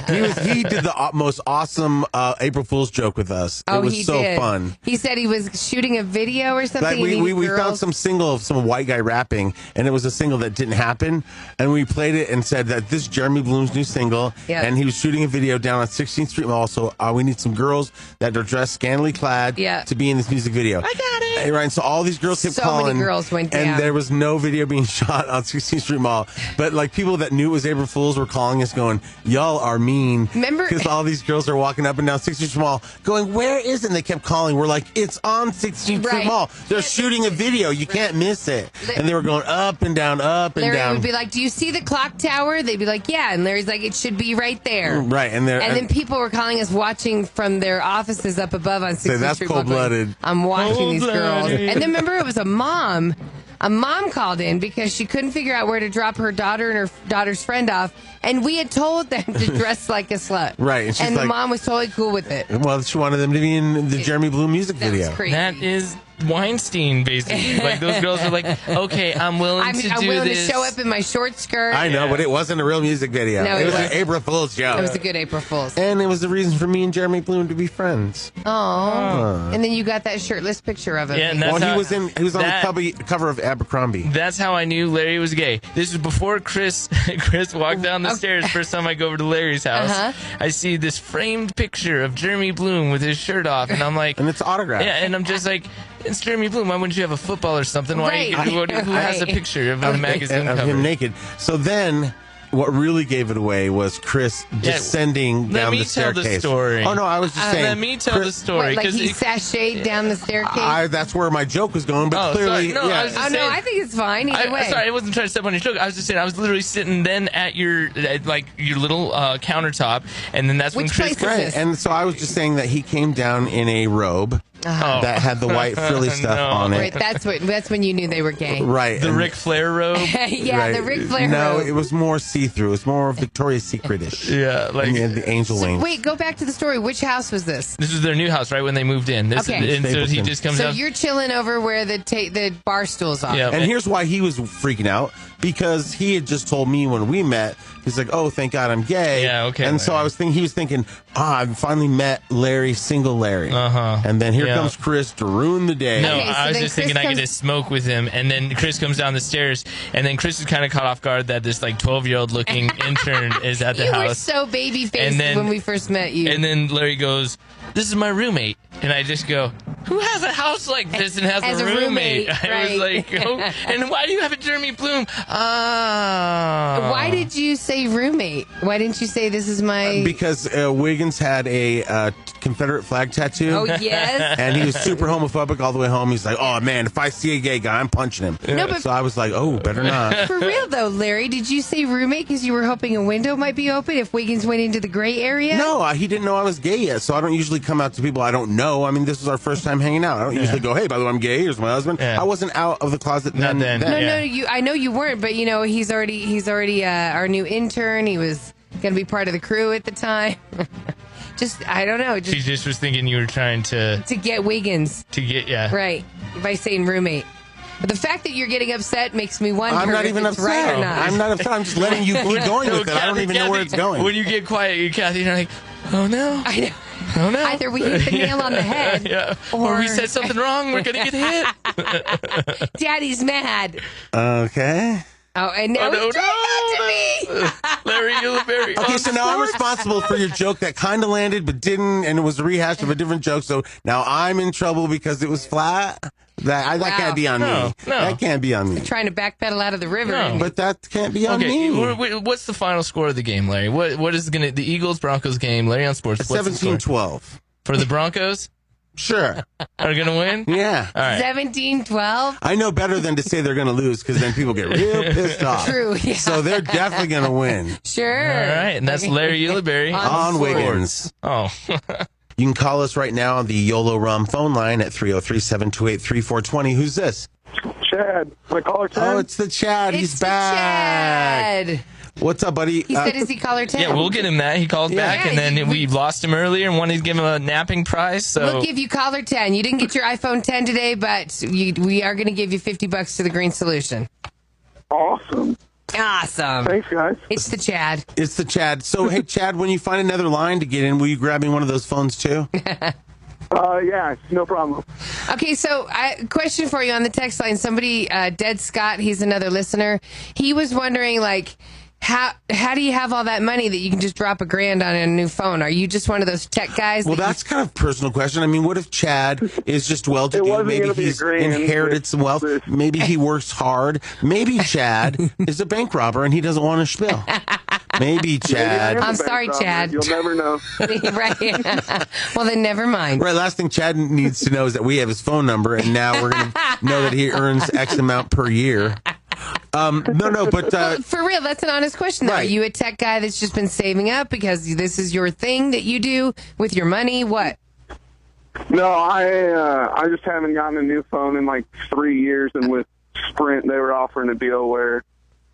B: he did the most awesome April Fool's joke with us. It was so fun.
C: He said he was shooting a video or something.
B: Like we found some single of some white guy rapping, and it was a single that didn't happen. And we played it and said that this is Jeremy Bloom's new single.
C: Yep.
B: And he was shooting a video down on 16th Street Mall. So we need some girls that are dressed scantily clad to be in this music video. I got it. Right. So all these girls kept calling.
C: So many girls went down.
B: And there was no video being shot on 16th Street Mall. But like people that knew it was April Fools were calling us going, y'all are mean.
C: Remember?
B: Because all these girls are walking up and down 16th Street Mall going, where is it? And they kept calling. We're like, it's on 16th Street Mall. They're shooting a video. You can't miss it. And they were going up and down, up and
C: Larry
B: down.
C: would be like, do you see the clock tower? They'd be like, yeah. And Larry's like, it should be right there.
B: Right. And
C: then people were calling us watching from their offices up above on 16th
B: that's
C: Street Mall.
B: cold-blooded.
C: I'm watching these girls.
A: Cold-blooded.
C: And then remember, it was a mom. A mom called in because she couldn't figure out where to drop her daughter and her daughter's friend off. And we had told them to dress like a slut.
B: Right. And, she's
C: and the
B: like,
C: mom was totally cool with it.
B: Well, she wanted them to be in the Jeremy Bloom music video.
C: Was crazy.
A: That is Weinstein, basically. Like, those girls are like, okay, I'm willing to do
C: I'm willing
A: this.
C: to show up in my short skirt.
B: I know, but it wasn't a real music video.
C: No,
B: it was an
C: wasn't.
B: April Fool's joke.
C: It was a good April Fool's.
B: And it was the reason for me and Jeremy Bloom to be friends.
C: Oh. And then you got that shirtless picture of him.
A: Yeah, and that's
B: Well,
A: how-
B: he was on the cover of Abercrombie.
A: That's how I knew Larry was gay. This was before Chris walked down the stairs. First time I go over to Larry's house, I see this framed picture of Jeremy Bloom with his shirt off, and I'm like,
B: and it's autographed.
A: Yeah, and I'm just like, it's Jeremy Bloom. Why wouldn't you have a football or something? Why? Who has a picture of a magazine
B: of
A: cover?
B: him naked? So then, what really gave it away was Chris descending down the staircase.
A: Let me tell the story.
B: Oh no, I was just saying.
A: Let me tell the story.
C: What, like he sashayed down the staircase?
B: That's where my joke was going, but clearly,
A: sorry. No, I was just saying,
C: I think it's fine either way.
A: Sorry, I wasn't trying to step on your joke. I was just saying I was literally sitting then at your little countertop, and then that's when Chris.
B: Right, and so I was just saying that he came down in a robe. That had the white frilly stuff on it.
C: Right, that's when you knew they were gay.
B: Right.
A: The Ric Flair robe?
C: The Ric Flair robe.
B: No, it was more see-through. It was more Victoria's Secret-ish.
A: Yeah, like
B: the angel wings.
C: Wait, go back to the story. Which house was this?
A: This was their new house, right when they moved in. And so he just comes out.
C: So you're chilling over where the bar stools are.
B: Yeah, and here's why he was freaking out, because he had just told me when we met, he's like, oh, thank God I'm gay.
A: Yeah, okay.
B: And so he was thinking, I've finally met Larry, single Larry. And then here comes Chris to ruin the day.
A: No, I was just thinking I get to smoke with him, and then Chris comes down the stairs, and then Chris is kind of caught off guard that this 12-year-old looking intern is at the house.
C: You were so baby-faced when we first met you.
A: And then Larry goes, this is my roommate. And I just go, who has a house like this and has a roommate? I was like, and why do you have a Jeremy Bloom?
C: Why did you say roommate? Why didn't you say this is my...
B: Because WIGNZ had a Confederate flag tattoo.
C: Oh, yes.
B: And he was super homophobic all the way home. He's like, oh, man, if I see a gay guy, I'm punching him.
C: No, but
B: so I was like, oh, better not.
C: For real, though, Larry, did you say roommate because you were hoping a window might be open if WIGNZ went into the gray area?
B: No, he didn't know I was gay yet, so I don't usually come out to people I don't know. I mean, this is our first time hanging out. I don't usually go, hey, by the way, I'm gay. Here's my husband. I wasn't out of the closet then.
C: No, I know you weren't, but he's already our new intern. He was going to be part of the crew at the time. I don't know.
A: She just was thinking you were trying to
C: get WIGNZ.
A: To get,
C: right, by saying roommate. But the fact that you're getting upset makes me wonder
B: I'm not
C: if
B: even
C: it's
B: upset.
C: right or not.
B: I'm not upset. I'm just letting you keep going with it. I don't even know where it's going.
A: When you get quiet, Kathie, you're like, oh no.
C: I know.
A: Oh no.
C: Either we hit the nail on the head,
A: or we said something wrong. We're going to get hit.
C: Daddy's mad.
B: Okay.
C: Oh, and now he's trying not to be.
A: Larry, you're very
B: Okay, so now I'm responsible for your joke that kind of landed but didn't, and it was a rehash of a different joke. So now I'm in trouble because it was flat. That can't be on me.
A: No.
B: That can't be on me.
C: Trying to backpedal out of the river.
A: No.
B: But that can't be on me.
A: What's the final score of the game, Larry? What is the Eagles-Broncos game, Larry on Sports?
B: 17-12.
A: For the Broncos?
B: Sure.
A: Are going to win?
B: Yeah.
A: All right.
C: 17-12?
B: I know better than to say they're going to lose because then people get real pissed off.
C: True, yeah.
B: So they're definitely going to win.
C: Sure.
A: All right, and that's Larry Ulibarri
B: on WIGNZ.
A: Oh.
B: You can call us right now on the YOLO Rum phone line at 303-728-3420. Who's this?
G: Chad. My caller Chad?
B: Oh, it's the Chad. He's back.
C: Chad.
B: What's up, buddy?
C: He said, is he caller 10?
A: Yeah, we'll get him that. He called back, and then we lost him earlier and wanted to give him a napping prize. So
C: we'll give you caller 10. You didn't get your iPhone 10 today, but we are going to give you $50 to the Green Solution.
G: Awesome.
C: Awesome.
G: Thanks, guys.
C: It's the Chad.
B: It's the Chad. So, hey, Chad, when you find another line to get in, will you grab me one of those phones, too?
G: Yeah, no problem.
C: Okay, so question for you on the text line. Somebody, Dead Scott, he's another listener. He was wondering, like, how do you have all that money that you can just drop $1,000 on a new phone? Are you just one of those tech guys?
B: Well, that's kind of a personal question. I mean, what if Chad is just well-to-do? Maybe he's inherited some wealth. Maybe he works hard. Maybe Chad is a bank robber and he doesn't want to spill. Maybe Chad.
C: I'm sorry, Chad.
G: You'll never know.
C: Right. Well, then never mind.
B: Right. Last thing Chad needs to know is that we have his phone number, and now we're going to know that he earns X amount per year. But
C: well, for real, that's an honest question, though. Right. Are you a tech guy that's just been saving up because this is your thing that you do with your money? What?
G: No, I just haven't gotten a new phone in like 3 years, and with Sprint, they were offering a deal where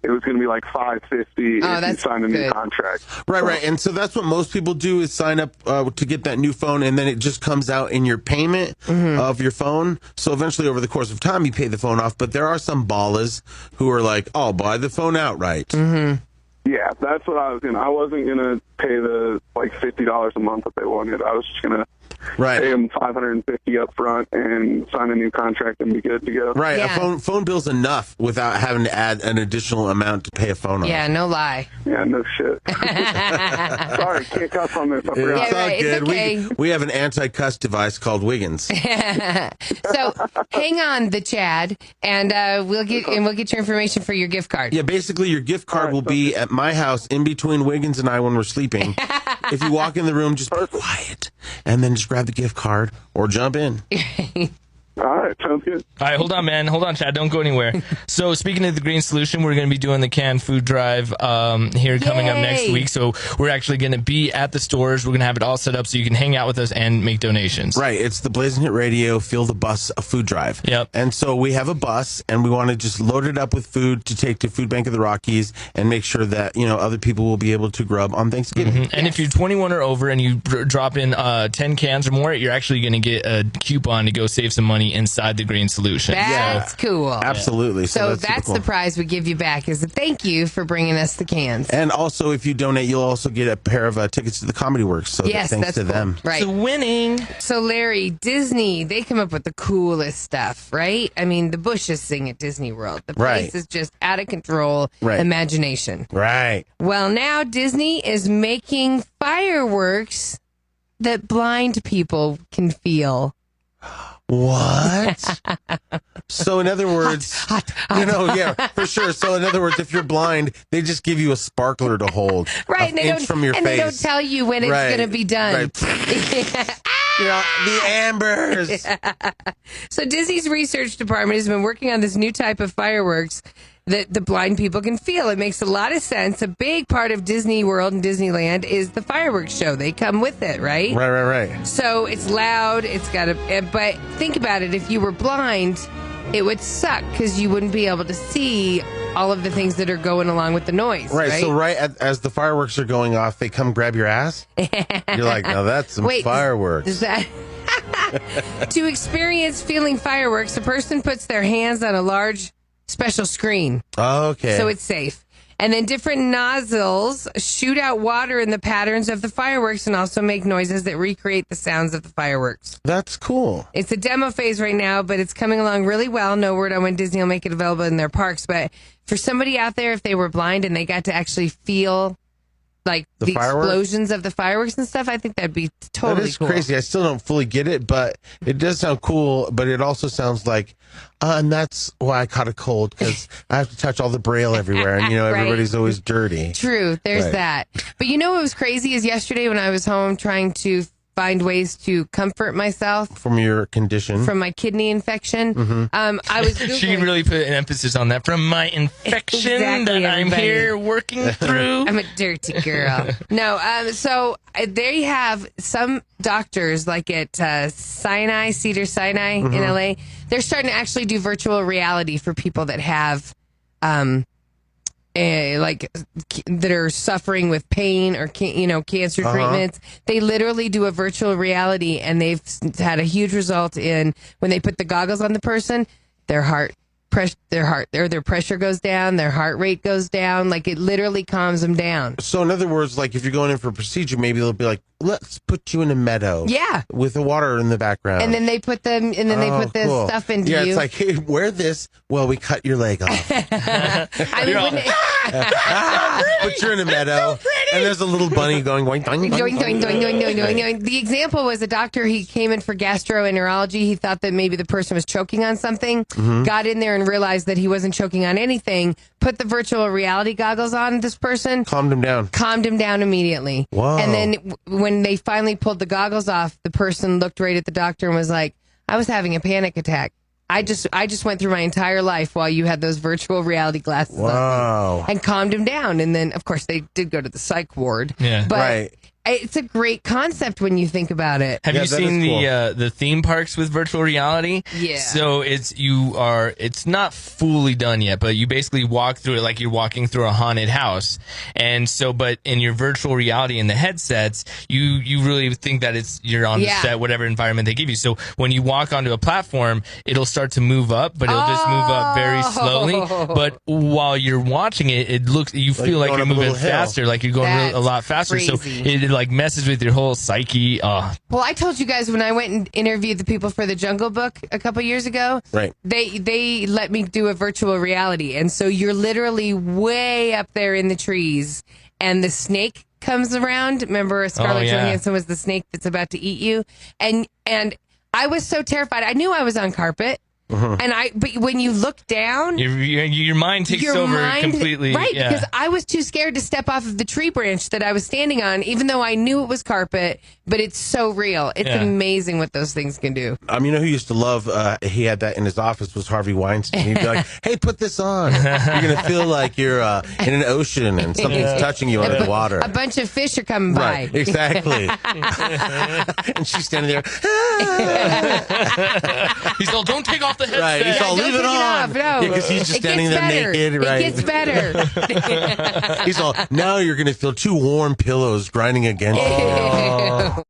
G: it was going to be like $550 if you signed a new contract.
B: Right. And so that's what most people do is sign up to get that new phone, and then it just comes out in your payment of your phone. So eventually, over the course of time, you pay the phone off. But there are some ballers who are like, "I'll buy the phone outright."
G: Yeah, that's what I was going to. I wasn't going to pay the like $50 a month that they wanted. I was just going to pay them $550 up front and sign a new contract and be good to go.
B: Right, yeah. A phone bill's enough without having to add an additional amount to pay a phone off.
C: Yeah, no lie.
G: Yeah, no shit. Sorry, can't cuss on this. I forgot.
B: It's all good.
C: It's okay.
B: We have an anti-cuss device called WIGNZ.
C: So hang on, the Chad, and we'll get your information for your gift card.
B: Yeah, basically your gift card will be at my house in between WIGNZ and I when we're sleeping. If you walk in the room, just be quiet, and then just grab the gift card or jump in.
G: All right, sounds good.
A: All right, hold on, man. Hold on, Chad. Don't go anywhere. So, speaking of the Green Solution, we're going to be doing the canned food drive here coming up next week. So, we're actually going to be at the stores. We're going to have it all set up so you can hang out with us and make donations.
B: Right. It's the Blazin' Hit Radio Feel the Bus food drive.
A: Yep.
B: And so we have a bus, and we want to just load it up with food to take to Food Bank of the Rockies and make sure that, other people will be able to grub on Thanksgiving.
A: And if you're 21 or over and you drop in 10 cans or more, you're actually going to get a coupon to go save some money inside the Green Solution.
C: That's cool.
B: Absolutely.
C: So that's the prize we give you back is a thank you for bringing us the cans.
B: And also, if you donate, you'll also get a pair of tickets to the Comedy Works. So
C: yes,
B: thanks
C: that's
B: to
C: cool.
B: them.
C: Right.
A: So winning.
C: So Larry, Disney, they come up with the coolest stuff, right? I mean, the Bushes sing at Disney World. The place is just out of control. Imagination.
B: Right.
C: Well, now Disney is making fireworks that blind people can feel.
B: What? So in other words, for sure. So in other words, if you're blind, they just give you a sparkler to hold,
C: right?
B: An inch from your face.
C: They don't tell you when it's going to be done.
B: Right. The ambers.
C: So Disney's research department has been working on this new type of fireworks that the blind people can feel. It makes a lot of sense. A big part of Disney World and Disneyland is the fireworks show. They come with it, right?
B: Right.
C: So it's loud. It's got but think about it. If you were blind, it would suck because you wouldn't be able to see all of the things that are going along with the noise. Right.
B: So as the fireworks are going off, they come grab your ass. You're like, now that's some fireworks.
C: Does that? To experience feeling fireworks, a person puts their hands on a large special screen.
B: Okay.
C: So it's safe. And then different nozzles shoot out water in the patterns of the fireworks and also make noises that recreate the sounds of the fireworks.
B: That's cool.
C: It's a demo phase right now, but it's coming along really well. No word on when Disney will make it available in their parks. But for somebody out there, if they were blind and they got to actually feel like the explosions of the fireworks and stuff, I think that'd be totally
B: That is
C: cool.
B: crazy. I still don't fully get it, but it does sound cool. But it also sounds like, and that's why I caught a cold, because I have to touch all the braille everywhere, and
C: Right.
B: everybody's always dirty.
C: True, there's
B: Right.
C: that. But you know what was crazy is yesterday when I was home trying to find ways to comfort myself
B: From your condition.
C: from my kidney infection. I was Googling.
A: She really put an emphasis on that. From my infection
C: Exactly,
A: that I'm
C: everybody.
A: here working through.
C: I'm a dirty girl. No, so they have some doctors like at Cedar Sinai in LA. They're starting to actually do virtual reality for people that have that are suffering with pain or cancer treatments. They literally do a virtual reality, and they've had a huge result in when they put the goggles on the person, their pressure goes down, their heart rate goes down. Like, it literally calms them down.
B: So in other words, like if you're going in for a procedure, maybe they'll be like, let's put you in a meadow.
C: Yeah.
B: With the water in the background.
C: And then they put them, and then they put this
B: cool.
C: stuff into you.
B: Yeah, it's like, hey, wear this. Well, we cut your leg off.
C: I mean,
B: But you're in a meadow, and there's a little bunny going, doing, doing,
C: doing, doing, doing, doing, doing, doing, doing. The example was a doctor. He came in for gastroenterology. He thought that maybe the person was choking on something. Got in there and realized that he wasn't choking on anything. Put the virtual reality goggles on this person.
B: Calmed him down.
C: Calmed him down immediately.
B: Wow.
C: And then when they finally pulled the goggles off, the person looked right at the doctor and was like, "I was having a panic attack. I just went through my entire life while you had those virtual reality glasses
B: Wow.
C: on," and calmed him down. And then, of course, they did go to the psych ward.
A: Yeah.
C: But
B: Right.
C: it's a great concept when you think about it.
A: Have
B: Yeah,
A: you
B: that
A: seen
B: is
A: the theme parks with virtual reality?
C: Yeah.
A: So it's not fully done yet, but you basically walk through it like you're walking through a haunted house. And so, but in your virtual reality in the headsets, you really think that you're on the set, whatever environment they give you. So when you walk onto a platform, it'll start to move up, but it'll just move up very slowly. But while you're watching it, you feel like
B: going
A: you're
B: up a
A: moving
B: little hill.
A: faster, like you're going a lot faster. So
C: crazy.
A: it like messes with your whole psyche.
C: Well, I told you guys when I went and interviewed the people for the Jungle Book a couple years ago,
B: Right.
C: They let me do a virtual reality, and so you're literally way up there in the trees, and the snake comes around. Remember, Scarlett Johansson was the snake that's about to eat you, and I was so terrified. I knew I was on carpet. But when you look down,
A: your mind takes over completely,
C: right?
A: Yeah.
C: Because I was too scared to step off of the tree branch that I was standing on, even though I knew it was carpet. But it's so real; it's amazing what those things can do.
B: You know who used to love? He had that in his office. Was Harvey Weinstein? He'd be like, "Hey, put this on. You're gonna feel like you're in an ocean and something's touching you under the water.
C: A bunch of fish are coming by.
B: Right? Exactly." And she's standing there.
A: He's all, "Don't take off the headset."
B: Right. He's all,
C: Don't
B: "Leave it
C: take
B: on."
C: it off, no.
B: Because he's just
C: It
B: standing
C: gets
B: there
C: better.
B: naked. Right.
C: It gets better.
B: He's all, "Now you're gonna feel two warm pillows grinding against you."